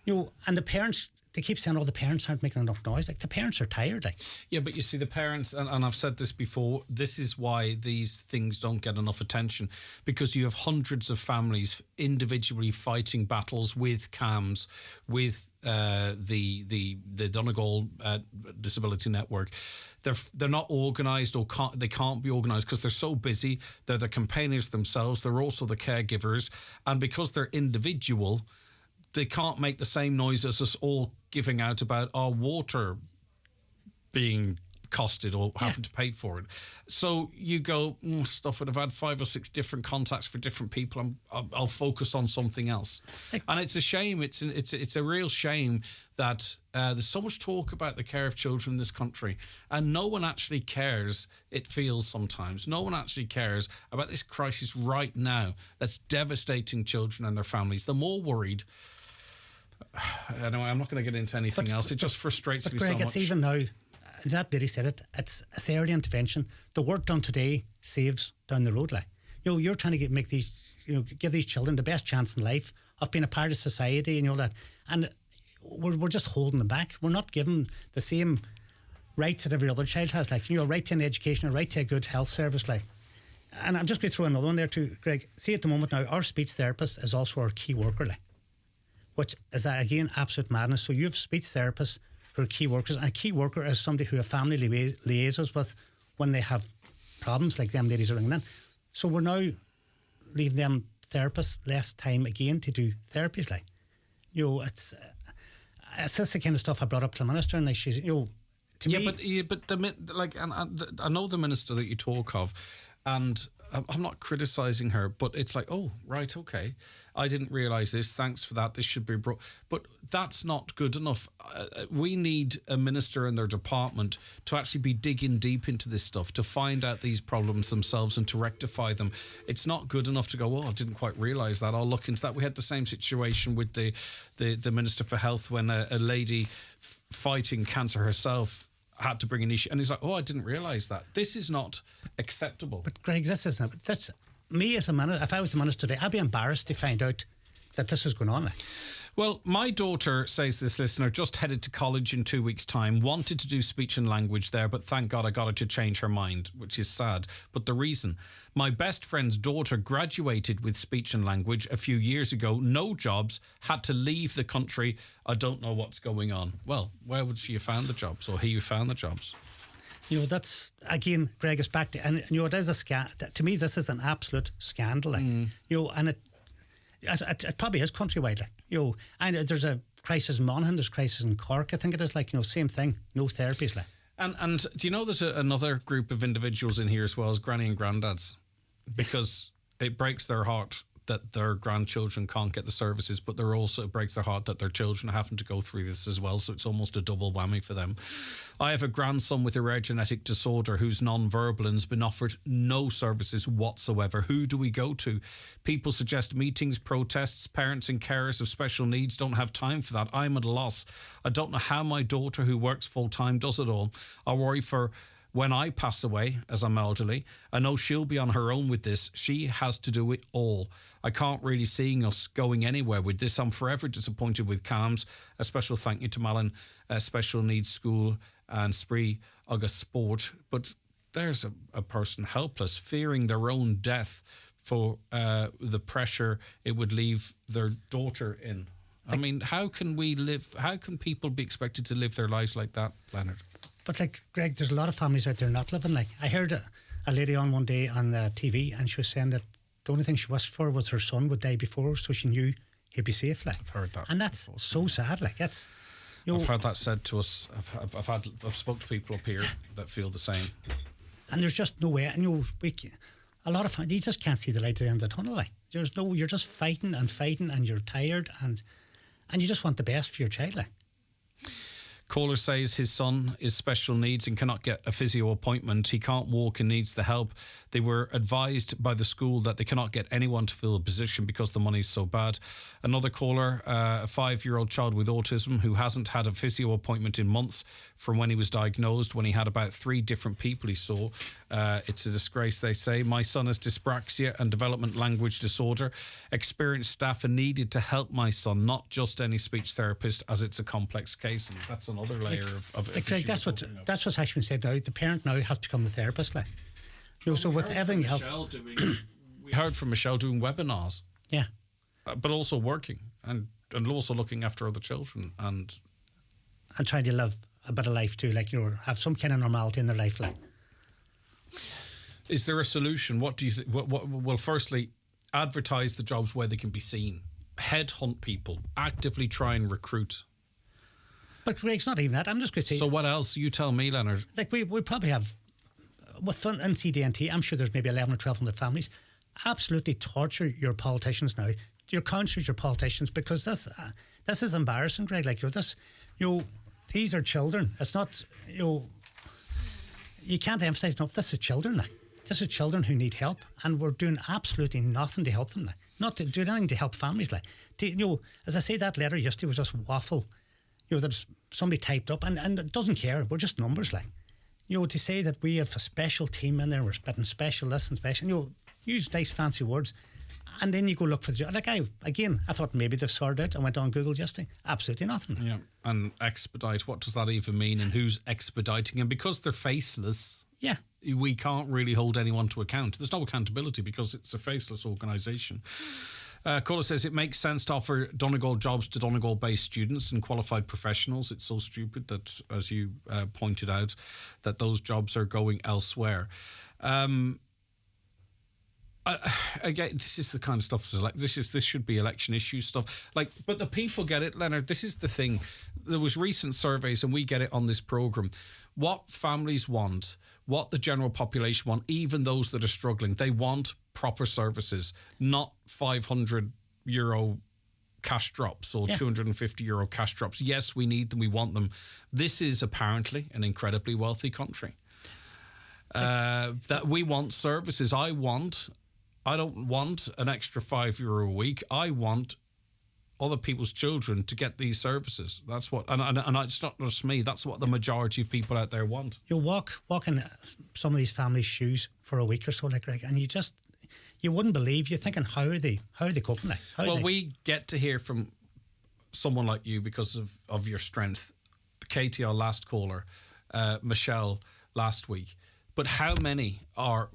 and the parents, they keep saying, oh, the parents aren't making enough noise. Like, the parents are tired. Like, yeah, but you see, the parents, and I've said this before, this is why these things don't get enough attention, because you have hundreds of families individually fighting battles with CAMHS, with the Donegal Disability Network. They're not organised, or they can't be organised because they're so busy. They're the campaigners themselves. They're also the caregivers, and because they're individual, they can't make the same noise as us all giving out about our water being costed or having to pay for it. So you go, stuff it. I've had 5 or 6 different contacts for different people. I'll focus on something else. And it's a shame. It's a real shame that there's so much talk about the care of children in this country, and no one actually cares. It feels sometimes no one actually cares about this crisis right now that's devastating children and their families. They're more worried. Anyway, I'm not going to get into anything else. It just frustrates me Greg, so much. It's even now, that lady said it, it's early intervention. The work done today saves down the road. Like, you're trying to make these, give these children the best chance in life of being a part of society and all that. And we're just holding them back. We're not giving the same rights that every other child has. Like, right to an education, a right to a good health service. Like, and I'm just going to throw another one there too, Greg. See, at the moment now, our speech therapist is also our key worker. Like, which is, again, absolute madness. So you have speech therapists who are key workers, and a key worker is somebody who a family liaises with when they have problems, like them ladies are ringing in. So we're now leaving them therapists less time again to do therapies. Like, it's just the kind of stuff I brought up to the minister, and like, she's, to me... but I know the minister that you talk of, and I'm not criticising her, but it's like, oh, right, okay, I didn't realise this, thanks for that, this should be brought... But that's not good enough. We need a minister in their department to actually be digging deep into this stuff, to find out these problems themselves and to rectify them. It's not good enough to go, oh, I didn't quite realise that, I'll look into that. We had the same situation with the Minister for Health when a lady fighting cancer herself had to bring an issue, and he's like, oh, I didn't realise that. This is not acceptable. But Greg, this isn't... me as a minister, if I was the minister today, I'd be embarrassed to find out that this is going on. Well, my daughter, says this listener, just headed to college in 2 weeks' time, wanted to do speech and language there, but thank God I got her to change her mind, which is sad. But the reason, my best friend's daughter graduated with speech and language a few years ago, no jobs, had to leave the country. I don't know what's going on. Well, where would she have found the jobs, or he who found the jobs? That's, again, Greg, is back to, and it is a scandal. To me, this is an absolute scandal. Like, and it probably is countrywide. Like, and there's a crisis in Monaghan, there's a crisis in Cork. I think it is, like, same thing. No therapies. Like, and do you know there's another group of individuals in here as well as granny and granddads, because it breaks their heart that their grandchildren can't get the services, but it breaks their heart that their children are having to go through this as well, so it's almost a double whammy for them. I have a grandson with a rare genetic disorder who's non-verbal and has been offered no services whatsoever. Who do we go to? People suggest meetings, protests. Parents and carers of special needs don't have time for that. I'm at a loss. I don't know how my daughter, who works full-time, does it all. I worry for when I pass away, as I'm elderly. I know she'll be on her own with this. She has to do it all. I can't really see us going anywhere with this. I'm forever disappointed with CAMHS. A special thank you to Malin Special Needs School and Spree August Sport. But there's a person helpless, fearing their own death for the pressure it would leave their daughter in. I mean, how can people be expected to live their lives like that, Leonard? But like, Greg, there's a lot of families out there not living like... I heard a lady on one day on the TV, and she was saying that the only thing she wished for was her son would die before, so she knew he'd be safe. Like, I've heard that. And that's so sad. Like, that's... I've heard that said to us. I've spoke to people up here that feel the same. And there's just no way... And a lot of families, you just can't see the light at the end of the tunnel. Like, you're just fighting, and you're tired, and you just want the best for your child. Like. Caller says his son is special needs and cannot get a physio appointment. He can't walk and needs the help. They were advised by the school that they cannot get anyone to fill a position because the money's so bad. Another caller, a 5-year-old child with autism who hasn't had a physio appointment in months from when he was diagnosed, when he had about 3 different people he saw. It's a disgrace, they say. My son has dyspraxia and development language disorder. Experienced staff are needed to help my son, not just any speech therapist, as it's a complex case. And that's another layer of Craig, that's what's actually been said now. The parent now has to become the therapist, like. So with everything else, we heard from Michelle doing webinars. Yeah, but also working and also looking after other children and trying to live a better life too, like, have some kind of normality in their life, like. Is there a solution? What do you think? Well, firstly, advertise the jobs where they can be seen. Headhunt people. Actively try and recruit. But Greg's not even that. I'm just going to say. So what else? You tell me, Leonard. Like we probably have, with in CDNT, I'm sure there's maybe 11 or 1,200 families. Absolutely torture your politicians now. Your councillors, your politicians, because this is embarrassing, Greg. Like these are children. It's not you can't emphasise enough. This is children. Like. This is children who need help, and we're doing absolutely nothing to help them. Like. Not to do anything to help families. Like. As I say, that letter yesterday was just waffle. There's somebody typed up and it doesn't care. We're just numbers, like. To say that we have a special team in there, we're spitting special this and special, use nice fancy words, and then you go look for the job. Like I thought maybe they've sorted out. I went on Google yesterday. Absolutely nothing. Yeah, and expedite. What does that even mean? And who's expediting? And because they're faceless, yeah, we can't really hold anyone to account. There's no accountability because it's a faceless organisation. Caller says it makes sense to offer Donegal jobs to Donegal-based students and qualified professionals. It's so stupid that, as you pointed out, that those jobs are going elsewhere. Again, this is the kind of stuff this should be election issue stuff. But the people get it, Leonard. This is the thing. There was recent surveys, and we get it on this programme. What families want, what the general population want, even those that are struggling, they want proper services, not €500 cash drops or €250 cash drops. Yes, we need them, we want them. This is apparently an incredibly wealthy country. That we want services. I don't want an extra €5 a week. I want other people's children to get these services. That's what, and it's not just me. That's what the majority of people out there want. You walk in some of these families' shoes for a week or so, like, Greg, and you wouldn't believe. You're thinking, how are they coping? Like, we get to hear from someone like you because of your strength. Katie, our last caller, Michelle last week. But how many are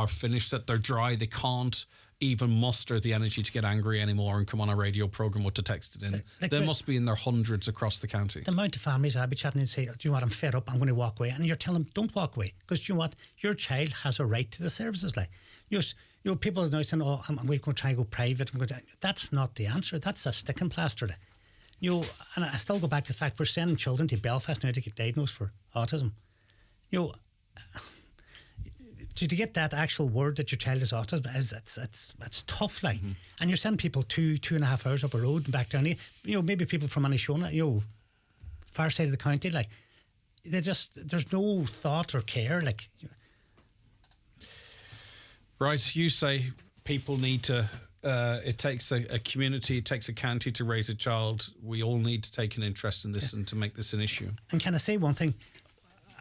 finished, that they're dry, they can't even muster the energy to get angry anymore and come on a radio programme or to text it in? There must be in their hundreds across the county. The amount of families I'd be chatting and say, do you know what, I'm fed up, I'm going to walk away. And you're telling them, don't walk away, because do you know what, your child has a right to the services. Like, people are now saying, I'm going to try and go private. That's not the answer. That's a sticking plaster. And I still go back to the fact we're sending children to Belfast now to get diagnosed for autism. To get that actual word that your child is autism, it's tough, like. Mm-hmm. And you're sending people 2.5 hours up a road and back down here. Maybe people from Anishona, far side of the county, like, there's no thought or care, like. Right, you say people need to. It takes a community, it takes a county to raise a child. We all need to take an interest in this and to make this an issue. And can I say one thing?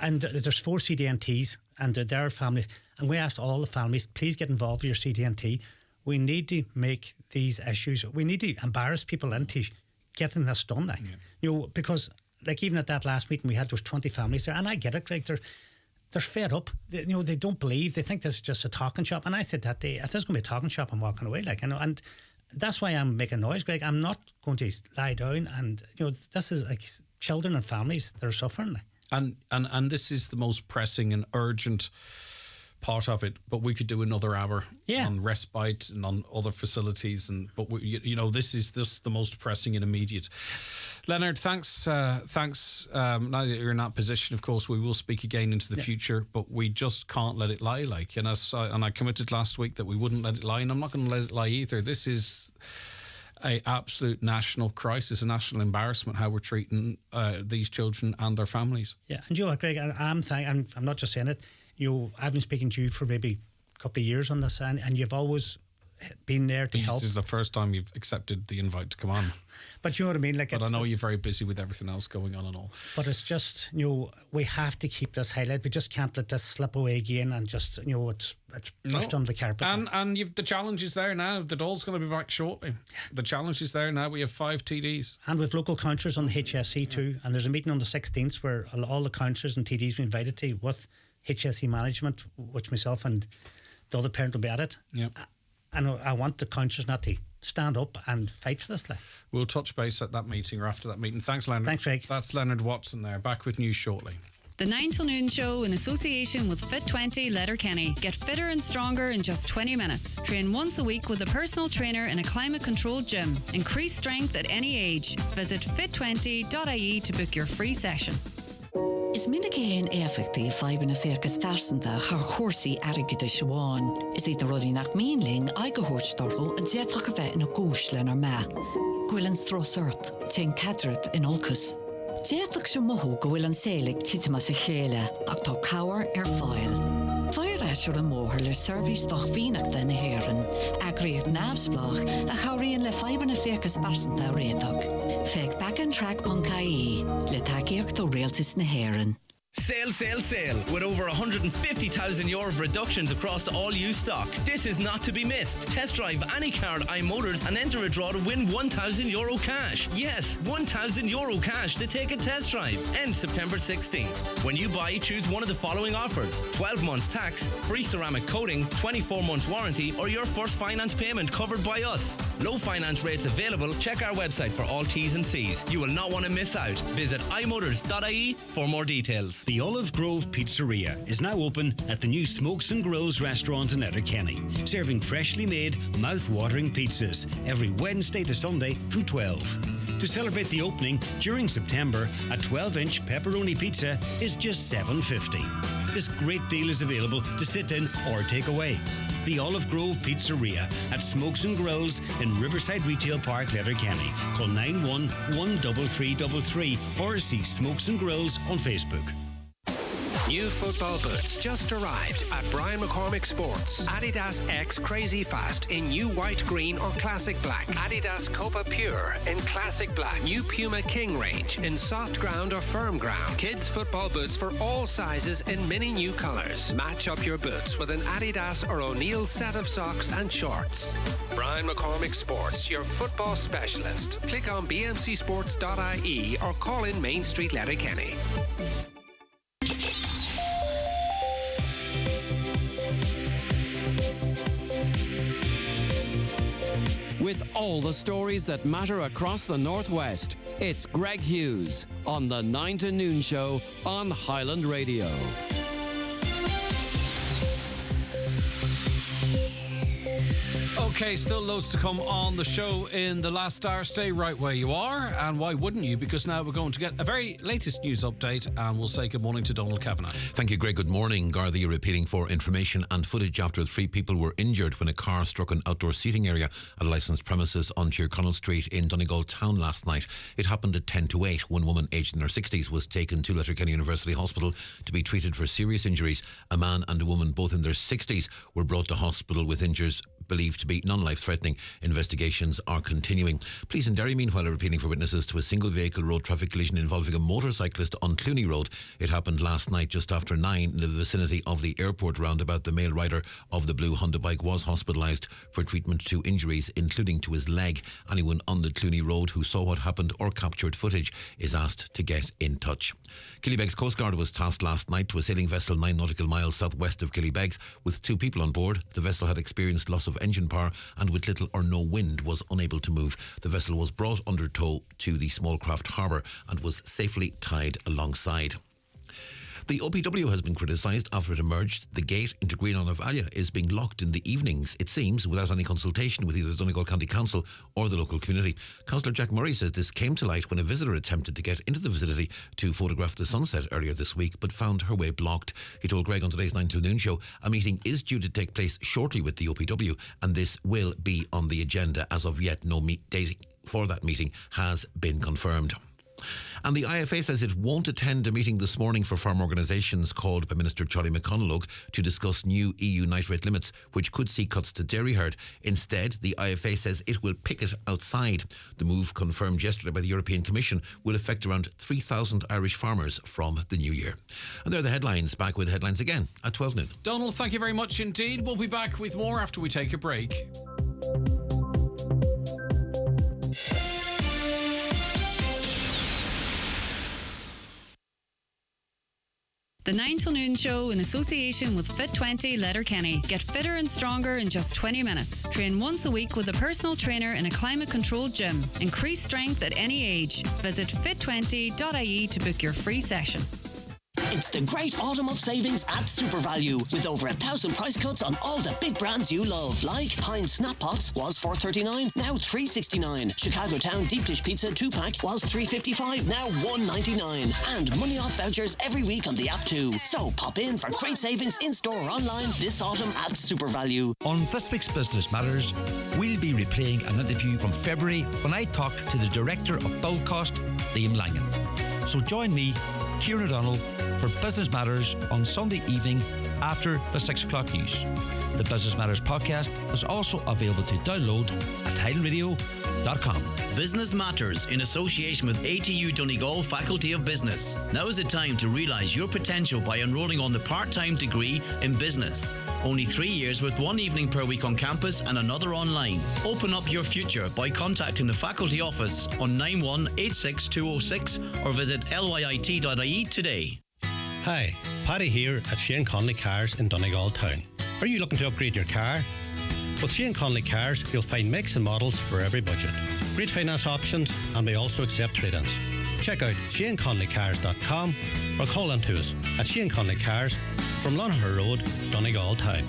And there's 4 CDNTs and their families, and we asked all the families, please get involved with your CDNT. We need to make these issues, we need to embarrass people into getting this done. Like. Yeah. Because like even at that last meeting we had, those 20 families there, and I get it, Greg, they're fed up. They don't believe, they think this is just a talking shop. And I said that day, if this is going to be a talking shop, I'm walking away. Like, and that's why I'm making noise, Greg. I'm not going to lie down, and this is like children and families that are suffering. Like. And this is the most pressing and urgent part of it, but we could do another hour on respite and on other facilities, but this is the most pressing and immediate. Leonard, thanks. Now that you're in that position, of course, we will speak again into the future, but we just can't let it lie. And I committed last week that we wouldn't let it lie, and I'm not going to let it lie either. This is a absolute national crisis, a national embarrassment, how we're treating these children and their families. Yeah, and you know what, Greg, I'm not just saying it. I've been speaking to you for maybe a couple of years on this, and you've always been there to help. This is the first time you've accepted the invite to come on. But you know what I mean? But I know you're very busy with everything else going on and all. But it's just, we have to keep this highlight. We just can't let this slip away again and just, it's pushed under the carpet. And the challenge is there now. The Dáil's going to be back shortly. The challenge is there now. We have 5 TDs. And with local councillors on the HSE too. And there's a meeting on the 16th where all the councillors and TDs will be invited to with HSE management, which myself and the other parent will be at it. Yep. And I want the councillors not to stand up and fight for this. We'll touch base at that meeting or after that meeting. Thanks, Leonard. Thanks, Greg. That's Leonard Watson there. Back with news shortly. The 9 till noon show in association with Fit20 Letterkenny. Get fitter and stronger in just 20 minutes. Train once a week with a personal trainer in a climate-controlled gym. Increase strength at any age. Visit fit20.ie to book your free session. Is minic éon éfachtaí faiban na féchas fersanta haar chórsaí airgid a siobháin. Is it the ruddy nach meanling I go horchtorgo a jetach a vet in a gooslen or ma. Gwillan strosert, tin cadrip in ulcus. Jetach se moho go willan selig titama se chéle, ach tá cower file. Fire asher and moher le service doch vinach den heren. Agreed navsblach a chaurian le faiban na féchas fersanta rétag. Feg back and track punkai le takiach to realtis na heren. Sale, sale, sale, with over €150,000 of reductions across all used stock. This is not to be missed. Test drive any car at iMotors and enter a draw to win €1,000 cash. Yes, €1,000 cash to take a test drive. Ends September 16th. When you buy, choose one of the following offers: 12 months tax, free ceramic coating, 24 months warranty, or your first finance payment covered by us. Low finance rates available. Check our website for all T's and C's. You will not want to miss out. Visit imotors.ie for more details. The Olive Grove Pizzeria is now open at the new Smokes and Grills restaurant in Letterkenny, serving freshly made, mouth-watering pizzas every Wednesday to Sunday from 12. To celebrate the opening during September, a 12-inch pepperoni pizza is just $7.50. This great deal is available to sit in or take away. The Olive Grove Pizzeria at Smokes and Grills in Riverside Retail Park, Letterkenny. Call 9113333 or see Smokes and Grills on Facebook. New football boots just arrived at Brian McCormick Sports. Adidas X Crazy Fast in new white, green or classic black. Adidas Copa Pure in classic black. New Puma King range in soft ground or firm ground. Kids football boots for all sizes in many new colours. Match up your boots with an Adidas or O'Neill set of socks and shorts. Brian McCormick Sports, your football specialist. Click on bmcsports.ie or call in Main Street, Letterkenny. With all the stories that matter across the Northwest, it's Greg Hughes on the 9 to Noon Show on Highland Radio. Okay, still loads to come on the show in the last hour. Stay right where you are, and why wouldn't you? Because now we're going to get a very latest news update, and we'll say good morning to Donald Kavanagh. Thank you, Greg. Good morning. Gardaí are appealing for information and footage after 3 people were injured when a car struck an outdoor seating area at a licensed premises on Tyrconnell Street in Donegal town last night. It happened at 10 to 8. One woman aged in her 60s was taken to Letterkenny University Hospital to be treated for serious injuries. A man and a woman, both in their 60s, were brought to hospital with injuries believed to be non-life-threatening. Investigations are continuing. Police in Derry, meanwhile, are appealing for witnesses to a single-vehicle road traffic collision involving a motorcyclist on Clooney Road. It happened last night just after 9 in the vicinity of the airport roundabout. The male rider of the blue Honda bike was hospitalised for treatment to injuries, including to his leg. Anyone on the Clooney Road who saw what happened or captured footage is asked to get in touch. Killybegs Coast Guard was tasked last night to a sailing vessel 9 nautical miles southwest of Killybegs with 2 people on board. The vessel had experienced loss of engine power and with little or no wind was unable to move. The vessel was brought under tow to the small craft harbour and was safely tied alongside. The OPW has been criticised after it emerged the gate into Green on Avalia is being locked in the evenings, it seems, without any consultation with either the Donegal County Council or the local community. Councillor Jack Murray says this came to light when a visitor attempted to get into the facility to photograph the sunset earlier this week, but found her way blocked. He told Greg on today's 9 till noon show a meeting is due to take place shortly with the OPW, and this will be on the agenda. As of yet, no date for that meeting has been confirmed. And the IFA says it won't attend a meeting this morning for farm organisations called by Minister Charlie McConalogue to discuss new EU nitrate limits, which could see cuts to dairy herd. Instead, the IFA says it will picket outside. The move, confirmed yesterday by the European Commission, will affect around 3,000 Irish farmers from the new year. And there are the headlines. Back with headlines again at 12 noon. Donald, thank you very much indeed. We'll be back with more after we take a break. The 9 till noon show in association with Fit20 Letterkenny. Get fitter and stronger in just 20 minutes. Train once a week with a personal trainer in a climate-controlled gym. Increase strength at any age. Visit fit20.ie to book your free session. It's the great autumn of savings at SuperValue with over 1,000 price cuts on all the big brands you love, like Heinz Snap Pots was $4.39, now $3.69. Chicago Town Deep Dish Pizza 2-pack was $3.55, now $1.99. And money off vouchers every week on the app too. So pop in for great savings in store or online this autumn at SuperValue. On this week's Business Matters, we'll be replaying an interview from February when I talked to the Director of Build Cost, Liam Langan. So join me, Kieran O'Donnell, for Business Matters on Sunday evening after the 6 o'clock news. The Business Matters podcast is also available to download at tidalradio.com. Business Matters in association with ATU Donegal Faculty of Business. Now is the time to realise your potential by enrolling on the part-time degree in business. Only 3 years with 1 evening per week on campus and another online. Open up your future by contacting the faculty office on 9186206 or visit lyit.ie today. Hi, Paddy here at Shane Conley Cars in Donegal Town. Are you looking to upgrade your car? With Shane Conley Cars, you'll find makes and models for every budget. Great finance options, and we also accept trade-ins. Check out ShaneConleyCars.com or call in to us at Shane Conley Cars from Lonahur Road, Donegal Town.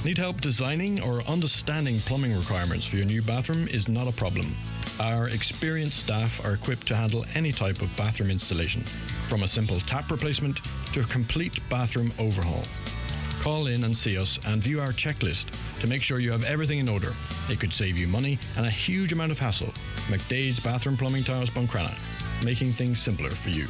Need help designing or understanding plumbing requirements for your new bathroom is not a problem. Our experienced staff are equipped to handle any type of bathroom installation, from a simple tap replacement to a complete bathroom overhaul. Call in and see us and view our checklist to make sure you have everything in order. It could save you money and a huge amount of hassle. McDade's Bathroom Plumbing Towers Buncrana, making things simpler for you.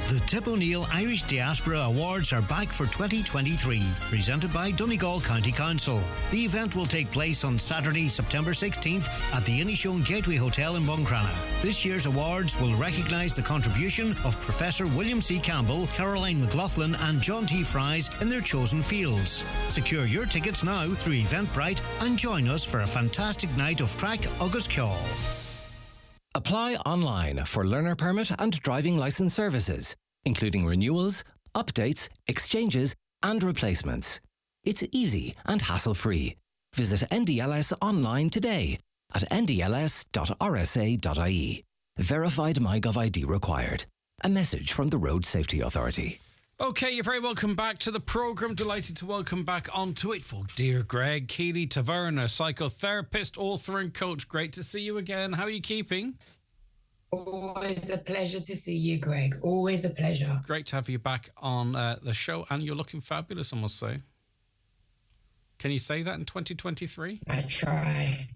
The Tip O'Neill Irish Diaspora Awards are back for 2023, presented by Donegal County Council. The event will take place on Saturday, September 16th at the Inishowen Gateway Hotel in Buncrana. This year's awards will recognise the contribution of Professor William C. Campbell, Caroline McLaughlin and John T. Fries in their chosen fields. Secure your tickets now through Eventbrite and join us for a fantastic night of Track August Call. Apply online for learner permit and driving licence services, including renewals, updates, exchanges and replacements. It's easy and hassle-free. Visit NDLS online today at ndls.rsa.ie. Verified MyGov ID required. A message from the Road Safety Authority. Okay, you're very welcome back to the programme. Delighted to welcome back onto it for dear Greg Keeley Taverna, psychotherapist, author and coach. Great to see you again. How are you keeping? Always a pleasure to see you, Greg. Always a pleasure. Great to have you back on the show, and you're looking fabulous, I must say. Can you say that in 2023? I try.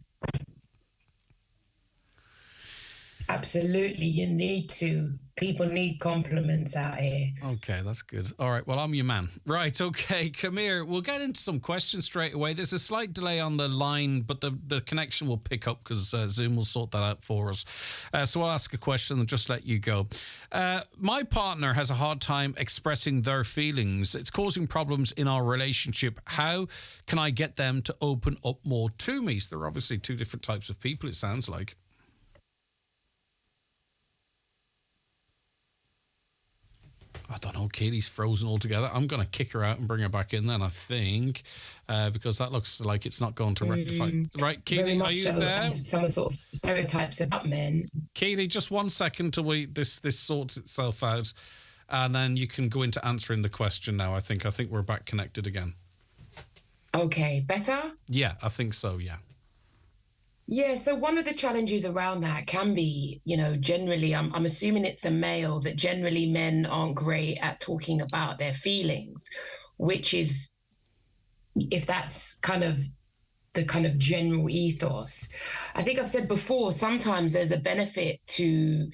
Absolutely, you need to. People need compliments out here. Okay, that's good. All right, well, I'm your man. Right, okay, come here. We'll get into some questions straight away. There's a slight delay on the line, but the connection will pick up because Zoom will sort that out for us. So I'll ask a question and just let you go. My partner has a hard time expressing their feelings. It's causing problems in our relationship. How can I get them to open up more to me? So there are obviously two different types of people, it sounds like. I don't know. Katie's frozen altogether. I'm going to kick her out and bring her back in then, I think, because that looks like it's not going to rectify. Right, Katie, are you there? Some sort of stereotypes about men. Katie, just 1 second till this sorts itself out, and then you can go into answering the question now. I think we're back connected again. Okay, better? Yeah, I think so, yeah. Yeah, so one of the challenges around that can be, generally, I'm assuming it's a male, that generally men aren't great at talking about their feelings, which is, if that's kind of the kind of general ethos. I think I've said before, sometimes there's a benefit to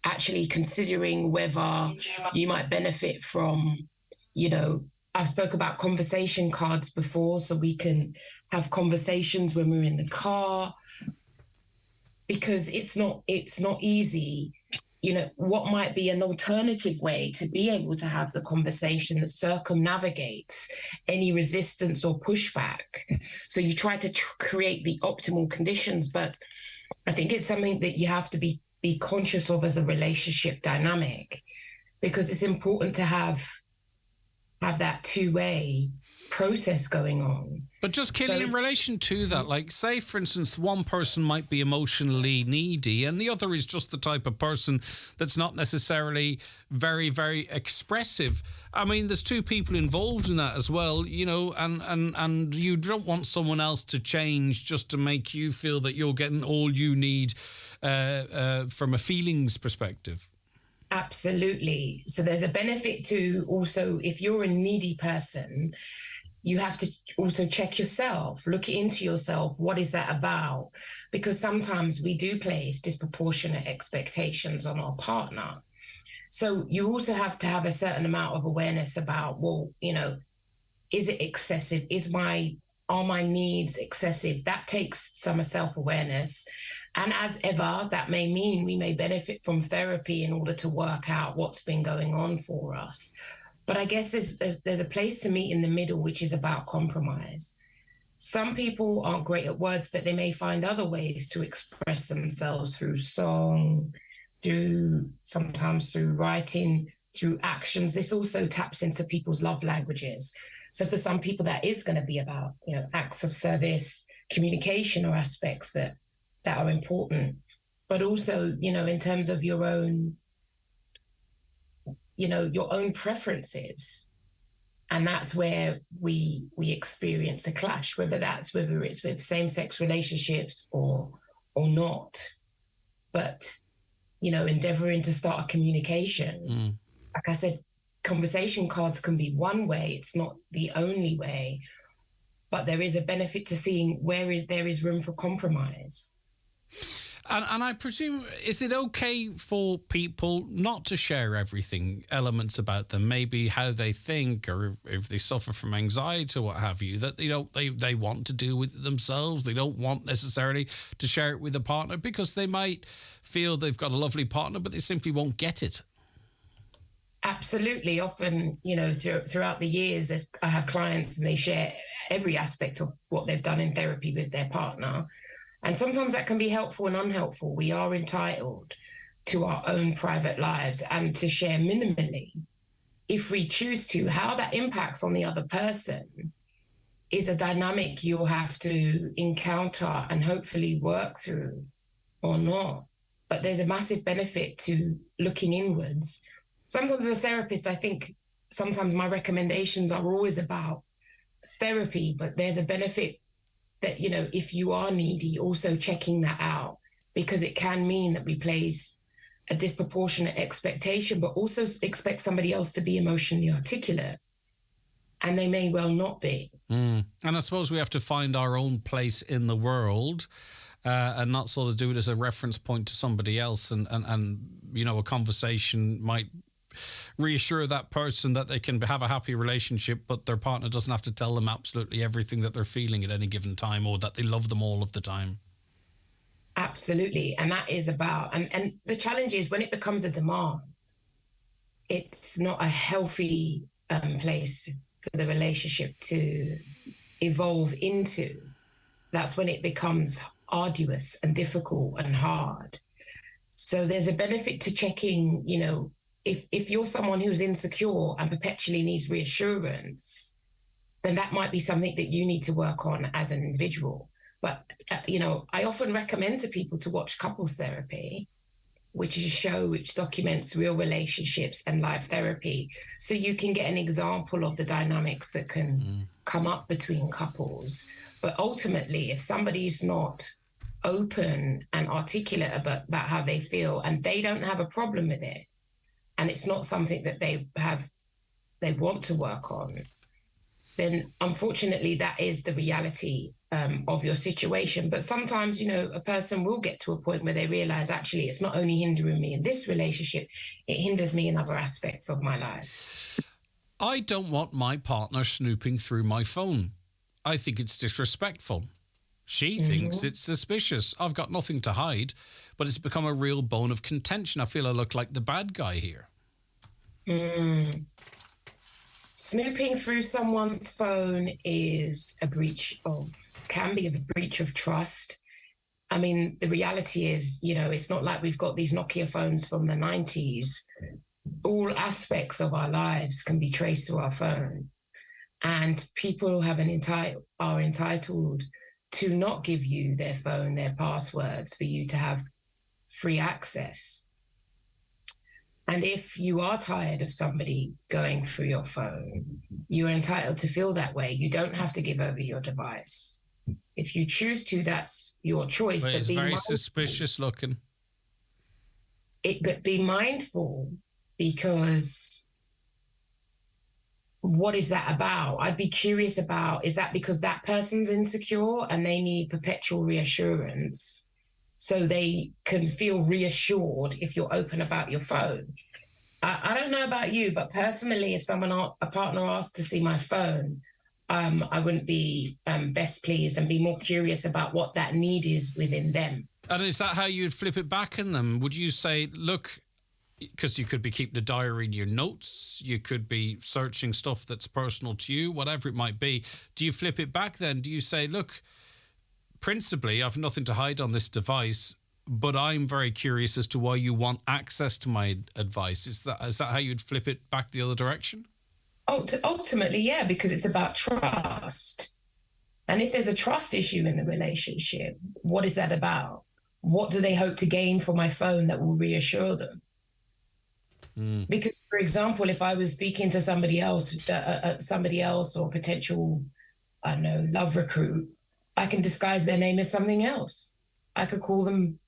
actually considering whether you might benefit from, I've spoke about conversation cards before, so we can have conversations when we're in the car, because it's not easy. What might be an alternative way to be able to have the conversation that circumnavigates any resistance or pushback. So you try to create the optimal conditions, but I think it's something that you have to be conscious of as a relationship dynamic, because it's important to have that two-way process going on. But just Killy, in relation to that, like, say, for instance, one person might be emotionally needy and the other is just the type of person that's not necessarily very, very expressive. I mean, there's two people involved in that as well, and you don't want someone else to change just to make you feel that you're getting all you need from a feelings perspective. Absolutely. So there's a benefit to also, if you're a needy person, you have to also check yourself, look into yourself. What is that about? Because sometimes we do place disproportionate expectations on our partner. So you also have to have a certain amount of awareness about, is it excessive? Are my needs excessive? That takes some self-awareness. And as ever, that may mean we may benefit from therapy in order to work out what's been going on for us. But I guess there's a place to meet in the middle, which is about compromise. Some people aren't great at words, but they may find other ways to express themselves through song, sometimes through writing, through actions. This also taps into people's love languages. So for some people, that is going to be about, acts of service, communication, or aspects that are important. But also, in terms of your own preferences. And that's where we experience a clash, whether it's with same-sex relationships or not. But, endeavoring to start a communication. Like I said, conversation cards can be one way. It's not the only way. But there is a benefit to seeing where there is room for compromise. And I presume, is it okay for people not to share elements about them, maybe how they think, or if they suffer from anxiety or what have you, that they want to deal with it themselves? They don't want necessarily to share it with a partner because they might feel they've got a lovely partner, but they simply won't get it. Absolutely. Often, throughout the years, I have clients and they share every aspect of what they've done in therapy with their partner. And sometimes that can be helpful and unhelpful. We are entitled to our own private lives and to share minimally, if we choose to. How that impacts on the other person is a dynamic you'll have to encounter and hopefully work through or not. But there's a massive benefit to looking inwards. Sometimes as a therapist, I think sometimes my recommendations are always about therapy, but there's a benefit that, if you are needy, also checking that out, because it can mean that we place a disproportionate expectation, but also expect somebody else to be emotionally articulate. And they may well not be. And I suppose we have to find our own place in the world and not sort of do it as a reference point to somebody else. And a conversation might reassure that person that they can have a happy relationship, but their partner doesn't have to tell them absolutely everything that they're feeling at any given time, or that they love them all of the time. Absolutely. And that is about, and the challenge is when it becomes a demand, it's not a healthy place for the relationship to evolve into. That's when it becomes arduous and difficult and hard. So there's a benefit to checking, if you're someone who's insecure and perpetually needs reassurance, then that might be something that you need to work on as an individual. But, I often recommend to people to watch couples therapy, which is a show which documents real relationships and life therapy. So you can get an example of the dynamics that can come up between couples. But ultimately, if somebody's not open and articulate about how they feel and they don't have a problem with it, and it's not something that they want to work on, then unfortunately that is the reality of your situation. But sometimes, a person will get to a point where they realize, actually, it's not only hindering me in this relationship, it hinders me in other aspects of my life. I don't want my partner snooping through my phone. I think it's disrespectful. She thinks it's suspicious. I've got nothing to hide, but it's become a real bone of contention. I feel I look like the bad guy here. Snooping through someone's phone can be a breach of trust. I mean, the reality is, it's not like we've got these Nokia phones from the 90s. All aspects of our lives can be traced through our phone. And people are entitled to not give you their phone, their passwords, for you to have free access. And if you are tired of somebody going through your phone, you're entitled to feel that way. You don't have to give over your device. If you choose to, that's your choice. But it's very suspicious looking. But be mindful, because what is that about? I'd be curious about, is that because that person's insecure and they need perpetual reassurance so they can feel reassured if you're open about your phone? I don't know about you, but personally, if a partner asked to see my phone, I wouldn't be best pleased and be more curious about what that need is within them. And is that how you'd flip it back in them? Would you say, look, because you could be keeping a diary in your notes, you could be searching stuff that's personal to you, whatever it might be. Do you flip it back then? Do you say, look, principally, I've nothing to hide on this device, but I'm very curious as to why you want access to my advice. Is that how you'd flip it back the other direction? Ultimately, yeah, because it's about trust. And if there's a trust issue in the relationship, what is that about? What do they hope to gain from my phone that will reassure them? Because, for example, if I was speaking to somebody else or potential, love recruit, I can disguise their name as something else. I could call them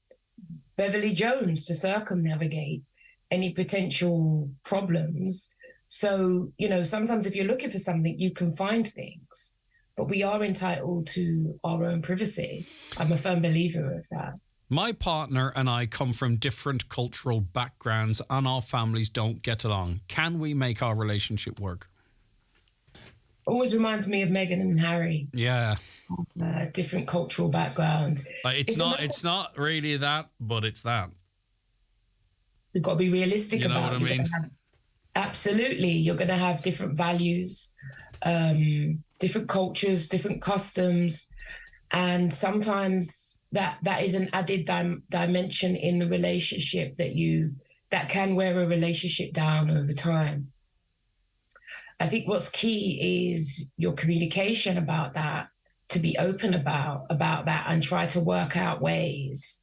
Beverly Jones to circumnavigate any potential problems. So, sometimes if you're looking for something, you can find things, but we are entitled to our own privacy. I'm a firm believer of that. My partner and I come from different cultural backgrounds and our families don't get along. Can we make our relationship work? Always reminds me of Meghan and Harry. Yeah. Different cultural background. It's not really that, but it's that. We've got to be realistic about it. You know what I mean? Absolutely. You're going to have different values, different cultures, different customs. And sometimes that is an added dimension in the relationship that can wear a relationship down over time. I think what's key is your communication about that, to be open about that and try to work out ways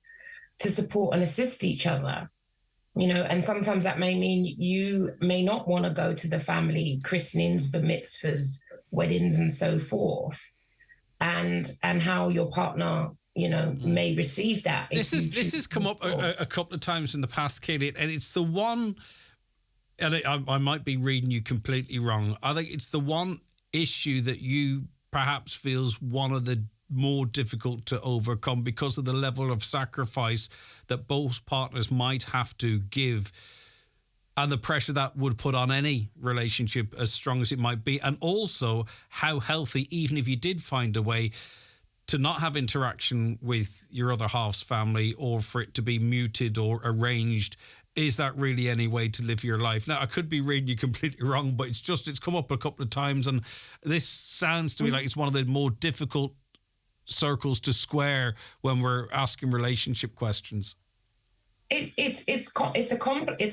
to support and assist each other. And sometimes that may mean you may not want to go to the family christenings, bar mitzvahs, weddings and so forth, and how your partner may receive that. This has come up a couple of times in the past, Katie, and it's the one, and I might be reading you completely wrong. I think it's the one issue that you perhaps feels one of the more difficult to overcome because of the level of sacrifice that both partners might have to give and the pressure that would put on any relationship, as strong as it might be, and also how healthy, even if you did find a way to not have interaction with your other half's family or for it to be muted or arranged, is that really any way to live your life? Now, I could be reading you completely wrong, but it's come up a couple of times, and this sounds to me like it's one of the more difficult circles to square when we're asking relationship questions. It's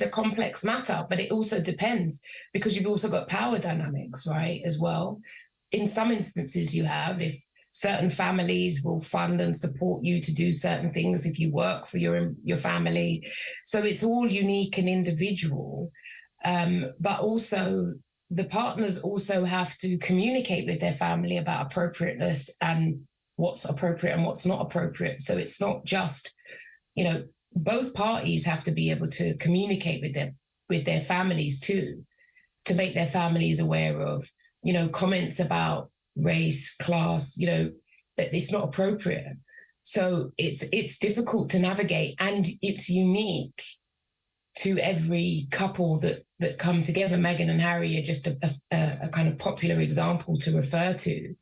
a complex matter, but it also depends because you've also got power dynamics, right, as well. In some instances, you have if certain families will fund and support you to do certain things if you work for your family. So it's all unique and individual, but also the partners also have to communicate with their family about appropriateness and what's appropriate and what's not appropriate. So it's not just, both parties have to be able to communicate with their families too, to make their families aware of, comments about race, class, that it's not appropriate. So it's difficult to navigate, and it's unique to every couple that come together. Meghan and Harry are just a kind of popular example to refer to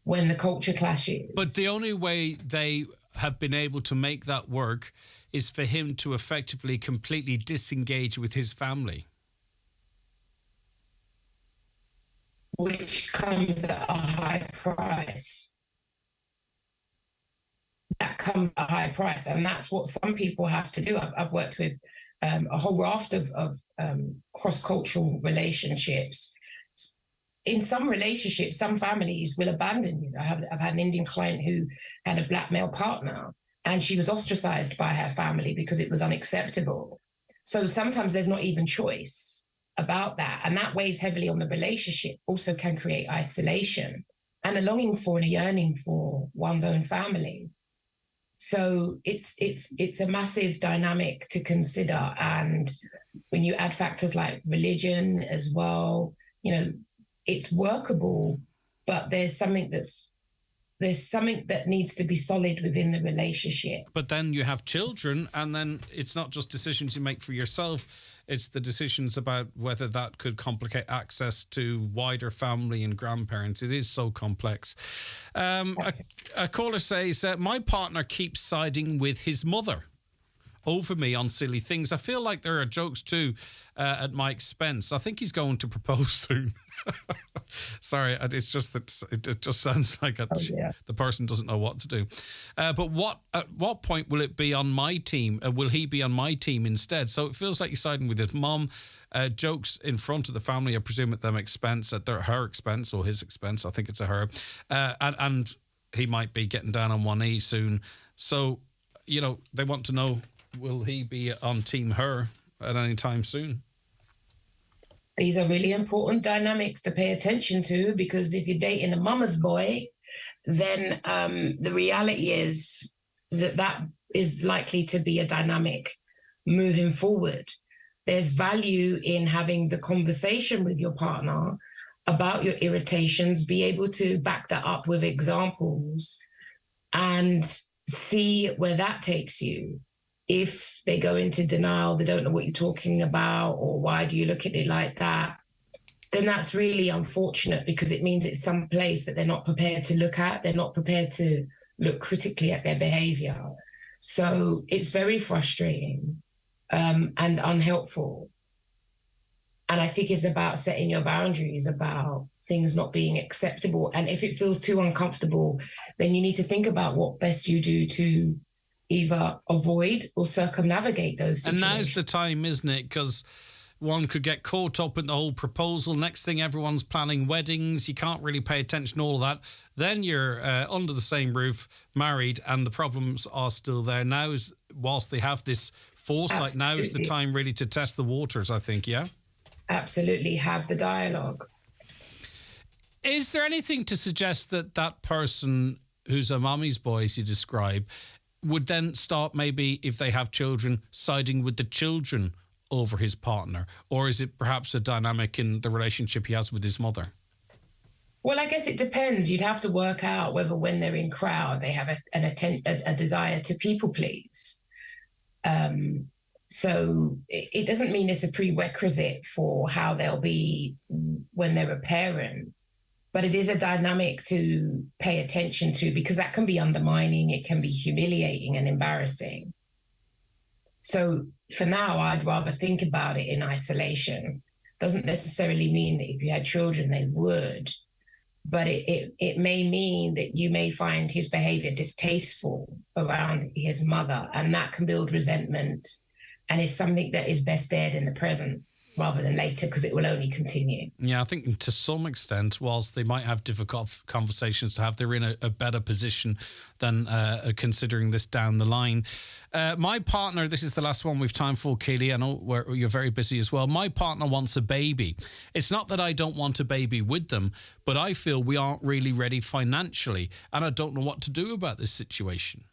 when the culture clashes. But the only way they have been able to make that work is for him to effectively completely disengage with his family. Which comes at a high price. That comes at a high price. And that's what some people have to do. I've worked with a whole raft of cross-cultural relationships. In some relationships, some families will abandon you. I've had an Indian client who had a black male partner, and she was ostracized by her family because it was unacceptable. So sometimes there's not even choice about that. And that weighs heavily on the relationship, also can create isolation and a longing for and a yearning for one's own family. So it's a massive dynamic to consider. And when you add factors like religion as well, it's workable, but there's something that needs to be solid within the relationship. But then you have children, and then it's not just decisions you make for yourself, it's the decisions about whether that could complicate access to wider family and grandparents. It is so complex. A caller says, my partner keeps siding with his mother over me on silly things. I feel like there are jokes too at my expense. I think he's going to propose soon. Sorry, it's just that it just sounds like the person doesn't know what to do. But at what point will it be on my team? Will he be on my team instead? So it feels like you're siding with his mom. Jokes in front of the family, I presume, at her expense or his expense. I think it's a her. And he might be getting down on one knee soon. So, they want to know, will he be on team her at any time soon? These are really important dynamics to pay attention to, because if you're dating a mama's boy, then the reality is that is likely to be a dynamic moving forward. There's value in having the conversation with your partner about your irritations, be able to back that up with examples and see where that takes you. If they go into denial, they don't know what you're talking about, or why do you look at it like that, then that's really unfortunate, because it means it's some place that they're not prepared to look at. They're not prepared to look critically at their behavior. So it's very frustrating and unhelpful. And I think it's about setting your boundaries about things not being acceptable. And if it feels too uncomfortable, then you need to think about what best you do to either avoid or circumnavigate those situations. And now's the time, isn't it? Because one could get caught up in the whole proposal. Next thing, everyone's planning weddings. You can't really pay attention to all of that. Then you're under the same roof, married, and the problems are still there. Now, whilst they have this foresight, Absolutely. Now is the time really to test the waters, I think, yeah? Absolutely. Have the dialogue. Is there anything to suggest that that person who's a mommy's boy, as you describe, would then start, maybe if they have children, siding with the children over his partner? Or is it perhaps a dynamic in the relationship he has with his mother? Well, I guess it depends. You'd have to work out whether when they're in crowd, they have a desire to people please. So it doesn't mean it's a prerequisite for how they'll be when they're a parent. But it is a dynamic to pay attention to, because that can be undermining, it can be humiliating and embarrassing. So for now, I'd rather think about it in isolation. Doesn't necessarily mean that if you had children, they would. But it may mean that you may find his behavior distasteful around his mother, and that can build resentment And it's something that is best there in the present rather than later, because it will only continue. Yeah, I think to some extent, whilst they might have difficult conversations to have, they're in a better position than considering this down the line. My partner, this is the last one we've time for, Keely. I know you're very busy as well. My partner wants a baby. It's not that I don't want a baby with them, but I feel we aren't really ready financially, and I don't know what to do about this situation.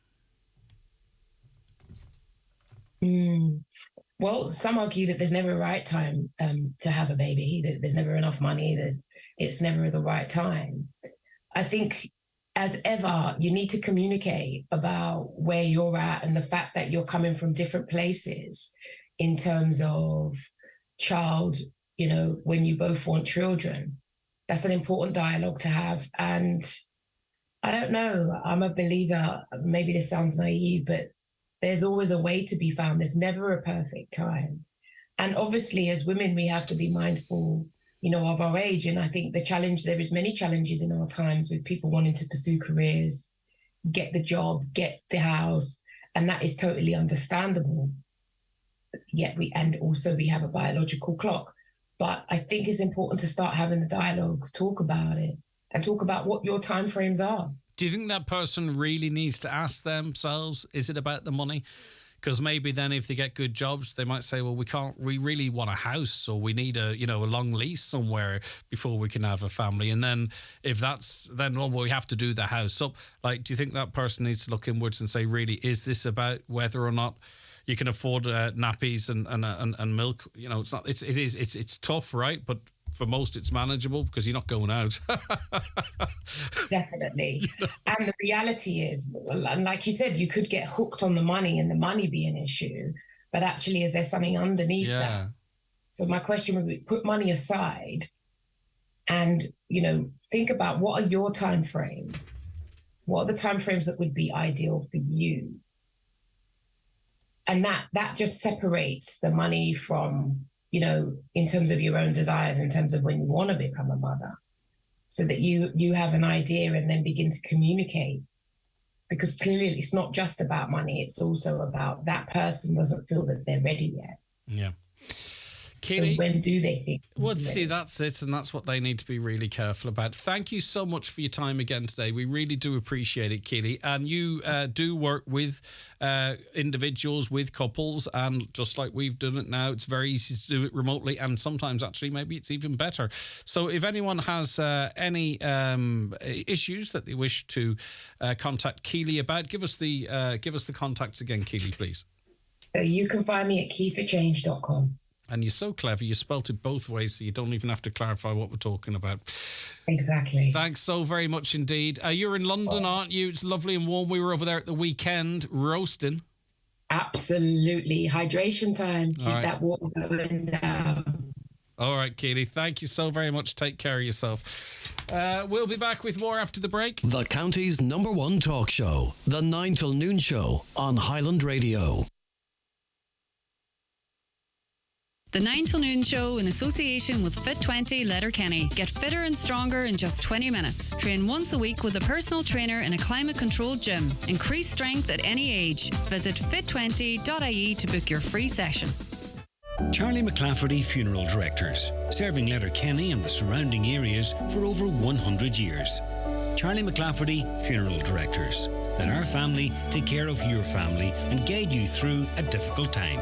Well, some argue that there's never a right time to have a baby, that there's never enough money, it's never the right time. I think, as ever, you need to communicate about where you're at and the fact that you're coming from different places in terms of child, when you both want children. That's an important dialogue to have. And I don't know, I'm a believer, maybe this sounds naive, but there's always a way to be found. There's never a perfect time. And obviously, as women, we have to be mindful, of our age. And I think there is many challenges in our times with people wanting to pursue careers, get the job, get the house. And that is totally understandable. Yet we have a biological clock. But I think it's important to start having the dialogue, talk about it, and talk about what your timeframes are. Do you think that person really needs to ask themselves, is it about the money? Because maybe then if they get good jobs, they might say, well, we really want a house, or we need a long lease somewhere before we can have a family. And then if that's, we have to do the house up. Like, do you think that person needs to look inwards and say, really, is this about whether or not you can afford nappies and milk? It's tough, right? But for most, it's manageable because you're not going out. Definitely. And the reality is, and like you said, you could get hooked on the money and the money be an issue, but actually, is there something underneath that? So my question would be, put money aside and, think about, what are your timeframes? What are the timeframes that would be ideal for you? And that just separates the money from, in terms of your own desires, in terms of when you want to become a mother, so that you have an idea and then begin to communicate. Because clearly it's not just about money, it's also about that person doesn't feel that they're ready yet. Yeah. Keely, so when do they think? Well, see, that's it, and that's what they need to be really careful about. Thank you so much for your time again today. We really do appreciate it, Keely. And you do work with individuals, with couples, and just like we've done it now, it's very easy to do it remotely, and sometimes actually maybe it's even better. So if anyone has any issues that they wish to contact Keely about, give us the contacts again, Keely, please. You can find me at keyforchange.com. And you're so clever. You spelt it both ways, so you don't even have to clarify what we're talking about. Exactly. Thanks so very much indeed. You're in London, aren't you? It's lovely and warm. We were over there at the weekend roasting. Absolutely. Hydration time. Keep that water going down. All right, Keely. Thank you so very much. Take care of yourself. We'll be back with more after the break. The county's #1 talk show, The 9 till Noon Show on Highland Radio. The 9 till Noon Show in association with Fit20 Letterkenny. Get fitter and stronger in just 20 minutes. Train once a week with a personal trainer in a climate-controlled gym. Increase strength at any age. Visit fit20.ie to book your free session. Charlie McClafferty Funeral Directors, serving Letterkenny and the surrounding areas for over 100 years. Charlie McClafferty Funeral Directors. Let our family take care of your family and guide you through a difficult time.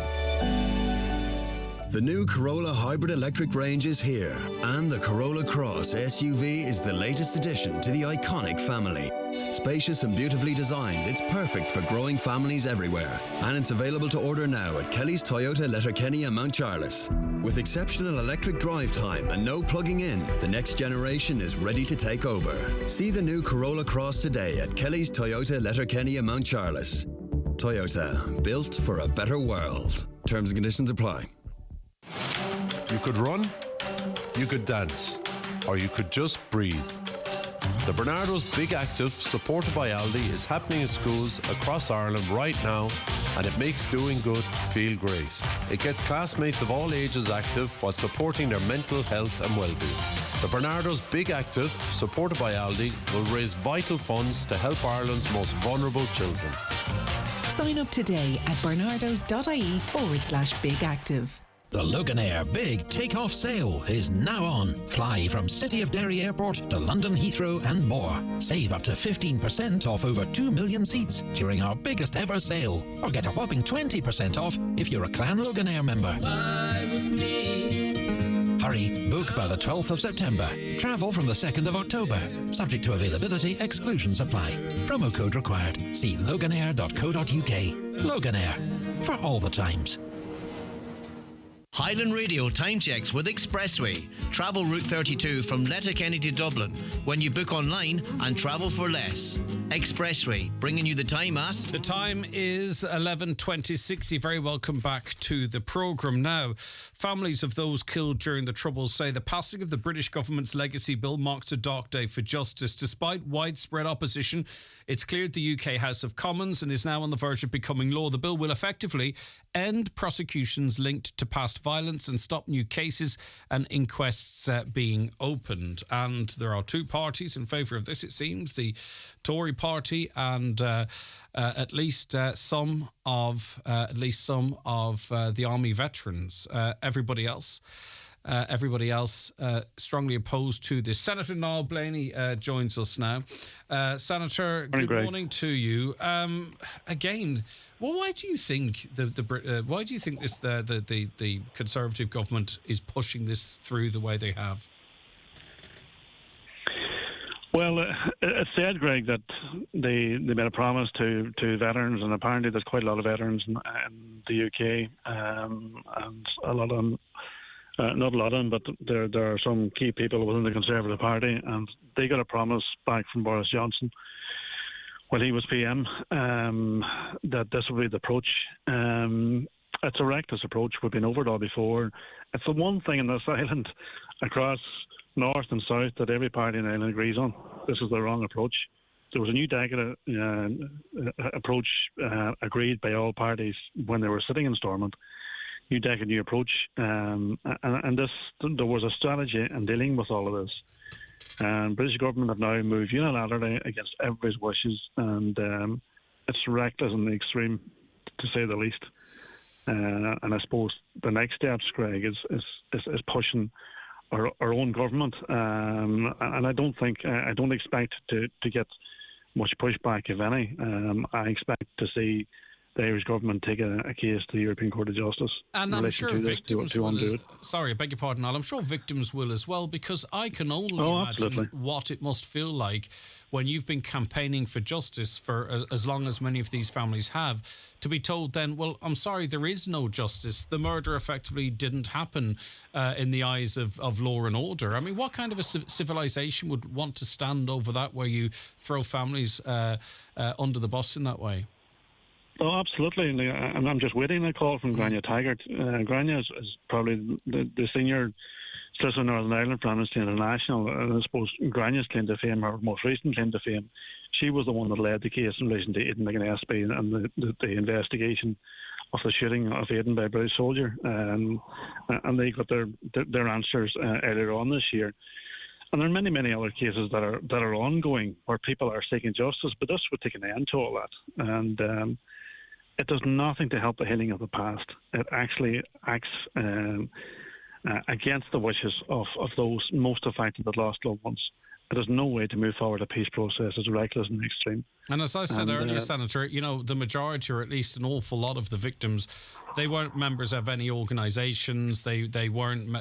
The new Corolla Hybrid Electric range is here, and the Corolla Cross SUV is the latest addition to the iconic family. Spacious and beautifully designed, it's perfect for growing families everywhere. And it's available to order now at Kelly's Toyota Letterkenny and Mount Charles. With exceptional electric drive time and no plugging in, the next generation is ready to take over. See the new Corolla Cross today at Kelly's Toyota Letterkenny and Mount Charles. Toyota, built for a better world. Terms and conditions apply. You could run, you could dance, or you could just breathe. The Bernardo's Big Active, supported by Aldi, is happening in schools across Ireland right now, and it makes doing good feel great. It gets classmates of all ages active while supporting their mental health and well-being. The Bernardo's Big Active, supported by Aldi, will raise vital funds to help Ireland's most vulnerable children. Sign up today at bernardos.ie/big active. The Loganair Big Take-Off Sale is now on. Fly from City of Derry Airport to London Heathrow and more. Save up to 15% off over 2 million seats during our biggest ever sale. Or get a whopping 20% off if you're a Clan Loganair member. Fly with me. Hurry, book by the 12th of September. Travel from the 2nd of October. Subject to availability, exclusions apply. Promo code required. See loganair.co.uk. Loganair. For all the times. Highland Radio time checks with Expressway. Travel Route 32 from Letterkenny to Dublin when you book online and travel for less. Expressway, bringing you the time at... The time is 11:26. You're very welcome back to the programme. Now, families of those killed during the Troubles say the passing of the British government's legacy bill marks a dark day for justice. Despite widespread opposition, it's cleared the UK House of Commons and is now on the verge of becoming law. The bill will effectively end prosecutions linked to past violence and stop new cases and inquests being opened. And there are two parties in favour of this, it seems, the Tory party and at least some of the army veterans. Everybody else strongly opposed to this. Senator Niall Blaney joins us now. Senator, good morning to you. Again, well, why do you think the Conservative government is pushing this through the way they have? Well, it's said, Greg, that they made a promise to veterans, and apparently there's quite a lot of veterans in the UK, and a lot of them, not a lot of them, but there are some key people within the Conservative Party, and they got a promise back from Boris Johnson when he was PM that this will be the approach. It's a reckless approach. We've been over it all before. It's the one thing in this island across north and south that every party in Ireland agrees on. This is the wrong approach. There was a new decade approach agreed by all parties when they were sitting in Stormont. New decade, new approach, and this, there was a strategy in dealing with all of this. British government have now moved unilaterally against everybody's wishes, and it's reckless in the extreme, to say the least. And I suppose the next steps, Greg, is pushing our own government, and I don't expect to get much pushback, if any. I expect to see the Irish government take a case to the European Court of Justice. And I'm sure victims will. Sorry, I beg your pardon, Al. I'm sure victims will as well, because I can only imagine what it must feel like when you've been campaigning for justice for as long as many of these families have, to be told then, well, I'm sorry, there is no justice. The murder effectively didn't happen in the eyes of law and order. I mean, what kind of a civilization would want to stand over that, where you throw families under the bus in that way? Oh, absolutely. And I'm just waiting a call from Grania Taggart. Grania is probably the senior solicitor in Northern Ireland for Amnesty International. And I suppose Grania's claim to fame, her most recent claim to fame, she was the one that led the case in relation to Aidan McGillespie and the investigation of the shooting of Aidan by a British soldier. And they got their answers earlier on this year. And there are many, many other cases that are ongoing where people are seeking justice, but this would take an end to all that. And it does nothing to help the healing of the past. It actually acts against the wishes of those most affected that lost loved ones. It is no way to move forward a peace process. It's reckless and extreme. And as I said earlier, Senator, you know, the majority, or at least an awful lot of the victims, they weren't members of any organisations. They weren't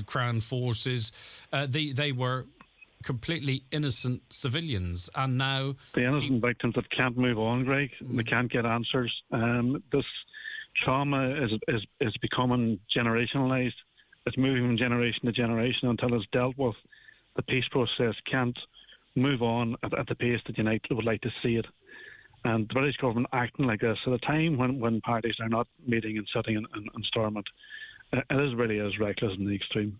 Crown forces. They were completely innocent civilians, and now the innocent victims that can't move on, Greg, they can't get answers. This trauma is becoming generationalised. It's moving from generation to generation until it's dealt with. The peace process can't move on at the pace that United would like to see it. And the British government acting like this at a time when parties are not meeting and sitting in Stormont, it really is reckless in the extreme.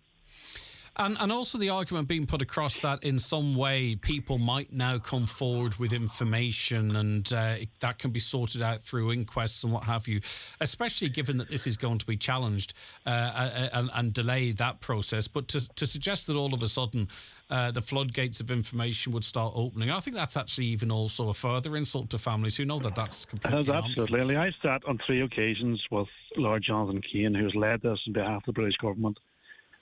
And also the argument being put across that in some way people might now come forward with information and that can be sorted out through inquests and what have you, especially given that this is going to be challenged and delay that process. But to suggest that all of a sudden the floodgates of information would start opening, I think that's actually even also a further insult to families who know that that's completely nonsense. Absolutely. I sat on 3 occasions with Lord Jonathan Keane, who's led this on behalf of the British government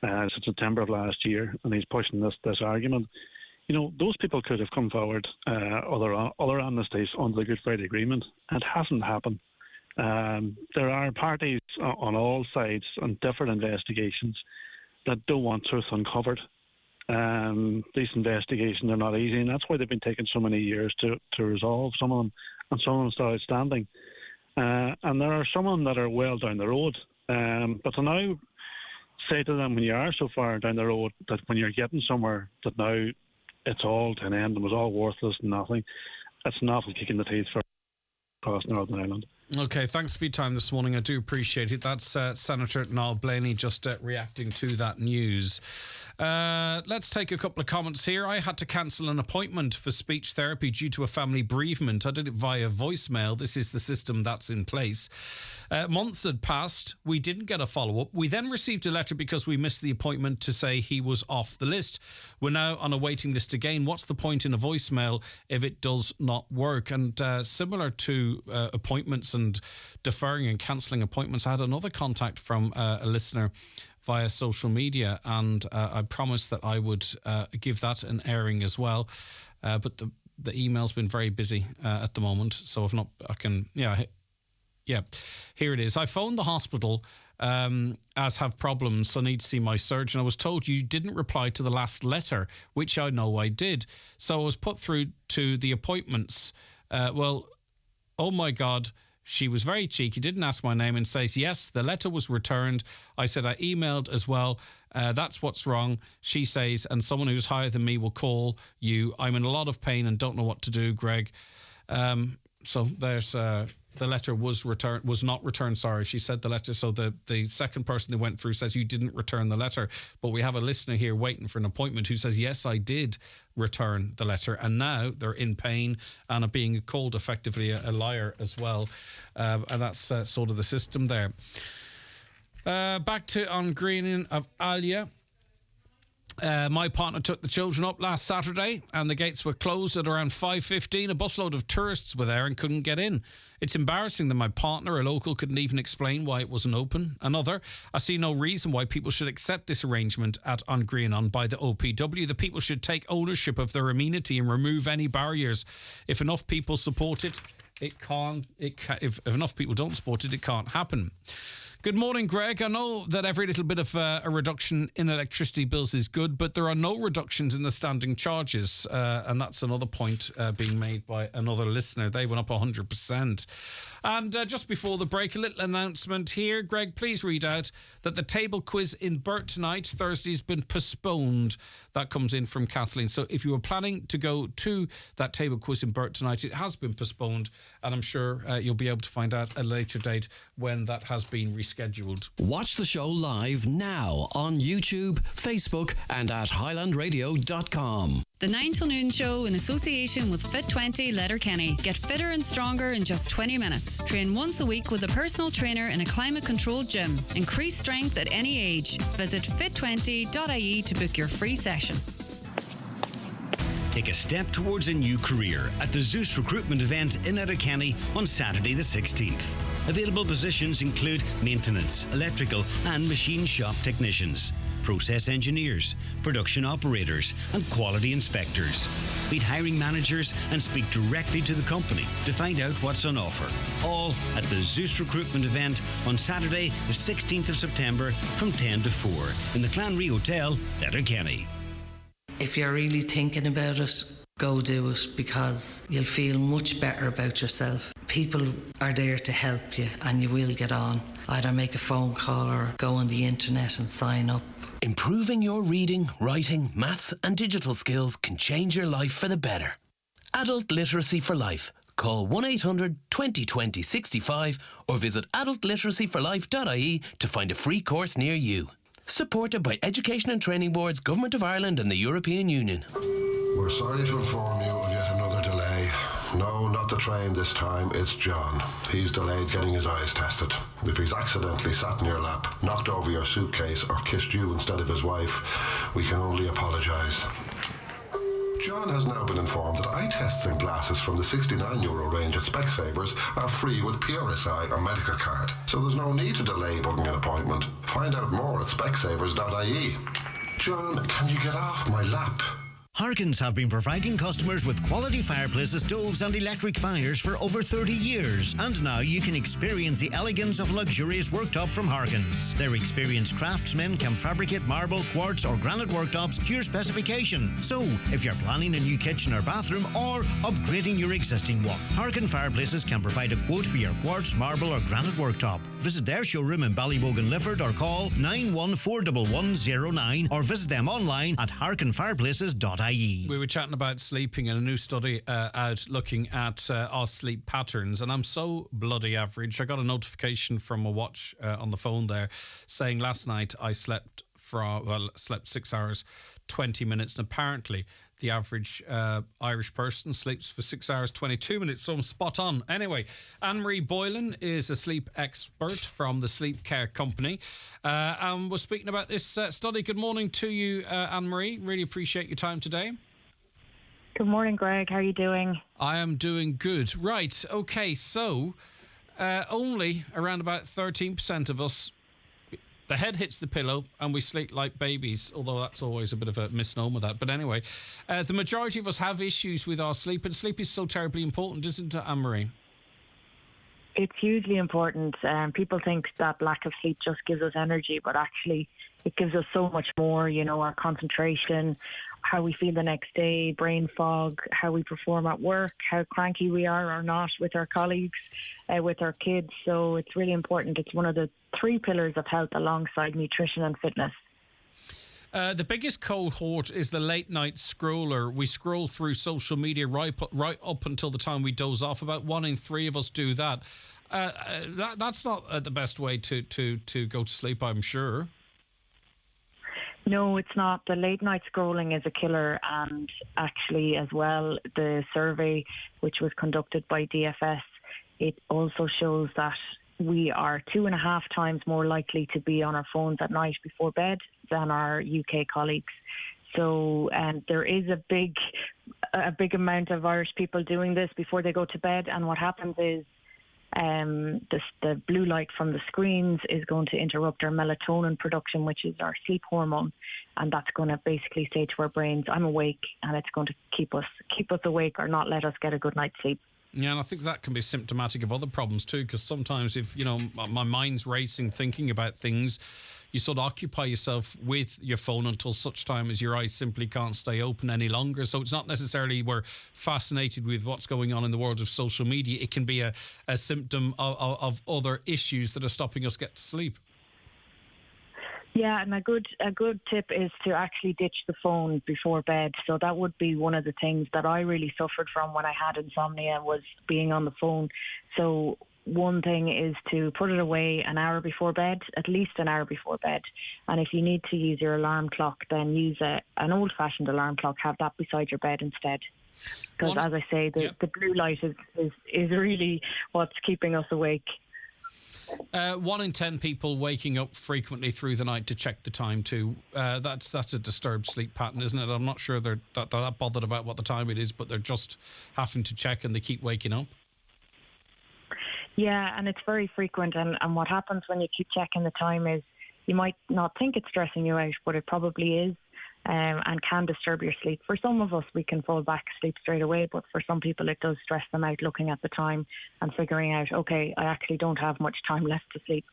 since September of last year, and he's pushing this argument. You know, those people could have come forward other amnesties under the Good Friday Agreement, and it hasn't happened. There are parties on all sides on different investigations that don't want truth uncovered. These investigations are not easy, and that's why they've been taking so many years to resolve, some of them, and some of them still outstanding. And there are some of them that are well down the road. But to now say to them, when you are so far down the road, that when you're getting somewhere, that now it's all to an end, it was all worthless and nothing, it's an awful kick in the teeth for across Northern Ireland. Okay, thanks for your time this morning. I do appreciate it. That's Senator Niall Blaney just reacting to that news. Let's take a couple of comments here. I had to cancel an appointment for speech therapy due to a family bereavement. I did it via voicemail. This is the system that's in place. Months had passed. We didn't get a follow-up. We then received a letter because we missed the appointment to say he was off the list. We're now on a waiting list again. What's the point in a voicemail if it does not work? And similar to appointments and deferring and cancelling appointments, I had another contact from a listener via social media, and I promised that I would give that an airing as well. But the email's been very busy at the moment, so if not, I can, here it is. I phoned the hospital as have problems, so I need to see my surgeon. I was told you didn't reply to the last letter, which I know I did. So I was put through to the appointments. Oh my God. She was very cheeky, didn't ask my name and says, yes, the letter was returned. I said, I emailed as well. That's what's wrong. She says, and someone who's higher than me will call you. I'm in a lot of pain and don't know what to do, Greg. So there's the letter was not returned. Sorry, she said the letter. So the second person who went through says you didn't return the letter. But we have a listener here waiting for an appointment who says, yes, I did return the letter. And now they're in pain and are being called effectively a liar as well. And that's sort of the system there. Back to Greening of Alia. My partner took the children up last Saturday and the gates were closed at around 5:15. A busload of tourists were there and couldn't get in. It's embarrassing that my partner, a local, couldn't even explain why it wasn't open. Another, I see no reason why people should accept this arrangement at Greening by the OPW. The people should take ownership of their amenity and remove any barriers. If enough people support it, if enough people don't support it, it can't happen. Good morning, Greg. I know that every little bit of a reduction in electricity bills is good, but there are no reductions in the standing charges. And that's another point being made by another listener. They went up 100%. And just before the break, a little announcement here. Greg, please read out that the table quiz in Burt tonight, Thursday, has been postponed. That comes in from Kathleen. So if you were planning to go to that table quiz in Burt tonight, it has been postponed. And I'm sure you'll be able to find out a later date when that has been rescheduled. Watch the show live now on YouTube, Facebook and at highlandradio.com. The 9 till noon show in association with Fit20 Letterkenny. Get fitter and stronger in just 20 minutes. Train once a week with a personal trainer in a climate-controlled gym. Increase strength at any age. Visit fit20.ie to book your free session. Take a step towards a new career at the Zeus recruitment event in Letterkenny on Saturday the 16th. Available positions include maintenance, electrical and machine shop technicians, process engineers, production operators and quality inspectors. Meet hiring managers and speak directly to the company to find out what's on offer. All at the Zeus recruitment event on Saturday the 16th of September from 10 to 4 in the Clanry Hotel, Letterkenny. If you're really thinking about it, go do it, because you'll feel much better about yourself. People are there to help you and you will get on. Either make a phone call or go on the internet and sign up. Improving your reading, writing, maths and digital skills can change your life for the better. Adult Literacy for Life. Call 1800 2020 65 or visit adultliteracyforlife.ie to find a free course near you. Supported by Education and Training Boards, Government of Ireland and the European Union. We're sorry to inform you of yet another delay. No, not the train this time, it's John. He's delayed getting his eyes tested. If he's accidentally sat in your lap, knocked over your suitcase or kissed you instead of his wife, we can only apologise. John has now been informed that eye tests and glasses from the €69 range at Specsavers are free with PRSI or medical card, so there's no need to delay booking an appointment. Find out more at specsavers.ie. John, can you get off my lap? Harkins have been providing customers with quality fireplaces, stoves and electric fires for over 30 years. And now you can experience the elegance of luxurious worktop from Harkins. Their experienced craftsmen can fabricate marble, quartz or granite worktops to your specification. So, if you're planning a new kitchen or bathroom or upgrading your existing one, Harkin Fireplaces can provide a quote for your quartz, marble or granite worktop. Visit their showroom in Ballybogan, Lifford or call 9141109 or visit them online at harkinfireplaces.ie. We were chatting about sleeping and a new study out looking at our sleep patterns, and I'm so bloody average. I got a notification from a watch on the phone there saying last night I slept 6 hours 20 minutes, and apparently the average Irish person sleeps for 6 hours 22 minutes, so I'm spot on. Anyway, Anne-Marie Boylan is a sleep expert from the Sleep Care Company, and we're speaking about this study. Good morning to you, Anne-Marie. Really appreciate your time today. Good morning, Greg. How are you doing? I am doing good. Right, okay, so only around about 13% of us, the head hits the pillow and we sleep like babies, although that's always a bit of a misnomer, that. But anyway, the majority of us have issues with our sleep, and sleep is so terribly important, isn't it, Anne-Marie? It's hugely important. People think that lack of sleep just gives us energy, but actually it gives us so much more, you know, our concentration, how we feel the next day, brain fog, how we perform at work, how cranky we are or not with our colleagues, with our kids. So it's really important. It's one of the 3 pillars of health alongside nutrition and fitness. The biggest cohort is the late night scroller. We scroll through social media right up until the time we doze off. About 1 in 3 of us do that. That's not the best way to go to sleep, I'm sure. No, it's not. The late night scrolling is a killer, and actually as well, the survey which was conducted by DFS, it also shows that we are 2.5 times more likely to be on our phones at night before bed than our UK colleagues. So there is a big amount of Irish people doing this before they go to bed, and what happens is the blue light from the screens is going to interrupt our melatonin production, which is our sleep hormone, and that's going to basically say to our brains, I'm awake, and it's going to keep us awake or not let us get a good night's sleep. Yeah, and I think that can be symptomatic of other problems too, because sometimes if, you know, my mind's racing thinking about things, you sort of occupy yourself with your phone until such time as your eyes simply can't stay open any longer. So it's not necessarily we're fascinated with what's going on in the world of social media. It can be a symptom of other issues that are stopping us get to sleep. Yeah, and a good tip is to actually ditch the phone before bed. So that would be one of the things that I really suffered from when I had insomnia, was being on the phone. So one thing is to put it away an hour before bed, at least an hour before bed. And if you need to use your alarm clock, then use an old-fashioned alarm clock. Have that beside your bed instead. Because as I say, the blue light is really what's keeping us awake. 1 in 10 people waking up frequently through the night to check the time too. That's a disturbed sleep pattern, isn't it? I'm not sure they're that bothered about what the time it is, but they're just having to check and they keep waking up. Yeah, and it's very frequent. And what happens when you keep checking the time is you might not think it's stressing you out, but it probably is. And can disturb your sleep. For some of us, we can fall back asleep straight away, but for some people, it does stress them out looking at the time and figuring out, okay, I actually don't have much time left to sleep.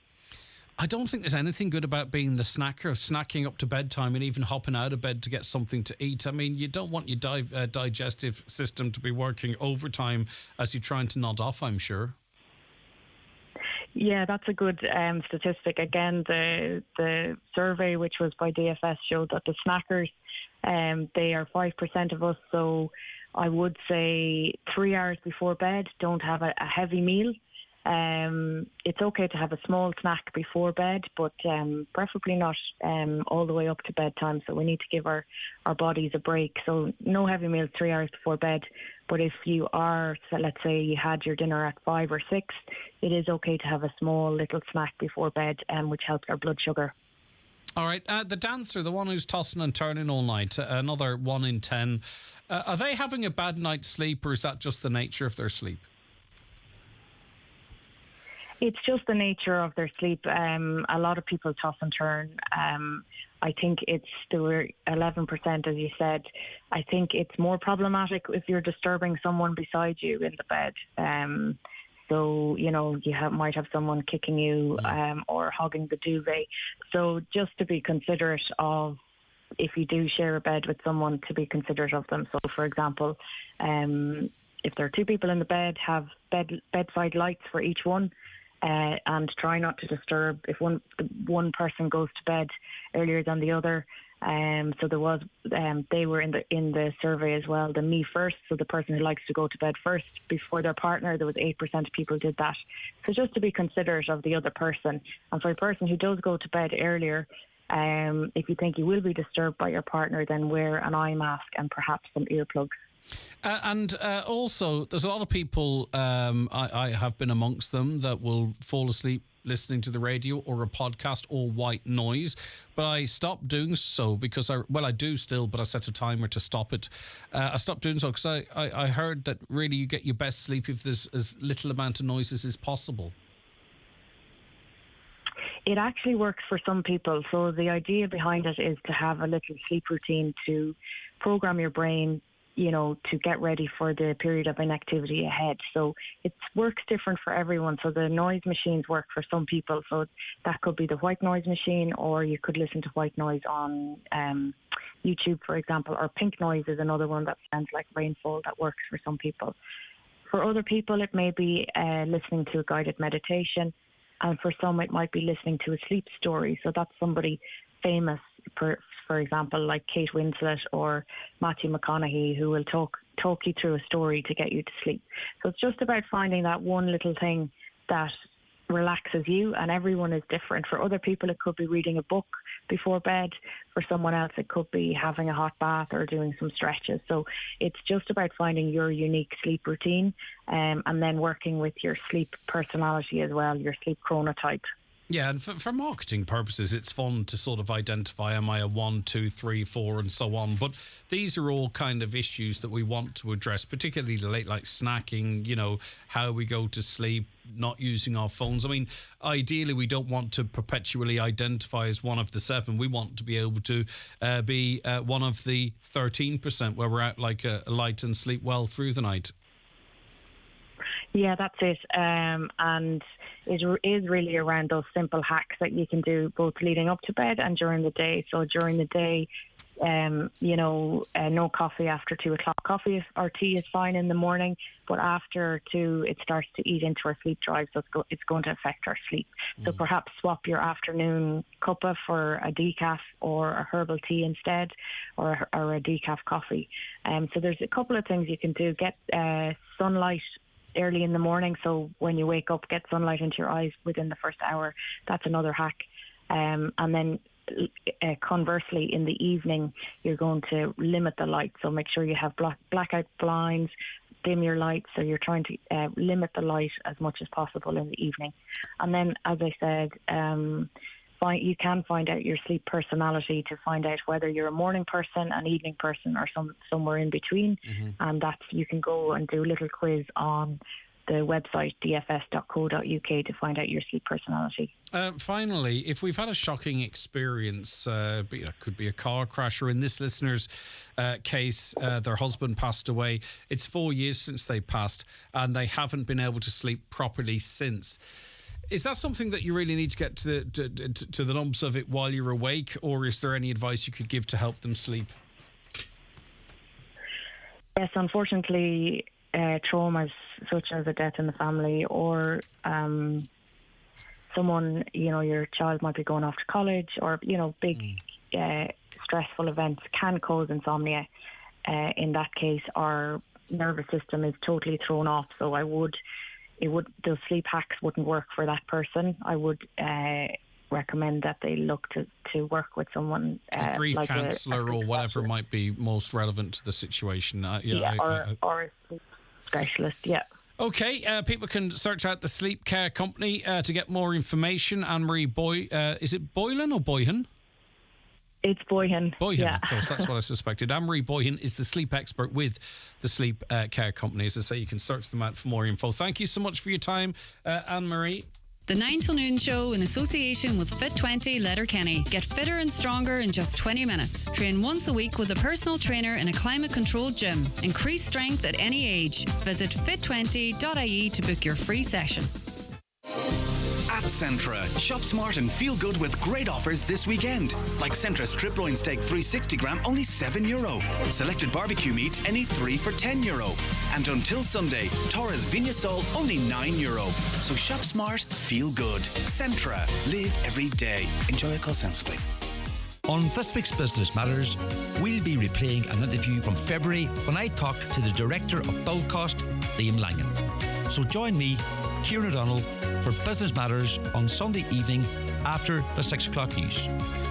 I don't think there's anything good about being the snacker, snacking up to bedtime and even hopping out of bed to get something to eat. I mean, you don't want your digestive system to be working overtime as you're trying to nod off, I'm sure. Yeah, that's a good statistic. Again, the survey, which was by DFS, showed that the snackers, they are 5% of us. So I would say 3 hours before bed, don't have a heavy meal. It's okay to have a small snack before bed, but preferably not all the way up to bedtime. So we need to give our bodies a break. So no heavy meals 3 hours before bed. But if you are, so let's say you had your dinner at 5 or 6, it is okay to have a small little snack before bed, which helps our blood sugar. All right. The dancer, the one who's tossing and turning all night, another 1 in 10. Are they having a bad night's sleep, or is that just the nature of their sleep? It's just the nature of their sleep. A lot of people toss and turn. I think there were 11%, as you said. I think it's more problematic if you're disturbing someone beside you in the bed. So, you might have someone kicking you or hogging the duvet. So just to be considerate of, if you do share a bed with someone, to be considerate of them. So, for example, if there are 2 people in the bed, have bedside lights for each one. And try not to disturb if one person goes to bed earlier than the other. So there was they were in the survey as well, the me first, so the person who likes to go to bed first before their partner. There was 8% of people did that. So just to be considerate of the other person, and for a person who does go to bed earlier, if you think you will be disturbed by your partner, then wear an eye mask and perhaps some earplugs. And also, there's a lot of people, I have been amongst them, that will fall asleep listening to the radio or a podcast or white noise. But I stopped doing so because I do still, but I set a timer to stop it. I stopped doing so because I heard that really you get your best sleep if there's as little amount of noises as possible. It actually works for some people. So the idea behind it is to have a little sleep routine to program your brain, to get ready for the period of inactivity ahead. So it works different for everyone. So the noise machines work for some people. So that could be the white noise machine, or you could listen to white noise on YouTube, for example, or pink noise is another one that sounds like rainfall that works for some people. For other people, it may be listening to a guided meditation. And for some, it might be listening to a sleep story. So that's somebody famous, for example, like Kate Winslet or Matthew McConaughey, who will talk you through a story to get you to sleep. So it's just about finding that one little thing that relaxes you, and everyone is different. For other people, it could be reading a book before bed. For someone else, it could be having a hot bath or doing some stretches. So it's just about finding your unique sleep routine, and then working with your sleep personality as well, your sleep chronotype. Yeah, and for marketing purposes, it's fun to sort of identify, am I a 1, 2, 3, 4, and so on. But these are all kind of issues that we want to address, particularly late, like snacking, how we go to sleep, not using our phones. I mean, ideally, we don't want to perpetually identify as one of the 7. We want to be able to be one of the 13% where we're out like a light and sleep well through the night. Yeah, that's it. And it is really around those simple hacks that you can do both leading up to bed and during the day. So during the day, no coffee after 2 o'clock. Coffee or tea is fine in the morning, but after 2, it starts to eat into our sleep drive, so it's going to affect our sleep. So perhaps swap your afternoon cuppa for a decaf or a herbal tea instead, or a decaf coffee. So there's a couple of things you can do. Get sunlight early in the morning, so when you wake up, get sunlight into your eyes within the first hour. That's another hack. And then conversely, in the evening, you're going to limit the light. So make sure you have blackout blinds, dim your lights. So you're trying to limit the light as much as possible in the evening. And then, as I said, you can find out your sleep personality to find out whether you're a morning person, an evening person, or somewhere in between. And you can go and do a little quiz on the website dfs.co.uk to find out your sleep personality. Finally, if we've had a shocking experience, it could be a car crash, or in this listener's case, their husband passed away. It's 4 years since they passed, and they haven't been able to sleep properly since. Is that something that you really need to get to the lumps of it while you're awake, or is there any advice you could give to help them sleep? Yes, unfortunately, traumas such as a death in the family, or someone, your child might be going off to college, or, big stressful events can cause insomnia. In that case, our nervous system is totally thrown off. So I would those sleep hacks wouldn't work for that person. I would recommend that they look to work with someone a grief like counsellor or whatever might be most relevant to the situation. or a sleep specialist. Yeah. Okay, people can search out the Sleep Care Company to get more information. Anne-Marie is it Boylan or Boyhan? It's Boyhan. Boyhan, yeah. Of course, that's what I suspected. Anne-Marie Boyhan is the sleep expert with the Sleep Care Company. As I say, you can search them out for more info. Thank you so much for your time, Anne-Marie. The 9 till noon show in association with Fit20 Letterkenny. Get fitter and stronger in just 20 minutes. Train once a week with a personal trainer in a climate-controlled gym. Increase strength at any age. Visit fit20.ie to book your free session. At Centra, shop smart and feel good with great offers this weekend. Like Centra strip loin steak 360 gram, only €7. Selected barbecue meat, any 3 for €10. And until Sunday, Torres Vigna Sol, only €9. So shop smart, feel good. Centra, live every day. Enjoy a call sensibly. On this week's Business Matters, we'll be replaying an interview from February when I talked to the Director of Build Cost, Liam Langan. So join me, Kieran O'Donnell, for Business Matters on Sunday evening after the 6 o'clock news.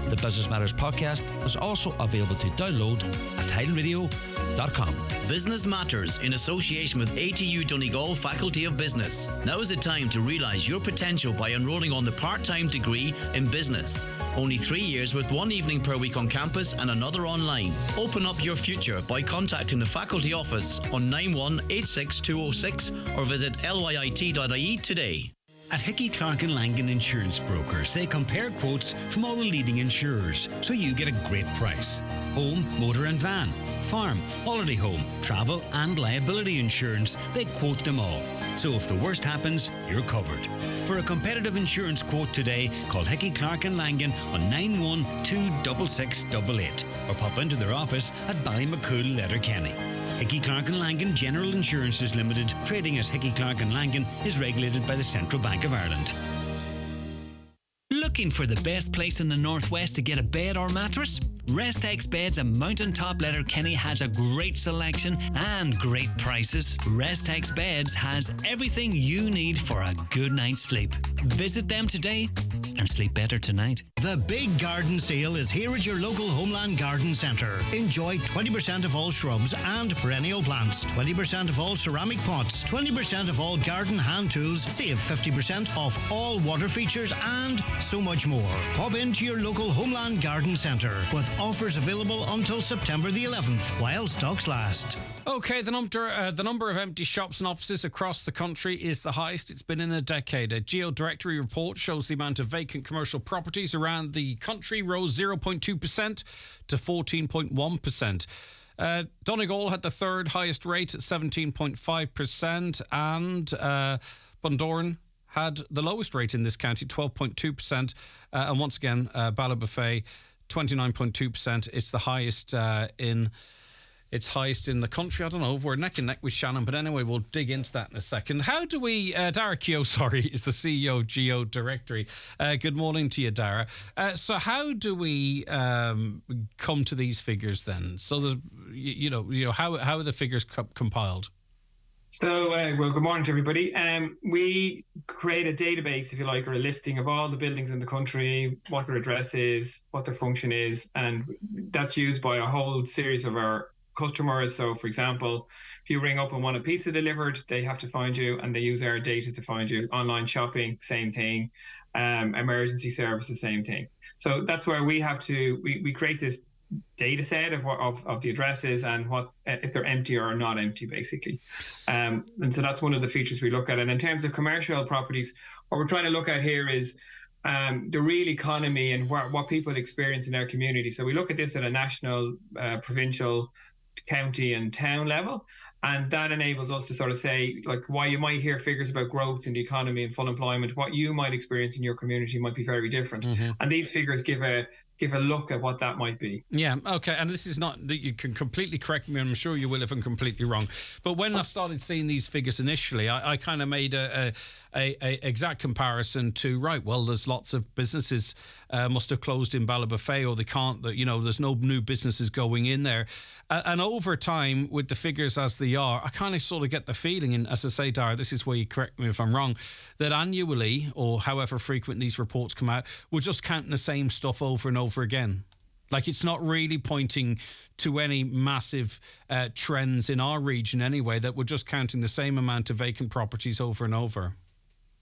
The Business Matters podcast is also available to download at highlandradio.com. Business Matters in association with ATU Donegal Faculty of Business. Now is the time to realise your potential by enrolling on the part-time degree in business. Only 3 years with 1 evening per week on campus and another online. Open up your future by contacting the faculty office on 9186206 or visit lyit.ie today. At Hickey, Clark and Langan Insurance Brokers, they compare quotes from all the leading insurers, so you get a great price. Home, motor and van, farm, holiday home, travel and liability insurance, they quote them all. So if the worst happens, you're covered. For a competitive insurance quote today, call Hickey, Clark and Langan on 9126688 or pop into their office at Ballymacool, Letterkenny. Hickey, Clark and Langan General Insurances Limited, trading as Hickey, Clark and Langan, is regulated by the Central Bank of Ireland. Looking for the best place in the Northwest to get a bed or mattress? Restex Beds and Mountaintop Letterkenny has a great selection and great prices. Restex Beds has everything you need for a good night's sleep. Visit them today and sleep better tonight. The big garden sale is here at your local Homeland Garden Centre. Enjoy 20% of all shrubs and perennial plants, 20% of all ceramic pots, 20% of all garden hand tools, save 50% off all water features and so much more. Pop into your local Homeland Garden Centre with offers available until September the 11th while stocks last. Okay, the number of empty shops and offices across the country is the highest it's been in a decade. A Geodirectory report shows the amount of vacant commercial properties around the country rose 0.2% to 14.1%. Donegal had the third highest rate at 17.5%, and Bundoran had the lowest rate in this county, 12.2%. And once again, Ballybofey, 29.2%. It's the highest It's highest in the country. I don't know, we're neck and neck with Shannon, but anyway, we'll dig into that in a second. How do we... Dara Keogh, is the CEO of Geodirectory. Good morning to you, Dara. So how do we come to these figures then? So there's, how are the figures compiled? So, well, good morning to everybody. We create a database, if you like, or a listing of all the buildings in the country, what their address is, what their function is, and that's used by a whole series of our customers. So, for example, if you ring up and want a pizza delivered, they have to find you, and they use our data to find you. Online shopping, same thing. Emergency services, same thing. So that's where we have to, we create this data set of the addresses and what if they're empty or not empty, basically. And so that's one of the features we look at. And in terms of commercial properties, what we're trying to look at here is the real economy and what people experience in their community. So we look at this at a national, provincial, county and town level. And that enables us to sort of say, like, why you might hear figures about growth in the economy and full employment, what you might experience in your community might be very different. Mm-hmm. And these figures give a look at what that might be. Yeah, okay. And this is not, you can completely correct me, and I'm sure you will if I'm completely wrong. But when I started seeing these figures initially, I kind of made a exact comparison to, right, well, there's lots of businesses must have closed in Ballybofey, or they can't, there's no new businesses going in there. And over time, with the figures as typically are, I kind of sort of get the feeling, and as I say, Dara, this is where you correct me if I'm wrong, that annually, or however frequent these reports come out, we're just counting the same stuff over and over again. Like, it's not really pointing to any massive trends in our region anyway, that we're just counting the same amount of vacant properties over and over.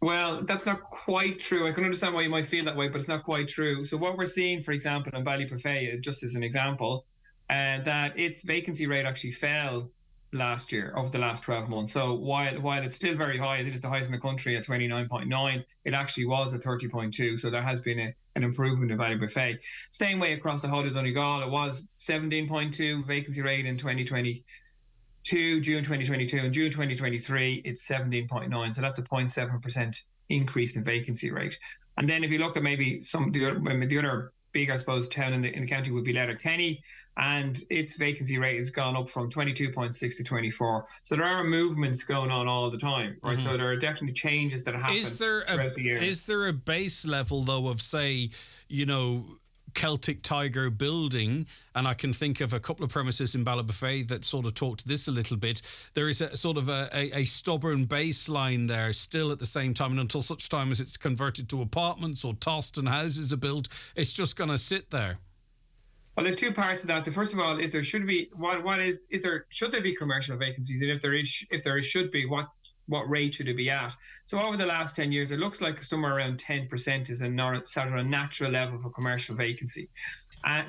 Well, that's not quite true. I can understand why you might feel that way, but it's not quite true. So what we're seeing, for example, in Ballybuffet, just as an example, that its vacancy rate actually fell last year, over the last 12 months. So while it's still very high, it is the highest in the country at 29.9, it actually was at 30.2. So there has been an improvement in Ballybuffet. Same way across the whole of Donegal, it was 17.2 vacancy rate in 2022, June 2022, and June 2023, it's 17.9. So that's a 0.7% increase in vacancy rate. And then if you look at maybe the other big, I suppose, town in the county would be Letterkenny, and its vacancy rate has gone up from 22.6 to 24. So there are movements going on all the time, right? So there are definitely changes that happen throughout the year. Is there a base level, though, of, say, Celtic Tiger building, and I can think of a couple of premises in Ballybuffet that sort of talk to this a little bit. There is a sort of a stubborn baseline there still at the same time, and until such time as it's converted to apartments or tossed and houses are built, it's just going to sit there. Well, there's two parts of that. The first of all is should there be commercial vacancies, and if there should be, what rate should it be at? So over the last 10 years, it looks like somewhere around 10% is a natural level for commercial vacancy.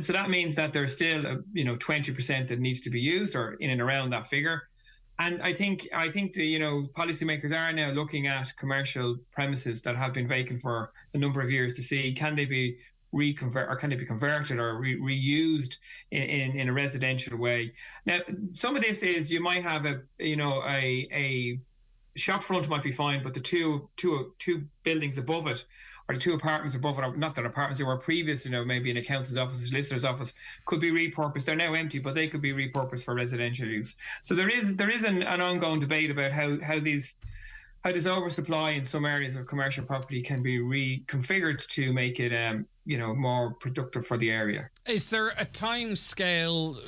So that means that there's still 20% that needs to be used, or in and around that figure. And I think the policymakers are now looking at commercial premises that have been vacant for a number of years to see, can they be converted or reused in a residential way. Now, some of this is, you might have a shop front might be fine, but the two buildings above it, or the two apartments above it, or not that apartments, they were previous, maybe an accountant's office, a solicitor's office, could be repurposed. They're now empty, but they could be repurposed for residential use. So there is an ongoing debate about how this oversupply in some areas of commercial property can be reconfigured to make it more productive for the area. Is there a time scale,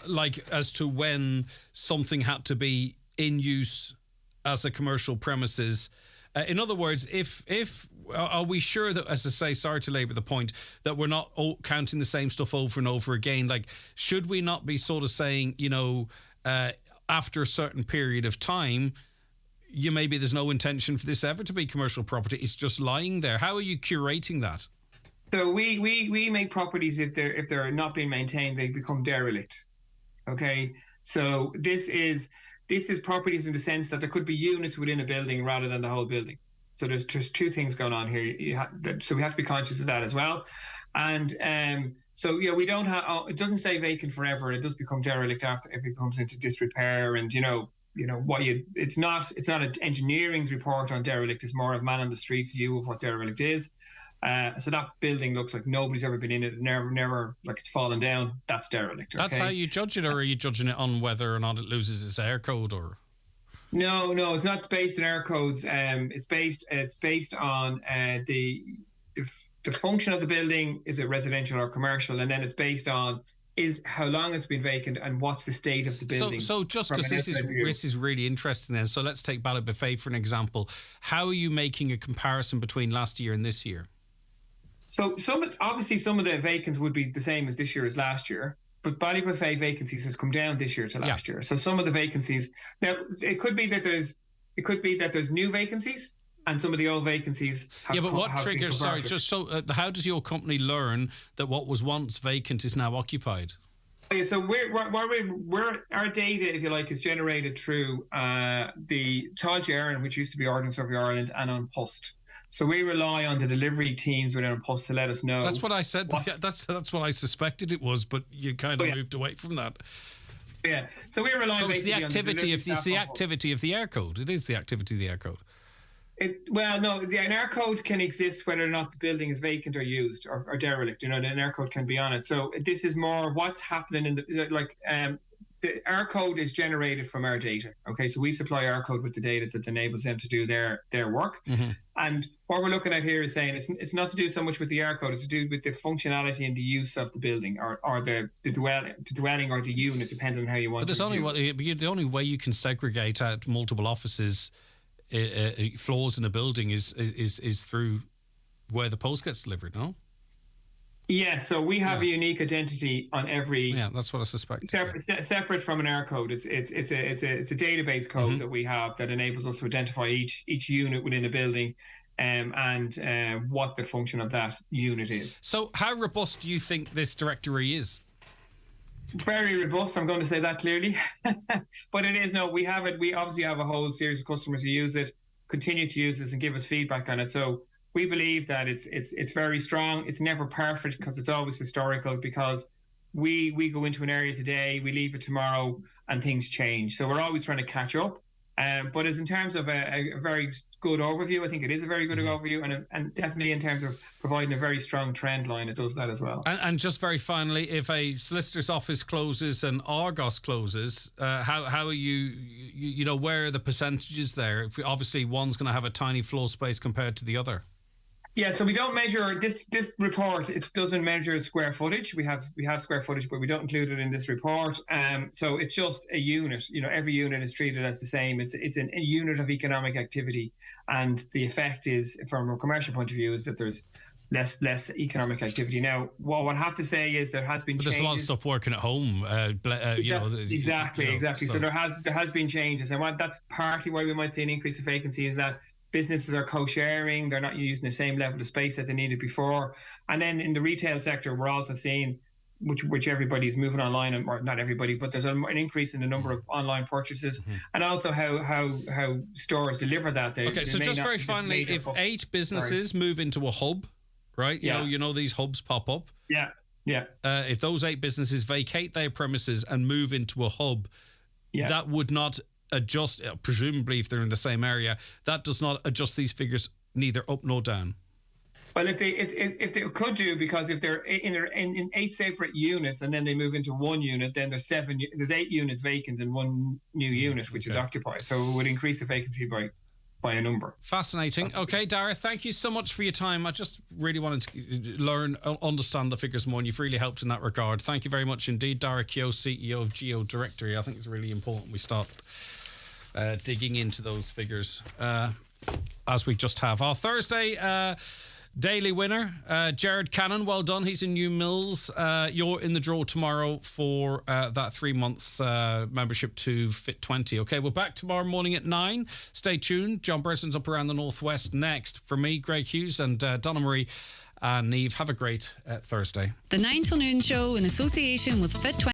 like, as to when something had to be in use as a commercial premises? In other words, if are we sure that, as I say, sorry to labour the point, that we're not counting the same stuff over and over again? Like, should we not be sort of saying, after a certain period of time, maybe there's no intention for this ever to be commercial property, it's just lying there? How are you curating that? So we make properties, if they're not being maintained, they become derelict. Okay, so this is properties in the sense that there could be units within a building rather than the whole building. So there's two things going on here. So we have to be conscious of that as well. And we don't have. It doesn't stay vacant forever. It does become derelict after it becomes into disrepair. And it's not an engineering's report on derelict. It's more of man on the streets view of what derelict is. So that building looks like nobody's ever been in it, never like it's fallen down. That's derelict. Okay? That's how you judge it, or are you judging it on whether or not it loses its air code? Or no, it's not based on air codes. It's based on the function of the building. Is it residential or commercial? And then it's based on how long it's been vacant and what's the state of the building. So just because this is really interesting then. So let's take Ballybuffet for an example. How are you making a comparison between last year and this year? So some of the vacants would be the same as this year as last year, but Ballybuffet vacancies has come down this year to last year. So some of the vacancies, now it could be that there's new vacancies, and some of the old vacancies have but what triggers, sorry, just so how does your company learn that what was once vacant is now occupied? Yeah, so our data, if you like, is generated through the Táilte Éireann, which used to be Ordnance Survey Ireland, and on Post. So we rely on the delivery teams within Post to let us know. That's what I said. That's what I suspected it was, but you kind of moved away from that. Yeah. So we rely. So it's the activity of the activity of the air code. It is the activity of the air code. An air code can exist whether or not the building is vacant or used or derelict. An air code can be on it. So this is more what's happening in the our code is generated from our data. Okay, so we supply our code with the data that enables them to do their work. And what we're looking at here is saying it's not to do so much with the R code, it's to do with the functionality and the use of the building or the dwelling or the unit, depending on how you want. But the only way you can segregate out multiple offices, floors in a building is through where the post gets delivered. No. Yeah, so we have a unique identity on every. Yeah, that's what I suspect. Separate from an R code, it's a database code that we have that enables us to identify each unit within a building, and what the function of that unit is. So, how robust do you think this directory is? Very robust. I'm going to say that clearly, but it is. No, we have it. We obviously have a whole series of customers who use it, continue to use this, and give us feedback on it. So. We believe that it's very strong. It's never perfect because it's always historical, because we go into an area today, we leave it tomorrow, and things change. So we're always trying to catch up. But as in terms of a very good overview, I think it is a very good overview, and definitely in terms of providing a very strong trend line, it does that as well. And just very finally, if a solicitor's office closes and Argos closes, how are you know, where are the percentages there? Obviously, one's going to have a tiny floor space compared to the other. Yeah, so we don't measure this report. It doesn't measure square footage. We have square footage, but we don't include it in this report. So it's just a unit. You know, every unit is treated as the same. It's a unit of economic activity, and the effect is, from a commercial point of view, is that there's less economic activity. Now, what I have to say is there has been changes. There's a lot of stuff working at home. Exactly. So there has been changes, and that's partly why we might see an increase in vacancy, is that businesses are co-sharing. They're not using the same level of space that they needed before. And then in the retail sector, we're also seeing, which everybody's moving online, or not everybody, but there's an increase in the number of online purchases, and also how stores deliver that. So just very finally, if 8 businesses move into a hub, right? You know these hubs pop up. Yeah. If those 8 businesses vacate their premises and move into a hub, that would not adjust, presumably if they're in the same area, that does not adjust these figures neither up nor down. Well, if they could do, because if they're in 8 separate units and then they move into one unit, then there's 8 units vacant and one new unit which is occupied. So it would increase the vacancy by a number. Fascinating. Okay, Dara, thank you so much for your time. I just really wanted to understand the figures more, and you've really helped in that regard. Thank you very much indeed. Dara Keogh, CEO of Geo Directory. I think it's really important we start digging into those figures, as we just have. Our Thursday daily winner, Jared Cannon, well done. He's in New Mills. You're in the draw tomorrow for that 3 months membership to Fit 20. Okay, we're back tomorrow morning at 9. Stay tuned. John Burson's up around the Northwest next. For me, Greg Hughes, and Donna Marie and Niamh, have a great Thursday. The 9 till noon show in association with Fit 20.